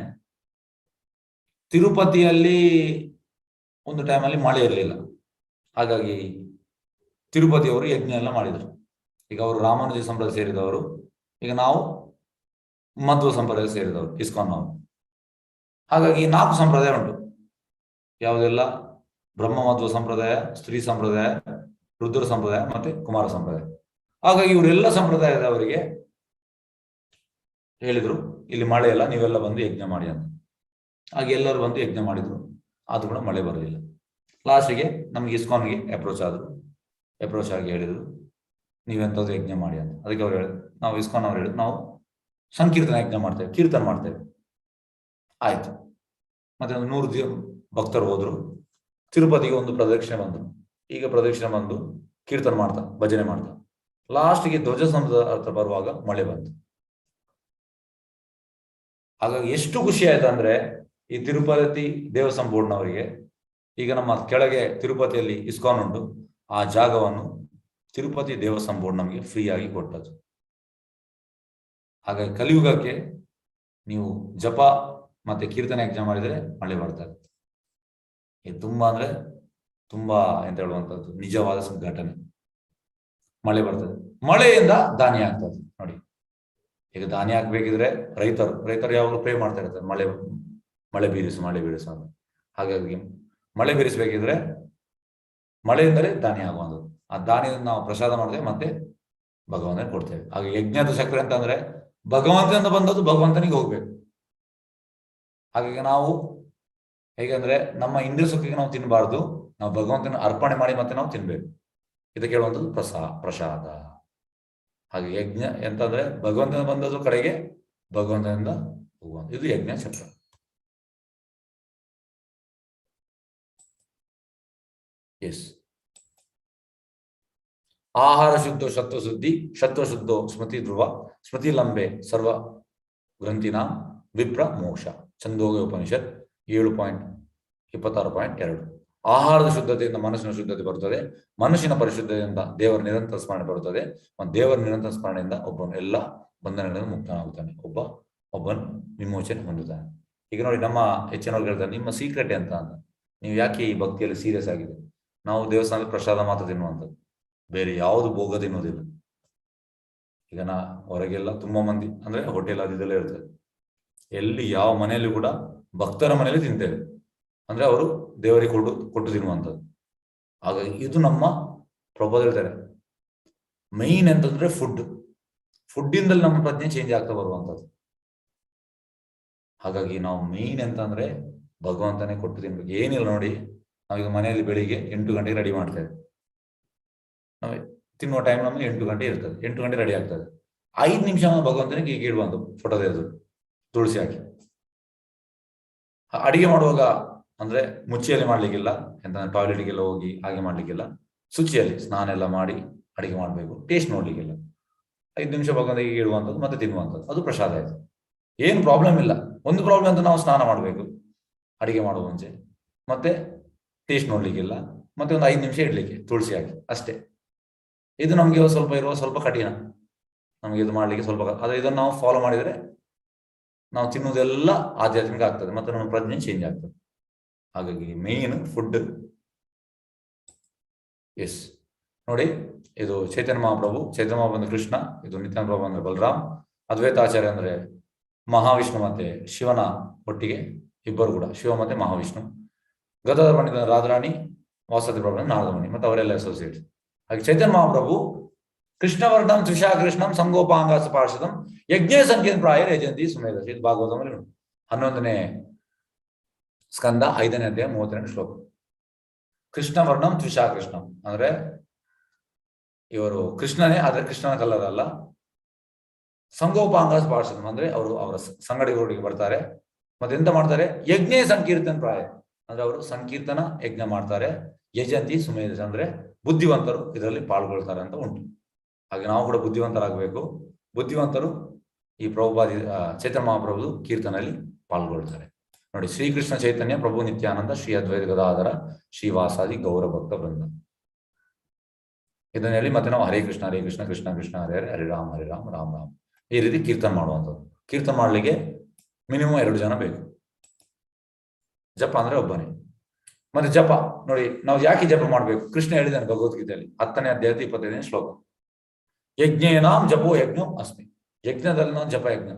ತಿರುಪತಿಯಲ್ಲಿ ಒಂದು ಟೈಮಲ್ಲಿ ಮಳೆ ಇರಲಿಲ್ಲ, ಹಾಗಾಗಿ ತಿರುಪತಿಯವರು ಯಜ್ಞ ಎಲ್ಲ ಮಾಡಿದರು. ಈಗ ಅವರು ರಾಮಾನುಜ ಸಂಪ್ರದಾಯ ಸೇರಿದವರು, ಈಗ ನಾವು ಮಧ್ವ ಸಂಪ್ರದಾಯ ಸೇರಿದವರು, ಇಸ್ಕಾನ್ ನಾವು. ಹಾಗಾಗಿ 4 ಸಂಪ್ರದಾಯ ಉಂಟು. ಯಾವುದೆಲ್ಲ? ಬ್ರಹ್ಮ ಮಧ್ವ ಸಂಪ್ರದಾಯ, ಸ್ತ್ರೀ ಸಂಪ್ರದಾಯ, ರುದ್ರ ಸಂಪ್ರದಾಯ ಮತ್ತೆ ಕುಮಾರ ಸಂಪ್ರದಾಯ. ಹಾಗಾಗಿ ಇವರೆಲ್ಲ ಸಂಪ್ರದಾಯದವರಿಗೆ ಹೇಳಿದ್ರು, ಇಲ್ಲಿ ಮಳೆ ಇಲ್ಲ, ನೀವೆಲ್ಲ ಬಂದು ಯಜ್ಞ ಮಾಡಿ ಅಂತ. ಹಾಗೆ ಎಲ್ಲರೂ ಬಂದು ಯಜ್ಞ ಮಾಡಿದ್ರು, ಆದ್ರೂ ಕೂಡ ಮಳೆ ಬರಲಿಲ್ಲ. ಲಾಸ್ಟಿಗೆ ನಮ್ಗೆ ಇಸ್ಕಾನ್ಗೆ ಅಪ್ರೋಚ್ ಆಗಿ ಹೇಳಿದ್ರು, ನೀವೆಂಥದ್ದು ಯಜ್ಞ ಮಾಡಿ ಅಂತ. ಅದಕ್ಕೆ ಅವ್ರು ಹೇಳಿದ್ರು, ನಾವು ಇಸ್ಕಾನ್ ಅವ್ರು ಹೇಳಿದ್ರು, ನಾವು ಸಂಕೀರ್ತನ ಯಜ್ಞ ಮಾಡ್ತೇವೆ, ಕೀರ್ತನ ಮಾಡ್ತೇವೆ. ಆಯ್ತು. ಮತ್ತೆ ಒಂದು 100 ಭಕ್ತರು ಹೋದ್ರು. ತಿರುಪತಿಗೆ ಒಂದು ಪ್ರದಕ್ಷಿಣೆ ಬಂದ್ರು. ಈಗ ಪ್ರದಕ್ಷಿಣೆ ಬಂದು ಕೀರ್ತನ ಮಾಡ್ತಾ, ಭಜನೆ ಮಾಡ್ತಾ, ಲಾಸ್ಟ್ಗೆ ಧ್ವಜ ಸ್ತಂಭದ ಹತ್ರ ಬರುವಾಗ ಮಳೆ ಬಂತು. ಹಾಗಾಗಿ ಎಷ್ಟು ಖುಷಿ ಆಯ್ತು ಅಂದ್ರೆ, ಈ ತಿರುಪತಿ ದೇವಸ್ಥಾನ ಬೋರ್ಡ್ನವರಿಗೆ, ಈಗ ನಮ್ಮ ಕೆಳಗೆ ತಿರುಪತಿಯಲ್ಲಿ ಇಸ್ಕಾನ್ ಉಂಟು, ಆ ಜಾಗವನ್ನು ತಿರುಪತಿ ದೇವಸ್ಥಾನ ಬೋರ್ಡ್ ನಮಗೆ ಫ್ರೀ ಆಗಿ ಕೊಟ್ಟದ್ದು. ಹಾಗಾಗಿ ಕಲಿಯುಗಕ್ಕೆ ನೀವು ಜಪ ಮತ್ತೆ ಕೀರ್ತನೆ ಯಜ್ಞ ಮಾಡಿದರೆ ಮಳೆ ಬರ್ತದೆ. ಇದು ತುಂಬಾ ಅಂದ್ರೆ ತುಂಬಾ ಎಂತ ಹೇಳುವಂತದ್ದು ನಿಜವಾದ ಘಟನೆ. ಮಳೆ ಬರ್ತದೆ, ಮಳೆಯಿಂದ ಧಾನ್ಯ ಆಗ್ತದೆ. ನೋಡಿ, ಈಗ ಧಾನ್ಯ ಹಾಕ್ಬೇಕಿದ್ರೆ ರೈತರು ಯಾವಾಗಲೂ ಪ್ರೇ ಮಾಡ್ತಾ ಇರ್ತಾರೆ, ಮಳೆ ಬೀರಿಸು ಅಂತ. ಹಾಗಾಗಿ ಮಳೆ ಬೀರಿಸಬೇಕಿದ್ರೆ ಮಳೆಯಿಂದಲೇ ಧಾನ್ಯ ಆಗುವಂಥದ್ದು. ಆ ಧಾನ್ಯದಿಂದ ನಾವು ಪ್ರಸಾದ ಮಾಡ್ತೇವೆ, ಮತ್ತೆ ಭಗವಂತನಿಗೆ ಕೊಡ್ತೇವೆ. ಹಾಗೆ ಯಜ್ಞದ ಚಕ್ರ ಅಂತಂದ್ರೆ ಭಗವಂತನಿಂದ ಬಂದದ್ದು ಭಗವಂತನಿಗೆ ಹೋಗ್ಬೇಕು. ಹಾಗಾಗಿ ನಾವು ಹೇಗೆಂದ್ರೆ ನಮ್ಮ ಇಂದ್ರಿಯ ಸುಖಕ್ಕೆ ನಾವು ತಿನ್ನಬಾರ್ದು, ನಾವು ಭಗವಂತನ ಅರ್ಪಣೆ ಮಾಡಿ ಮತ್ತೆ ನಾವು ತಿನ್ಬೇಕು. ಇದಕ್ಕೆ ಹೇಳುವಂಥದ್ದು ಪ್ರಸಾದ. ಹಾಗೆ ಯಜ್ಞ ಎಂತಂದ್ರೆ ಭಗವಂತನ ಬಂದದ್ದು ಕಡೆಗೆ ಭಗವಂತನಿಂದ ಹೋಗುವಂತ, ಇದು ಯಜ್ಞ ಚಕ್ರ. ಎಸ್. ಆಹಾರ ಶುದ್ಧೋ ಸತ್ವ ಶುದ್ಧಿ, ಸತ್ವ ಶುದ್ಧೋ ಸ್ಮೃತಿ ಧ್ರುವ, ಸ್ಮೃತಿ ಲಂಬೆ ಸರ್ವ ಗ್ರಂಥಿನ ವಿಪ್ರ ಮೋಕ್ಷ. ಛಂದೋಗ ಉಪನಿಷತ್ 7.26.2. ಆಹಾರದ ಶುದ್ಧತೆಯಿಂದ ಮನಸ್ಸಿನ ಶುದ್ಧತೆ ಬರುತ್ತದೆ, ಮನಸ್ಸಿನ ಪರಿಶುದ್ಧತೆಯಿಂದ ದೇವರ ನಿರಂತರ ಸ್ಮರಣೆ ಬರುತ್ತದೆ, ಮತ್ತು ದೇವರ ನಿರಂತರ ಸ್ಮರಣೆಯಿಂದ ಒಬ್ಬನು ಎಲ್ಲ ಬಂಧನಗಳಿಂದ ಮುಕ್ತನಾಗುತ್ತಾನೆ, ಒಬ್ಬನು ವಿಮೋಚನೆ ಹೊಂದುತ್ತಾನೆ. ಈಗ ನೋಡಿ, ನಮ್ಮ ಹೆಚ್ಚಿನವ್ರು ಹೇಳ್ತಾರೆ, ನಿಮ್ಮ ಸೀಕ್ರೆಟ್ ಅಂತ ನೀವು ಯಾಕೆ ಈ ಭಕ್ತಿಯಲ್ಲಿ ಸೀರಿಯಸ್ ಆಗಿದೆ? ನಾವು ದೇವಸ್ಥಾನದಲ್ಲಿ ಪ್ರಸಾದ ಮಾತ್ರ ತಿನ್ನುವಂಥದ್ದು, ಬೇರೆ ಯಾವುದು ಭೋಗ ತಿನ್ನೋದಿಲ್ಲ. ಈಗ ಹೊರಗೆಲ್ಲ ತುಂಬಾ ಮಂದಿ ಅಂದ್ರೆ ಹೋಟೆಲ್ ಅದೆಲ್ಲ ಇರ್ತದೆ, ಎಲ್ಲಿ ಯಾವ ಮನೆಯಲ್ಲಿ ಕೂಡ ಭಕ್ತರ ಮನೆಯಲ್ಲಿ ತಿಂತೇವೆ, ಅಂದ್ರೆ ಅವರು ದೇವರಿಗೆ ಕೊಟ್ಟು ತಿನ್ನುವಂಥದ್ದು. ಹಾಗಾಗಿ ಇದು ನಮ್ಮ ಪ್ರಭು ಹೇಳ್ತಾರೆ, ಮೈನ್ ಅಂತಂದ್ರೆ ಫುಡ್ ಇಂದಲ್ಲಿ ನಮ್ಮ ಪ್ರಜ್ಞೆ ಚೇಂಜ್ ಆಗ್ತಾ ಬರುವಂಥದ್ದು. ಹಾಗಾಗಿ ನಾವು ಮೈನ್ ಅಂತಂದ್ರೆ ಭಗವಂತನೇ ಕೊಟ್ಟು ತಿನ್ಬೇಕು. ಏನಿಲ್ಲ ನೋಡಿ, ನಾವೀಗ ಮನೆಯಲ್ಲಿ ಬೆಳಿಗ್ಗೆ 8 ಗಂಟೆಗೆ ರೆಡಿ ಮಾಡ್ತೇವೆ, ನಾವು ತಿನ್ನುವ ಟೈಮ್ ನಮಗೆ 8 ಗಂಟೆ ಇರ್ತದೆ, 8 ಗಂಟೆ ರೆಡಿ ಆಗ್ತದೆ. 5 ನಿಮಿಷ ಭಗವಂತನಿಗೆ ಈಗ ಇಡುವಂತ ಫೋಟೋ ತೆಗೆದು ತುಳಸಿ ಹಾಕಿ. ಅಡಿಗೆ ಮಾಡುವಾಗ ಅಂದ್ರೆ ಮುಚ್ಚಿಯಲ್ಲಿ ಮಾಡ್ಲಿಕ್ಕಿಲ್ಲ, ಎಂತ ಟಾಯ್ಲೆಟ್ಗೆಲ್ಲ ಹೋಗಿ ಹಾಗೆ ಮಾಡ್ಲಿಕ್ಕಿಲ್ಲ, ಶುಚಿಯಲ್ಲಿ ಸ್ನಾನ ಎಲ್ಲ ಮಾಡಿ ಅಡಿಗೆ ಮಾಡ್ಬೇಕು, ಟೇಸ್ಟ್ ನೋಡ್ಲಿಕ್ಕಿಲ್ಲ. 5 ನಿಮಿಷ ಭಗವಂತನಿಗೆ ಇಡುವಂಥದ್ದು ಮತ್ತೆ ತಿನ್ನುವಂಥದ್ದು, ಅದು ಪ್ರಸಾದ ಆಯ್ತು. ಏನು ಪ್ರಾಬ್ಲಮ್ ಇಲ್ಲ. ಒಂದು ಪ್ರಾಬ್ಲಮ್ ಅಂತ ನಾವು ಸ್ನಾನ ಮಾಡಬೇಕು ಅಡಿಗೆ ಮಾಡುವ ಮುಂಚೆ, ಮತ್ತೆ ಟೇಸ್ಟ್ ನೋಡ್ಲಿಕ್ಕಿಲ್ಲ, ಮತ್ತೆ ಒಂದು 5 ನಿಮಿಷ ಇಡ್ಲಿಕ್ಕೆ ತುಳಸಿ ಹಾಕಿ, ಅಷ್ಟೇ. ಇದು ನಮ್ಗೆ ಸ್ವಲ್ಪ ಕಠಿಣ, ನಮ್ಗೆ ಇದು ಮಾಡ್ಲಿಕ್ಕೆ ಸ್ವಲ್ಪ. ಆದ್ರೆ ಇದನ್ನು ನಾವು ಫಾಲೋ ಮಾಡಿದ್ರೆ ನಾವು ತಿನ್ನುವುದೆಲ್ಲ ಆಧ್ಯಾತ್ಮಿಕ ಆಗ್ತದೆ, ಮತ್ತೆ ನಮ್ಮ ಪ್ರಜ್ಞೆ ಚೇಂಜ್ ಆಗ್ತದೆ. ಹಾಗಾಗಿ ಮೇನ್ ಫುಡ್. ಎಸ್ ನೋಡಿ, ಇದು ಚೈತನ್ಯ ಮಹಾಪ್ರಭು ಅಂದ್ರೆ ಕೃಷ್ಣ, ಇದು ನಿತ್ಯಾನಂದ ಪ್ರಭು ಅಂದ್ರೆ ಬಲರಾಮ್, ಅದ್ವೈತಾಚಾರ್ಯ ಅಂದ್ರೆ ಮಹಾವಿಷ್ಣು ಮತ್ತೆ ಶಿವನ ಒಟ್ಟಿಗೆ ಇಬ್ಬರು ಕೂಡ, ಶಿವ ಮತ್ತೆ ಮಹಾವಿಷ್ಣು. ಗದಾಧರ ಪಂಡಿತ ರಾಧಾರಾಣಿ, ವಾಸತಿ ಪ್ರಭು ನಾರದಮಣಿ, ಮತ್ತೆ ಅವರೆಲ್ಲ ಅಸೋಸಿಯೇಟ್. ಹಾಗೆ ಚೈತನ್ಯ ಮಹಾಪ್ರಭು ಕೃಷ್ಣವರ್ಣಂ ತ್ರಿಷಾ ಕೃಷ್ಣಂ ಸಂಗೋಪಾಂಗಾಸ ಪಾರ್ಷದಂ ಯಜ್ಞ ಸಂಖ್ಯೆ ಪ್ರಾಯ ಯಜಂತಿ ಸುಮೇಧಸಿ. ಇದು ಭಾಗವತದಲ್ಲಿ 11ನೇ ಸ್ಕಂದ 5ನೇ ಅಧ್ಯಾಯ 32 ಶ್ಲೋಕ. ಕೃಷ್ಣವರ್ಣಂ ತ್ರಿಷಾ ಕೃಷ್ಣಂ ಅಂದ್ರೆ ಇವರು ಕೃಷ್ಣನೇ, ಆದ್ರೆ ಕೃಷ್ಣನ ಕಲರ್ ಅಲ್ಲ, ಸಂಗೋಪಾಂಗ ಪಾರ್ಷದ ಅಂದ್ರೆ ಅವರು ಅವರ ಸಂಗಡಿಗರೊಟ್ಟಿಗೆ ಬರ್ತಾರೆ. ಮತ್ತೆ ಎಂತ ಮಾಡ್ತಾರೆ? ಯಜ್ಞ ಸಂಕೀರ್ತನ ಪ್ರಾಯ ಅಂದ್ರೆ ಅವರು ಸಂಕೀರ್ತನ ಯಜ್ಞ ಮಾಡ್ತಾರೆ. ಯಜಂತಿ ಸುಮೇಧ ಅಂದ್ರೆ ಬುದ್ಧಿವಂತರು ಇದರಲ್ಲಿ ಪಾಲ್ಗೊಳ್ತಾರೆ ಅಂತ ಉಂಟು. ಹಾಗೆ ನಾವು ಕೂಡ ಬುದ್ಧಿವಂತರಾಗಬೇಕು. ಬುದ್ಧಿವಂತರು ಈ ಪ್ರಭುಪಾದಿ ಚೈತನ್ಯ ಮಹಾಪ್ರಭು ಕೀರ್ತನಲ್ಲಿ ಪಾಲ್ಗೊಳ್ತಾರೆ. ನೋಡಿ, ಶ್ರೀಕೃಷ್ಣ ಚೈತನ್ಯ ಪ್ರಭು ನಿತ್ಯಾನಂದ ಶ್ರೀ ಅದ್ವೈತ ಗದಾಧರ ಶ್ರೀವಾಸಾದಿ ಗೌರ ಭಕ್ತ ಬೃಂದ. ಇದನ್ನ ಹೇಳಿ ಮತ್ತೆ ನಾವು ಹರೇ ಕೃಷ್ಣ ಕೃಷ್ಣ ಕೃಷ್ಣ ಹರೇ ಹರೇ, ಹರೇ ರಾಮ ರಾಮ ರಾಮ ಈ ರೀತಿ ಕೀರ್ತನ ಮಾಡುವಂಥದ್ದು. ಕೀರ್ತನ ಮಾಡ್ಲಿಕ್ಕೆ ಮಿನಿಮಮ್ 2 ಜನ ಬೇಕು. ಜಪ ಅಂದ್ರೆ ಒಬ್ಬನೇ. ಮತ್ತೆ ಜಪ ನೋಡಿ, ನಾವು ಯಾಕೆ ಜಪ ಮಾಡ್ಬೇಕು? ಕೃಷ್ಣ ಹೇಳಿದ್ದಾನೆ ಭಗವದ್ಗೀತೆಯಲ್ಲಿ 10ನೇ ಅಧ್ಯಾಯ 25ನೇ ಶ್ಲೋಕ. ಯಜ್ಞೇನಾಂ ಜಪೋ ಯಜ್ಞೋ ಅಸ್ಮಿ. ಯಜ್ಞದಲ್ಲಿ ನಾವು ಜಪ ಯಜ್ಞ.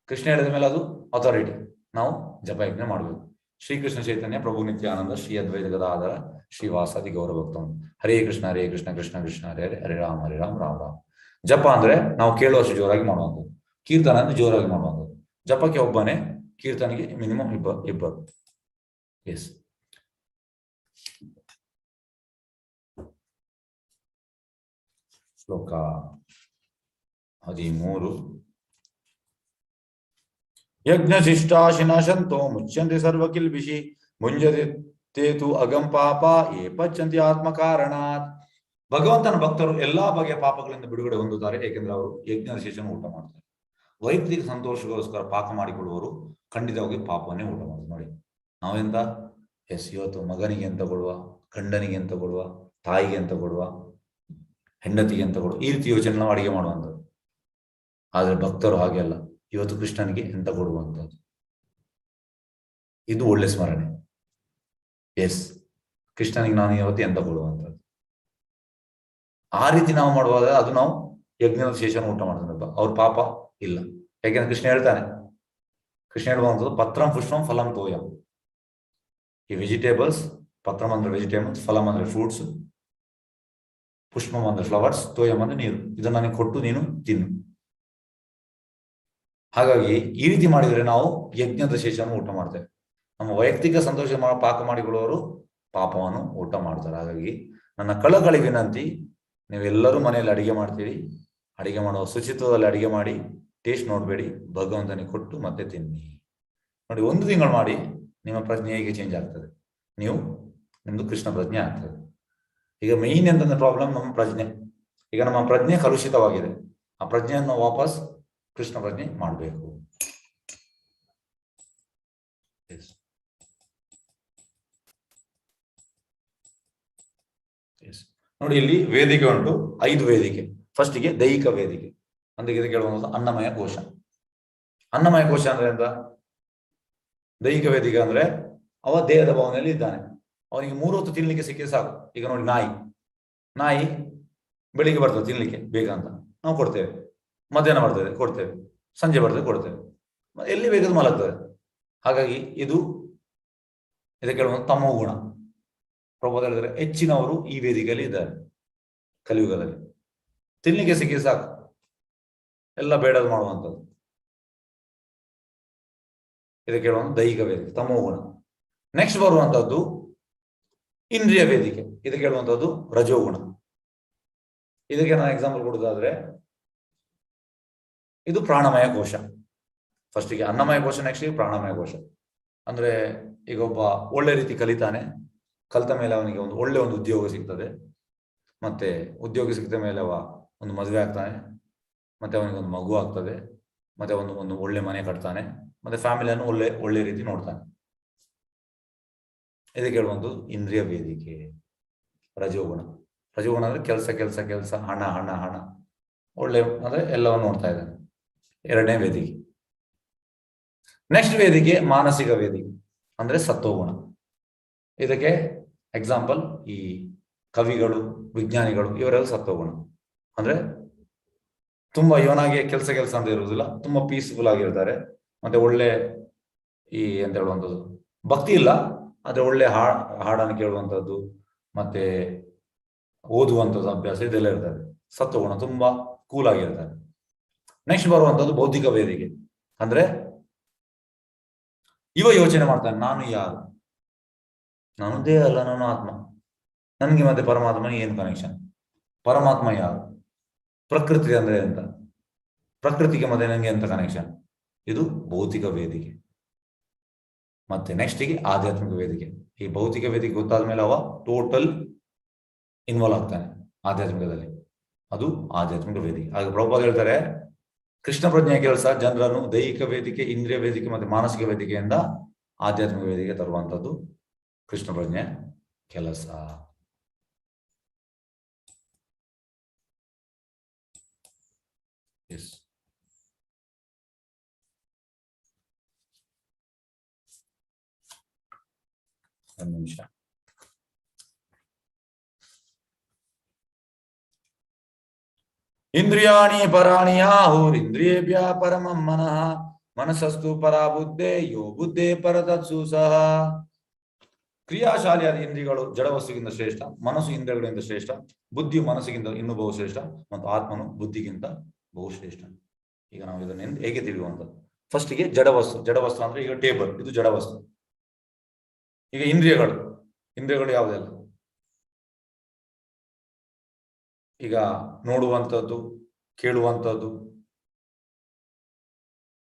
ಕೃಷ್ಣ ಹೇಳಿದ ಮೇಲೆ ಅದು ಅಥಾರಿಟಿ. ನಾವು ಜಪ ಯಜ್ಞ ಮಾಡಬೇಕು. ಶ್ರೀಕೃಷ್ಣ ಚೈತನ್ಯ ಪ್ರಭು ನಿತ್ಯಾನಂದ ಶ್ರೀ ಅದ್ವೈತ ಗದಾಧರ ಶ್ರೀವಾಸಾದಿ ಗೌರ ಭಕ್ತ ಹರೇ ಕೃಷ್ಣ ಕೃಷ್ಣ ಕೃಷ್ಣ ಹರೇ ಹರೇ, ಹರೇ ರಾಮ ರಾಮ ರಾಮ. ಜಪ ಅಂದ್ರೆ ನಾವು ಕೇಳುವಷ್ಟು ಜೋರಾಗಿ ಮಾಡುವಂಥದ್ದು. ಕೀರ್ತನ ಅಂದ್ರೆ ಜೋರಾಗಿ ಮಾಡುವಂಥದ್ದು. ಜಪಕ್ಕೆ ಒಬ್ಬನೇ, ಕೀರ್ತನೆಗೆ ಮಿನಿಮಮ್ ಇಬ್ಬರು. ಎಸ್. ಶ್ಲೋಕ 13. ಯಜ್ಞಶಿಷ್ಟಾಶಿನ ಶಂತೋ ಮುಚ್ಯಂತೆ ಸರ್ವಕಿಲ್ಬಿಷಿ ಮುಂಜತೆ ತೇತು ಅಗಂ ಪಾಪ ಏ ಪಚ್ಚಂತಿ ಆತ್ಮಕಾರಣಾತ್. ಭಗವಂತನ ಭಕ್ತರು ಎಲ್ಲಾ ಬಗೆಯ ಪಾಪಗಳಿಂದ ಬಿಡುಗಡೆ ಹೊಂದುತ್ತಾರೆ, ಏಕೆಂದ್ರೆ ಅವರು ಯಜ್ಞ ಶೇಷನ ಊಟ ಮಾಡ್ತಾರೆ. ವೈಯಕ್ತಿಕ ಸಂತೋಷಗೋಸ್ಕರ ಪಾಕ ಮಾಡಿಕೊಳ್ಳುವವರು ಖಂಡಿತವಾಗಿ ಪಾಪವನ್ನೇ ಊಟ ಮಾಡ್ತಾರೆ. ನೋಡಿ, ನಾವೆಂತ ಇವತ್ತು ಮಗನಿಗೆ ಎಂತ ಕೊಡುವ, ಗಂಡನಿಗೆ ಎಂತ ಕೊಡುವ, ತಾಯಿಗೆ ಎಂತ ಕೊಡುವ, ಹೆಂಡತಿಗೆ ಎಂತ ಕೊಡುವ, ಈ ರೀತಿ ಯೋಚನೆ ನಾವು ಅಡಿಗೆ ಮಾಡುವಂಥದ್ದು. ಆದ್ರೆ ಭಕ್ತರು ಹಾಗೆ ಅಲ್ಲ, ಇವತ್ತು ಕೃಷ್ಣನಿಗೆ ಎಂತ ಕೊಡುವಂಥದ್ದು. ಇದು ಒಳ್ಳೆ ಸ್ಮರಣೆ. ಎಸ್, ಕೃಷ್ಣನಿಗೆ ನಾನು ಇವತ್ತು ಎಂತ ಕೊಡುವಂಥದ್ದು. ಆ ರೀತಿ ನಾವು ಮಾಡುವಾಗ ಅದು ನಾವು ಯಜ್ಞದ ಶೇಷನ ಊಟ ಮಾಡ್ತಾನೆ. ಅವ್ರ ಪಾಪ ಇಲ್ಲ. ಯಾಕೆಂದ್ರೆ ಕೃಷ್ಣ ಹೇಳ್ತಾನೆ, ಕೃಷ್ಣ ಹೇಳುವಂಥದ್ದು ಪತ್ರಂ ಪುಷ್ಪಂ ಫಲಂ ತೋಯಂ. ಈ ವೆಜಿಟೇಬಲ್ಸ್, ಪತ್ರಂ ಅಂದ್ರೆ ವೆಜಿಟೇಬಲ್ಸ್, ಫಲಂ ಅಂದ್ರೆ ಫ್ರೂಟ್ಸ್, ಪುಷ್ಪಂ ಅಂದ್ರೆ ಫ್ಲವರ್ಸ್, ತೋಯಂ ಅಂದ್ರೆ ನೀರು. ಇದನ್ನ ನನಗೆ ಕೊಟ್ಟು ನೀನು ತಿನ್ನು. ಹಾಗಾಗಿ ಈ ರೀತಿ ಮಾಡಿದ್ರೆ ನಾವು ಯಜ್ಞದ ಶೇಷವನ್ನು ಊಟ ಮಾಡ್ತೇವೆ. ನಮ್ಮ ವೈಯಕ್ತಿಕ ಸಂತೋಷ ಪಾಕ ಮಾಡಿಕೊಳ್ಳುವವರು ಪಾಪವನ್ನು ಊಟ ಮಾಡ್ತಾರೆ. ಹಾಗಾಗಿ ನನ್ನ ಕಳಕಳಿ ವಿನಂತಿ, ನೀವೆಲ್ಲರೂ ಮನೆಯಲ್ಲಿ ಅಡಿಗೆ ಮಾಡ್ತೀರಿ, ಅಡಿಗೆ ಮಾಡುವ ಶುಚಿತ್ವದಲ್ಲಿ ಅಡಿಗೆ ಮಾಡಿ ಟೇಸ್ಟ್ ನೋಡಬೇಡಿ, ಭಗವಂತನಿಗೆ ಕೊಟ್ಟು ಮತ್ತೆ ತಿನ್ನಿ. ನೋಡಿ, 1 ತಿಂಗಳು ಮಾಡಿ ನಿಮ್ಮ ಪ್ರಜ್ಞೆ ಹೇಗೆ ಚೇಂಜ್ ಆಗ್ತದೆ. ನಿಮ್ದು ಕೃಷ್ಣ ಪ್ರಜ್ಞೆ ಆಗ್ತದೆ. ಈಗ ಮೈನ್ ಎಂತಂದ್ರೆ ಪ್ರಾಬ್ಲಮ್ ನಮ್ಮ ಪ್ರಜ್ಞೆ. ಈಗ ನಮ್ಮ ಪ್ರಜ್ಞೆ ಕಲುಷಿತವಾಗಿದೆ. ಆ ಪ್ರಜ್ಞೆಯನ್ನು ವಾಪಸ್ ಕೃಷ್ಣ ಪ್ರಜ್ಞೆ ಮಾಡಬೇಕು. ನೋಡಿ, ಇಲ್ಲಿ ವೇದಿಕೆ ಉಂಟು, 5 ವೇದಿಕೆ. ಫಸ್ಟಿಗೆ ದೈಹಿಕ ವೇದಿಕೆ ಅಂದ್ರೆ ಇದಕ್ಕೆ ಹೇಳುವಂಥದ್ದು ಅನ್ನಮಯ ಕೋಶ. ಅನ್ನಮಯ ಕೋಶ ಅಂದ್ರೆ ಎಂತ? ದೈಹಿಕ ವೇದಿಕೆ ಅಂದ್ರೆ ಅವ ದೇಹದ ಭಾವನೆಯಲ್ಲಿ ಇದ್ದಾನೆ, ಅವನಿಗೆ 3 ಹೊತ್ತು ತಿನ್ಲಿಕ್ಕೆ ಸಿಕ್ಕಿದ್ರೆ ಸಾಕು. ಈಗ ನೋಡಿ, ನಾಯಿ ಬೆಳಿಗ್ಗೆ ಬರ್ತದೆ ತಿನ್ಲಿಕ್ಕೆ ಬೇಗ ಅಂತ ನಾವು ಕೊಡ್ತೇವೆ, ಮಧ್ಯಾಹ್ನ ಬರ್ತದೆ ಕೊಡ್ತೇವೆ, ಸಂಜೆ ಬರ್ತದೆ ಕೊಡ್ತೇವೆ, ಎಲ್ಲಿ ಬೇಕಾದ್ರೂ ಮಲಗ್ತದೆ. ಹಾಗಾಗಿ ಇದಕ್ಕೆ ಹೇಳುವಂಥ ತಮೋ ಗುಣ. ಪ್ರಭುಪಾದ ಹೇಳಿದರೆ ಹೆಚ್ಚಿನವರು ಈ ವೇದಿಕೆಯಲ್ಲಿ ಇದ್ದಾರೆ. ಕಲಿಯುಗದಲ್ಲಿ ತಿನ್ಲಿಕ್ಕೆ ಸಿಕ್ಕಿ ಸಾಕು, ಎಲ್ಲ ಬೇಡದು ಮಾಡುವಂಥದ್ದು. ಇದಕ್ಕೆ ಹೇಳುವಂಥ ದೈಹಿಕ ವೇದಿಕೆ, ತಮೋ ಗುಣ. ನೆಕ್ಸ್ಟ್ ಬರುವಂತಹದ್ದು ಇಂದ್ರಿಯ ವೇದಿಕೆ. ಇದಕ್ಕೆ ಹೇಳುವಂಥದ್ದು ರಜೋಗುಣ. ಇದಕ್ಕೆ ನಾನು ಎಕ್ಸಾಂಪಲ್ ಕೊಡುವುದಾದ್ರೆ, ಇದು ಪ್ರಾಣಮಯ ಕೋಶ. ಫಸ್ಟಿಗೆ ಅನ್ನಮಯ ಕೋಶ, ನೆಕ್ಸ್ಟ್ ಪ್ರಾಣಮಯ ಕೋಶ. ಅಂದ್ರೆ ಈಗ ಒಬ್ಬ ಒಳ್ಳೆ ರೀತಿ ಕಲಿತಾನೆ, ಕಲಿತ ಮೇಲೆ ಅವನಿಗೆ ಒಳ್ಳೆ ಉದ್ಯೋಗ ಸಿಗ್ತದೆ, ಮತ್ತೆ ಉದ್ಯೋಗ ಸಿಕ್ಕಿದ ಮೇಲೆ ಅವ ಒಂದು ಮದುವೆ ಆಗ್ತಾನೆ, ಮತ್ತೆ ಅವನಿಗೆ ಒಂದು ಮಗು ಆಗ್ತದೆ, ಮತ್ತೆ ಒಂದು ಒಳ್ಳೆ ಮನೆ ಕಟ್ತಾನೆ, ಮತ್ತೆ ಫ್ಯಾಮಿಲಿಯನ್ನು ಒಳ್ಳೆ ರೀತಿ ನೋಡ್ತಾನೆ. ಇದಕ್ಕೆ ಹೇಳುವಂಥದ್ದು ಇಂದ್ರಿಯ ವೇದಿಕೆ, ರಜೋಗುಣ. ರಜೋಗುಣ ಅಂದ್ರೆ ಕೆಲಸ, ಹಣ, ಒಳ್ಳೆ ಅಂದ್ರೆ ಎಲ್ಲವನ್ನು ನೋಡ್ತಾ ಇದ್ದಾನೆ. 2ನೇ ವೇದಿಕೆ. ನೆಕ್ಸ್ಟ್ ವೇದಿಕೆ ಮಾನಸಿಕ ವೇದಿಕೆ ಅಂದ್ರೆ ಸತ್ವಗುಣ. ಇದಕ್ಕೆ ಎಕ್ಸಾಂಪಲ್ ಈ ಕವಿಗಳು, ವಿಜ್ಞಾನಿಗಳು, ಇವರೆಲ್ಲ ಸತ್ವಗುಣ. ಅಂದ್ರೆ ತುಂಬಾ ಇವನಾಗಿ ಕೆಲಸ ಅಂತ ಇರುವುದಿಲ್ಲ, ತುಂಬಾ ಪೀಸ್ಫುಲ್ ಆಗಿರ್ತಾರೆ. ಮತ್ತೆ ಒಳ್ಳೆ ಎಂತ ಹೇಳುವಂಥದ್ದು, ಭಕ್ತಿ ಇಲ್ಲ ಆದ್ರೆ ಒಳ್ಳೆ ಹಾಡನ್ನು ಕೇಳುವಂಥದ್ದು, ಮತ್ತೆ ಓದುವಂಥದ್ದು ಅಭ್ಯಾಸ, ಇದೆಲ್ಲ ಇರ್ತದೆ. ಸತ್ವಗುಣ, ತುಂಬಾ ಕೂಲ್ ಆಗಿರ್ತಾರೆ. ನೆಕ್ಸ್ಟ್ ಬರುವಂಥದ್ದು ಬೌದ್ಧಿಕ ವೇದಿಕೆ. ಅಂದ್ರೆ ಇವ ಯೋಚನೆ ಮಾಡ್ತಾನೆ, ನಾನು ಯಾರು? ನಾನು ದೇಹ ಅಲ್ಲ, ನಾನು ಆತ್ಮ. ನನ್ಗೆ ಮತ್ತೆ ಪರಮಾತ್ಮನಿಗೆ ಏನು ಕನೆಕ್ಷನ್? ಪರಮಾತ್ಮ ಯಾರು? ಪ್ರಕೃತಿ ಅಂದ್ರೆ ಎಂತ? ಪ್ರಕೃತಿಗೆ ಮತ್ತೆ ನಂಗೆ ಎಂತ ಕನೆಕ್ಷನ್? ಇದು ಭೌತಿಕ ವೇದಿಕೆ. ಮತ್ತೆ ನೆಕ್ಸ್ಟ್ಗೆ ಆಧ್ಯಾತ್ಮಿಕ ವೇದಿಕೆ. ಈ ಭೌತಿಕ ವೇದಿಕೆ ಗೊತ್ತಾದ ಮೇಲೆ ಅವ ಟೋಟಲ್ ಇನ್ವಾಲ್ವ್ ಆಗ್ತಾನೆ ಆಧ್ಯಾತ್ಮಿಕದಲ್ಲಿ. ಅದು ಆಧ್ಯಾತ್ಮಿಕ ವೇದಿಕೆ. ಹಾಗೆ ಪ್ರಭುಪಾದ ಹೇಳ್ತಾರೆ, ಕೃಷ್ಣ ಪ್ರಜ್ಞೆಯ ಕೆಲಸ ಜನರನ್ನು ದೈಹಿಕ ವೇದಿಕೆ, ಇಂದ್ರಿಯ ವೇದಿಕೆ ಮತ್ತೆ ಮಾನಸಿಕ ವೇದಿಕೆಯಿಂದ ಆಧ್ಯಾತ್ಮಿಕ ವೇದಿಕೆ ತರುವಂತದ್ದು ಕೃಷ್ಣ ಪ್ರಜ್ಞೆ ಕೆಲಸ. ಎಸ್, ಒಂದು ನಿಮಿಷ. ಇಂದ್ರಿಯಾಣಿ ಪರಾಣಿ ಆಹುರಿಂದ್ರಿಯೇಭ್ಯ ಪರಮಂ ಮನಃ ಮನಸ್ಸಸ್ತು ಪರಾ ಬುದ್ಧೇ ಯೋ ಬುದ್ಧೇ ಪರತತ್ಸು ಸಹ. ಕ್ರಿಯಾಶಾಲಿಯಾದ ಇಂದ್ರಿಯಗಳು ಜಡವಸ್ತುಗಿಂತ ಶ್ರೇಷ್ಠ, ಮನಸ್ಸು ಇಂದ್ರಿಯಗಳಿಂದ ಶ್ರೇಷ್ಠ, ಬುದ್ಧಿಯು ಮನಸ್ಸಿಗಿಂತ ಇನ್ನೂ ಬಹುಶ್ರೇಷ್ಠ ಮತ್ತು ಆತ್ಮನು ಬುದ್ಧಿಗಿಂತ ಬಹುಶ್ರೇಷ್ಠ. ಈಗ ನಾವು ಇದನ್ನು ಹೇಗೆ ತಿಳಿಯುವಂಥದ್ದು? ಫಸ್ಟಿಗೆ ಜಡವಸ್ತು. ಜಡವಸ್ತು ಅಂದ್ರೆ ಈಗ ಟೇಬಲ್, ಇದು ಜಡವಸ್ತು. ಈಗ ಇಂದ್ರಿಯಗಳು ಯಾವುದೆಲ್ಲ? ಈಗ ನೋಡುವಂಥದ್ದು, ಕೇಳುವಂಥದ್ದು,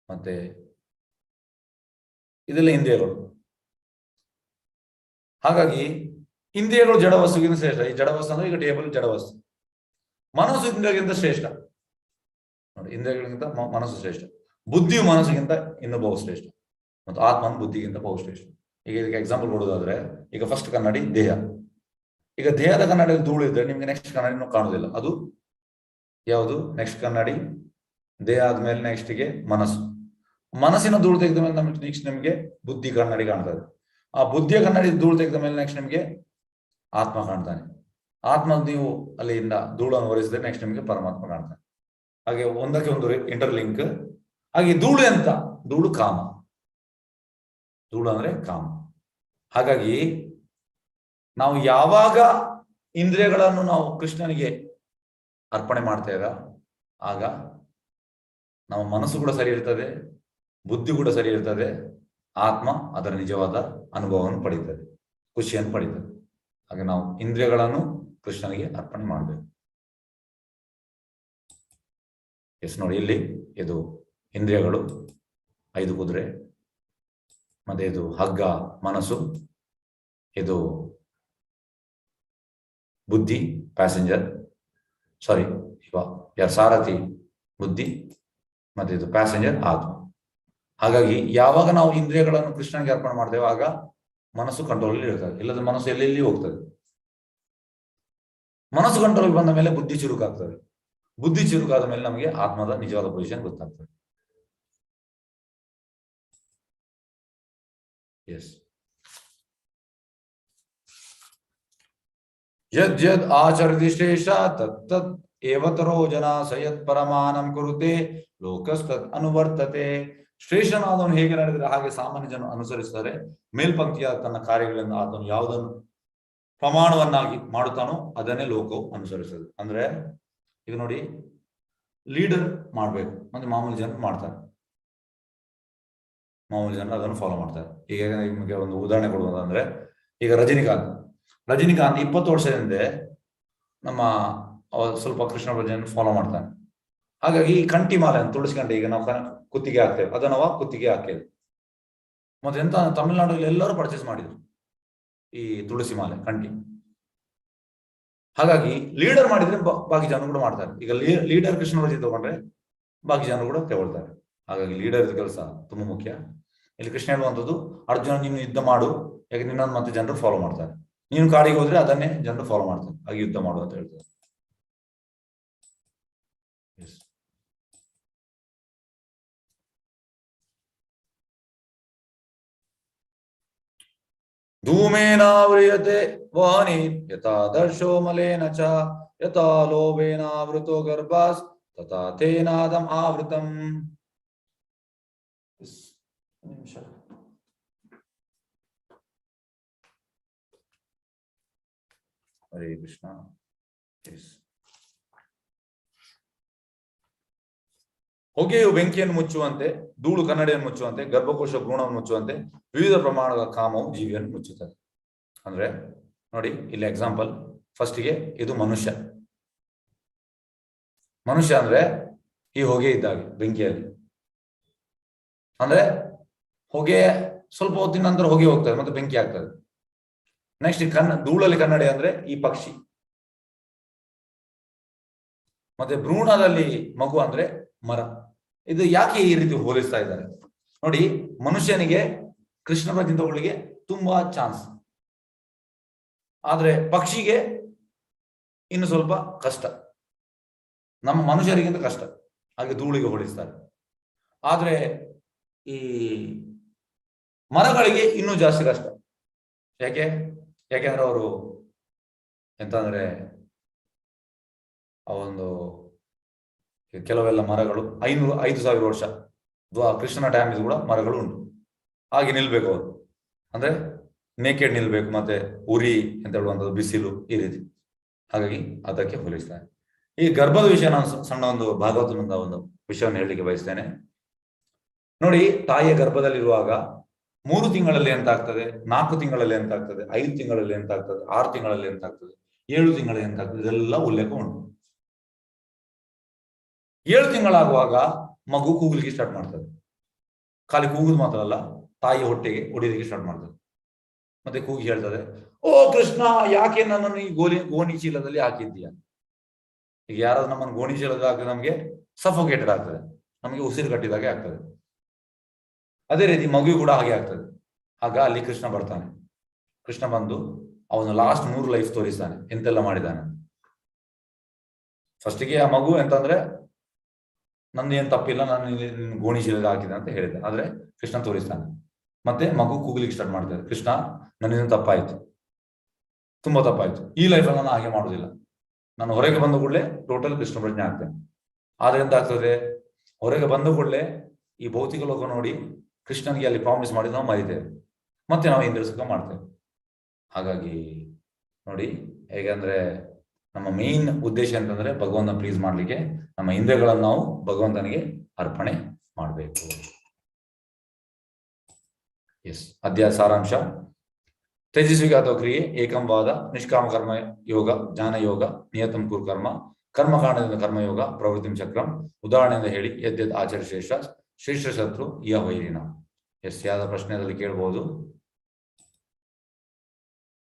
ಮತ್ತೆ ಇದೆಲ್ಲ ಇಂದ್ರಿಯಗಳು. ಹಾಗಾಗಿ ಇಂದ್ರಿಯಗಳು ಜಡವಸ್ತುಗಿಂತ ಶ್ರೇಷ್ಠ. ಈ ಜಡವಸ್ತು ಅಂದ್ರೆ ಈಗ ಟೇಬಲ್ ಜಡವಸ್ತು. ಮನಸ್ಸು ಇಂದ್ರಿಯಗಿಂತ ಶ್ರೇಷ್ಠ. ನೋಡಿ, ಇಂದ್ರಿಯಗಳಿಗಿಂತ ಮನಸ್ಸು ಶ್ರೇಷ್ಠ, ಬುದ್ಧಿಯು ಮನಸ್ಸಿಗಿಂತ ಇನ್ನು ಬಹುಶ್ರೇಷ್ಠ ಮತ್ತು ಆತ್ಮನು ಬುದ್ಧಿಗಿಂತ ಬಹುಶ್ರೇಷ್ಠ. ಈಗ ಇದಕ್ಕೆ ಎಕ್ಸಾಂಪಲ್ ಕೊಡೋದಾದ್ರೆ, ಈಗ ಫಸ್ಟ್ ಕನ್ನಡಿ ದೇಹ. ಈಗ ದೇಹದ ಕನ್ನಡಿಯಲ್ಲಿ ಧೂಳು ಇದ್ರೆ ನಿಮ್ಗೆ ನೆಕ್ಸ್ಟ್ ಕನ್ನಡಿ ಕಾಣುದಿಲ್ಲ. ಅದು ಯಾವುದು? ನೆಕ್ಸ್ಟ್ ಕನ್ನಡಿ. ದೇಹ ಆದ್ಮೇಲೆ ನೆಕ್ಸ್ಟ್ಗೆ ಮನಸ್ಸು. ಮನಸ್ಸಿನ ಧೂಳು ತೆಗೆದ ಮೇಲೆ ನಮ್ಗೆ ನೆಕ್ಸ್ಟ್ ನಿಮ್ಗೆ ಬುದ್ಧಿ ಕನ್ನಡಿ ಕಾಣ್ತದೆ. ಆ ಬುದ್ಧಿಯ ಕನ್ನಡಿ ಧೂಳು ತೆಗೆದ ಮೇಲೆ ನೆಕ್ಸ್ಟ್ ನಿಮ್ಗೆ ಆತ್ಮ ಕಾಣ್ತಾನೆ. ಆತ್ಮ ನೀವು ಅಲ್ಲಿಂದ ಧೂಳನ್ನು ಹೊರಿಸಿದ್ರೆ ನೆಕ್ಸ್ಟ್ ನಿಮ್ಗೆ ಪರಮಾತ್ಮ ಕಾಣ್ತಾನೆ. ಹಾಗೆ ಒಂದಕ್ಕೆ ಒಂದು ಇಂಟರ್ಲಿಂಕ್. ಹಾಗೆ ಧೂಳು ಎಂತ? ಧೂಳು ಕಾಮ. ಧೂಳು ಅಂದ್ರೆ ಕಾಮ. ಹಾಗಾಗಿ ನಾವು ಯಾವಾಗ ಇಂದ್ರಿಯಗಳನ್ನು ನಾವು ಕೃಷ್ಣನಿಗೆ ಅರ್ಪಣೆ ಮಾಡ್ತೇವೆ, ಆಗ ನಮ್ಮ ಮನಸ್ಸು ಕೂಡ ಸರಿ ಇರ್ತದೆ, ಬುದ್ಧಿ ಕೂಡ ಸರಿ ಇರ್ತದೆ, ಆತ್ಮ ಅದರ ನಿಜವಾದ ಅನುಭವವನ್ನು ಪಡೀತದೆ, ಖುಷಿಯನ್ನು ಪಡೀತದೆ. ಹಾಗೆ ನಾವು ಇಂದ್ರಿಯಗಳನ್ನು ಕೃಷ್ಣನಿಗೆ ಅರ್ಪಣೆ ಮಾಡಬೇಕು. ಎಸ್, ನೋಡಿ ಇಲ್ಲಿ ಇದು ಇಂದ್ರಿಯಗಳು 5 ಕುದುರೆ, ಮತ್ತೆ ಇದು ಹಗ್ಗ ಮನಸ್ಸು, ಇದು ಬುದ್ಧಿ ಪ್ಯಾಸೆಂಜರ್, ಸಾರಥಿ ಬುದ್ಧಿ, ಮತ್ತೆ ಇದು ಪ್ಯಾಸೆಂಜರ್ ಆತ್ಮ. ಹಾಗಾಗಿ ಯಾವಾಗ ನಾವು ಇಂದ್ರಿಯಗಳನ್ನು ಕೃಷ್ಣನಿಗೆ ಅರ್ಪಣೆ ಮಾಡ್ತೇವೆ, ಆಗ ಮನಸ್ಸು ಕಂಟ್ರೋಲ್ ಇರ್ತದೆ. ಇಲ್ಲದ ಮನಸ್ಸು ಎಲ್ಲೆಲ್ಲಿ ಹೋಗ್ತದೆ. ಮನಸ್ಸು ಕಂಟ್ರೋಲ್ ಬಂದ ಮೇಲೆ ಬುದ್ಧಿ ಚುರುಕಾಗ್ತದೆ. ಬುದ್ಧಿ ಚುರುಕಾದ ಮೇಲೆ ನಮಗೆ ಆತ್ಮದ ನಿಜವಾದ ಪೊಸಿಷನ್ ಗೊತ್ತಾಗ್ತದೆ. ಎಸ್, ಯದ್ ಆಚರತಿ ಶ್ರೇಷ್ಠ ತತ್ ಏವತರೋ ಜನ ಸಯತ್ ಪರಮಾನಂ ಕುರುತೆ ಲೋಕಸ್ತತ್ ಅನುವರ್ತತೆ. ಶ್ರೇಷ್ಠನಾದವನು ಹೇಗೆ ನಡೆದರೆ ಹಾಗೆ ಸಾಮಾನ್ಯ ಜನ ಅನುಸರಿಸುತ್ತಾರೆ. ಮೇಲ್ಪಂಕ್ತಿಯ ತನ್ನ ಕಾರ್ಯಗಳಿಂದ ಆತನು ಯಾವುದನ್ನು ಪ್ರಮಾಣವನ್ನಾಗಿ ಮಾಡುತ್ತಾನೋ ಅದನ್ನೇ ಲೋಕವು ಅನುಸರಿಸುತ್ತದೆ. ಅಂದ್ರೆ ಈಗ ನೋಡಿ, ಲೀಡರ್ ಮಾಡ್ಬೇಕು ಮತ್ತೆ ಮಾಮೂಲಿ ಜನರು ಮಾಡ್ತಾರೆ, ಮಾಮೂಲಿ ಜನರು ಅದನ್ನು ಫಾಲೋ ಮಾಡ್ತಾರೆ. ಈಗ ನಿಮಗೆ ಒಂದು ಉದಾಹರಣೆ ಕೊಡುವುದಂದ್ರೆ, ಈಗ ರಜನಿಕಾಂತ್ 20 ವರ್ಷದಿಂದ ನಮ್ಮ ಸ್ವಲ್ಪ ಕೃಷ್ಣ ಭಜನೆ ಫಾಲೋ ಮಾಡ್ತಾನೆ. ಹಾಗಾಗಿ ಕಂಠಿ ಮಾಲೆ ಅಂತ ತುಳಸಿ ಕಂಠಿ ಈಗ ನಾವು ಕುತ್ತಿಗೆ ಹಾಕ್ತೇವೆ, ಅದನ್ನವ ಕುತ್ತಿಗೆ ಹಾಕಿದೆ. ಮತ್ತೆ ಎಂತ ತಮಿಳುನಾಡಲ್ಲಿ ಎಲ್ಲರೂ ಪರ್ಚೇಸ್ ಮಾಡಿದ್ರು ಈ ತುಳಸಿ ಮಾಲೆ ಕಂಠಿ. ಹಾಗಾಗಿ ಲೀಡರ್ ಮಾಡಿದ್ರೆ ಬಾಕಿ ಜನ ಕೂಡ ಮಾಡ್ತಾರೆ. ಈಗ ಲೀಡರ್ ಕೃಷ್ಣ ಭಜನೆ ತಗೊಂಡ್ರೆ ಬಾಕಿ ಜನರು ಕೂಡ ತಗೊಳ್ತಾರೆ. ಹಾಗಾಗಿ ಲೀಡರ್ ಕೆಲಸ ತುಂಬಾ ಮುಖ್ಯ. ಇಲ್ಲಿ ಕೃಷ್ಣ ಹೇಳುವಂಥದ್ದು, ಅರ್ಜುನ ನೀನು ಯುದ್ಧ ಮಾಡು, ಯಾಕೆ ನಿನ್ನನ್ನು ಮತ್ತೆ ಜನರು ಫಾಲೋ ಮಾಡ್ತಾರೆ. ನೀನು ಕಾಡಿಗೆ ಹೋದ್ರೆ ಅದನ್ನೇ ಜನರು ಫಾಲೋ ಮಾಡ್ತಾರೆ, ಹಾಗೆ ಯುದ್ಧ ಮಾಡು ಅಂತ ಹೇಳ್ತಾರೆ. ಧೂಮೇನಾವ್ರಿಯತೆ ವಾಹನಿ ಯಥಾ ದರ್ಶೋ ಮಲೇನ ಚ ಯಥಾ ಲೋಭೇನಾವೃತೋ ಗರ್ಭಾಸ್ ತಥಾ ತೇನಾದಂ ಆವೃತಂ. ಹರೇ ಕೃಷ್ಣ. ಹೊಗೆಯು ಬೆಂಕಿಯನ್ನು ಮುಚ್ಚುವಂತೆ, ಧೂಳು ಕನ್ನಡಿಯನ್ನು ಮುಚ್ಚುವಂತೆ, ಗರ್ಭಕೋಶ ಭ್ರೂಣವನ್ನು ಮುಚ್ಚುವಂತೆ ವಿವಿಧ ಪ್ರಮಾಣದ ಕಾಮವು ಜೀವಿಯನ್ನು ಮುಚ್ಚುತ್ತದೆ. ಅಂದ್ರೆ ನೋಡಿ ಇಲ್ಲಿ ಎಕ್ಸಾಂಪಲ್. ಫಸ್ಟಿಗೆ ಇದು ಮನುಷ್ಯ ಅಂದ್ರೆ ಈ ಹೊಗೆ ಇದ್ದಾಗೆ ಬೆಂಕಿಯಲ್ಲಿ. ಅಂದ್ರೆ ಹೊಗೆ ಸ್ವಲ್ಪ ಹೊತ್ತಿನ ನಂತರ ಹೊಗೆ ಹೋಗ್ತದೆ ಮತ್ತೆ ಬೆಂಕಿ ಆಗ್ತದೆ. ನೆಕ್ಸ್ಟ್ ಧೂಳಲ್ಲಿ ಕನ್ನಡಿ ಅಂದ್ರೆ ಈ ಪಕ್ಷಿ. ಮತ್ತೆ ಭ್ರೂಣದಲ್ಲಿ ಮಗು ಅಂದ್ರೆ ಮರ. ಇದು ಯಾಕೆ ಈ ರೀತಿ ಹೋಲಿಸ್ತಾ ಇದ್ದಾರೆ ನೋಡಿ. ಮನುಷ್ಯನಿಗೆ ಕೃಷ್ಣ ಪ್ರಜ್ಞೆ ತಗೊಳ್ಳಿಗೆ ತುಂಬಾ ಚಾನ್ಸ್, ಆದ್ರೆ ಪಕ್ಷಿಗೆ ಇನ್ನು ಸ್ವಲ್ಪ ಕಷ್ಟ, ನಮ್ಮ ಮನುಷ್ಯರಿಗಿಂತ ಕಷ್ಟ. ಹಾಗೆ ಧೂಳಿಗೆ ಹೋಲಿಸ್ತಾರೆ. ಆದ್ರೆ ಈ ಮರಗಳಿಗೆ ಇನ್ನೂ ಜಾಸ್ತಿ ಕಷ್ಟ. ಯಾಕೆಂದ್ರೆ ಅವರು ಎಂತಂದ್ರೆ ಆ ಒಂದು ಕೆಲವೆಲ್ಲ ಮರಗಳು 5,000 ವರ್ಷ ಕೃಷ್ಣನ ಟೈಮ್ ಕೂಡ ಮರಗಳು ಉಂಟು. ಹಾಗೆ ನಿಲ್ಬೇಕು ಅವರು, ಅಂದ್ರೆ ನೇಕೆಡ್ ನಿಲ್ಬೇಕು, ಮತ್ತೆ ಉರಿ ಅಂತ ಹೇಳುವಂಥದ್ದು, ಬಿಸಿಲು, ಈ ರೀತಿ. ಹಾಗಾಗಿ ಅದಕ್ಕೆ ಹೋಲಿಸ್ತಾರೆ. ಈ ಗರ್ಭದ ವಿಷಯ ನಾನು ಸಣ್ಣ ಒಂದು ಭಾಗವತನಿಂದ ಒಂದು ವಿಷಯವನ್ನು ಹೇಳಲಿಕ್ಕೆ ಬಯಸ್ತೇನೆ ನೋಡಿ. ತಾಯಿಯ ಗರ್ಭದಲ್ಲಿರುವಾಗ 3 ತಿಂಗಳಲ್ಲಿ ಎಂತಾಗ್ತದೆ, 4 ತಿಂಗಳಲ್ಲಿ ಎಂತಾಗ್ತದೆ, 5 ತಿಂಗಳಲ್ಲಿ ಎಂತಾಗ್ತದೆ, 6 ತಿಂಗಳಲ್ಲಿ ಎಂತಾಗ್ತದೆ, 7 ತಿಂಗಳಲ್ಲಿ ಎಂತಾಗ್ತದೆ, ಇದೆಲ್ಲ ಉಲ್ಲೇಖ ಉಂಟು. 7 ತಿಂಗಳಾಗುವಾಗ ಮಗು ಕೂಗಲಿಕ್ಕೆ ಸ್ಟಾರ್ಟ್ ಮಾಡ್ತದೆ. ಖಾಲಿ ಕೂಗುದು ಮಾತ್ರ ಅಲ್ಲ, ತಾಯಿಯ ಹೊಟ್ಟೆಗೆ ಹೊಡಿಲಿಕ್ಕೆ ಸ್ಟಾರ್ಟ್ ಮಾಡ್ತದೆ. ಮತ್ತೆ ಕೂಗಿ ಹೇಳ್ತದೆ, ಓ ಕೃಷ್ಣ, ಯಾಕೆ ನನ್ನನ್ನು ಈ ಗೋಣಿ ಚೀಲದಲ್ಲಿ ಹಾಕಿದ್ದೀಯ? ಈಗ ಯಾರಾದ್ರೂ ನಮ್ಮನ್ನು ಗೋಣಿ ಚೀಲದಲ್ಲಿ ಹಾಕಿದ್ರೆ ನಮ್ಗೆ ಸಫೋಕೇಟೆಡ್ ಆಗ್ತದೆ, ನಮಗೆ ಉಸಿರು ಕಟ್ಟಿದಾಗೆ ಆಗ್ತದೆ. ಅದೇ ರೀತಿ ಮಗು ಕೂಡ ಹಾಗೆ ಆಗ್ತದೆ. ಆಗ ಅಲ್ಲಿ ಕೃಷ್ಣ ಬರ್ತಾನೆ. ಕೃಷ್ಣ ಬಂದು ಅವನು ಲಾಸ್ಟ್ 3 ಲೈಫ್ ತೋರಿಸ್ತಾನೆ, ಎಂತೆಲ್ಲ ಮಾಡಿದ್ದಾನೆ. ಫಸ್ಟಿಗೆ ಆ ಮಗು ಎಂತಂದ್ರೆ ನಂದು ಏನ್ ತಪ್ಪಿಲ್ಲ, ನಾನು ಗೋಣಿ ಚೀಲದಲ್ಲಿ ಹಾಕಿದೆ ಅಂತ ಹೇಳಿದೆ. ಆದ್ರೆ ಕೃಷ್ಣ ತೋರಿಸ್ತಾನೆ. ಮತ್ತೆ ಮಗು ಕೂಗ್ಲಿಕ್ಕೆ ಸ್ಟಾರ್ಟ್ ಮಾಡ್ತಾರೆ, ಕೃಷ್ಣ ನನ್ನಿಂದ ತಪ್ಪಾಯ್ತು, ತುಂಬಾ ತಪ್ಪಾಯ್ತು, ಈ ಲೈಫಲ್ಲಿ ನಾನು ಹಾಗೆ ಮಾಡುದಿಲ್ಲ. ನಾನು ಹೊರಗೆ ಬಂದ ಕೂಡಲೇ ಟೋಟಲ್ ಕೃಷ್ಣ ಪ್ರಜ್ಞೆ ಆಗ್ತೇನೆ. ಆದ್ರೆ ಎಂತ ಆಗ್ತದೆ, ಹೊರಗೆ ಬಂದ ಕೂಡಲೇ ಈ ಭೌತಿಕ ಲೋಕ ನೋಡಿ ಕೃಷ್ಣನಿಗೆ ಅಲ್ಲಿ ಪ್ರಾಮಿಸ್ ಮಾಡಿ ನಾವು ಮರಿತೇವೆ, ಮತ್ತೆ ನಾವು ಇಂದ್ರಿಯ ಸುಖ ಮಾಡ್ತೇವೆ. ಹಾಗಾಗಿ ನೋಡಿ, ಹೇಗಂದ್ರೆ ನಮ್ಮ ಮೇನ್ ಉದ್ದೇಶ ಅಂತಂದ್ರೆ ಭಗವಂತನ ಪ್ಲೀಸ್ ಮಾಡ್ಲಿಕ್ಕೆ ನಮ್ಮ ಇಂದ್ರಿಯಗಳನ್ನು ನಾವು ಭಗವಂತನಿಗೆ ಅರ್ಪಣೆ ಮಾಡಬೇಕು. ಎಸ್, ಅಧ್ಯಾಯ ಸಾರಾಂಶ. ತೇಜಸ್ವಿಗಾತ ಕ್ರಿಯೆ ಏಕಂವಾದ ನಿಷ್ಕಾಮ ಕರ್ಮ ಯೋಗ ಜ್ಞಾನ ಯೋಗ ನಿಯತಂ ಕುರು ಕರ್ಮ ಕರ್ಮಕಾಂಡದಿಂದ ಕರ್ಮಯೋಗ ಪ್ರವೃತ್ತಿಂ ಚಕ್ರಂ. ಉದಾಹರಣೆಯಿಂದ ಹೇಳಿ, ಯದ್ಯದ್ ಆಚಾರ್ಯ ಶ್ರೇಷ್ಠ ಶ್ರೇಷ್ಠ ಶತ್ರು ಯ ವೈರಿನ. ಎಸ್, ಯಾವ್ದ ಪ್ರಶ್ನೆಯಲ್ಲಿ ಕೇಳ್ಬೋದು.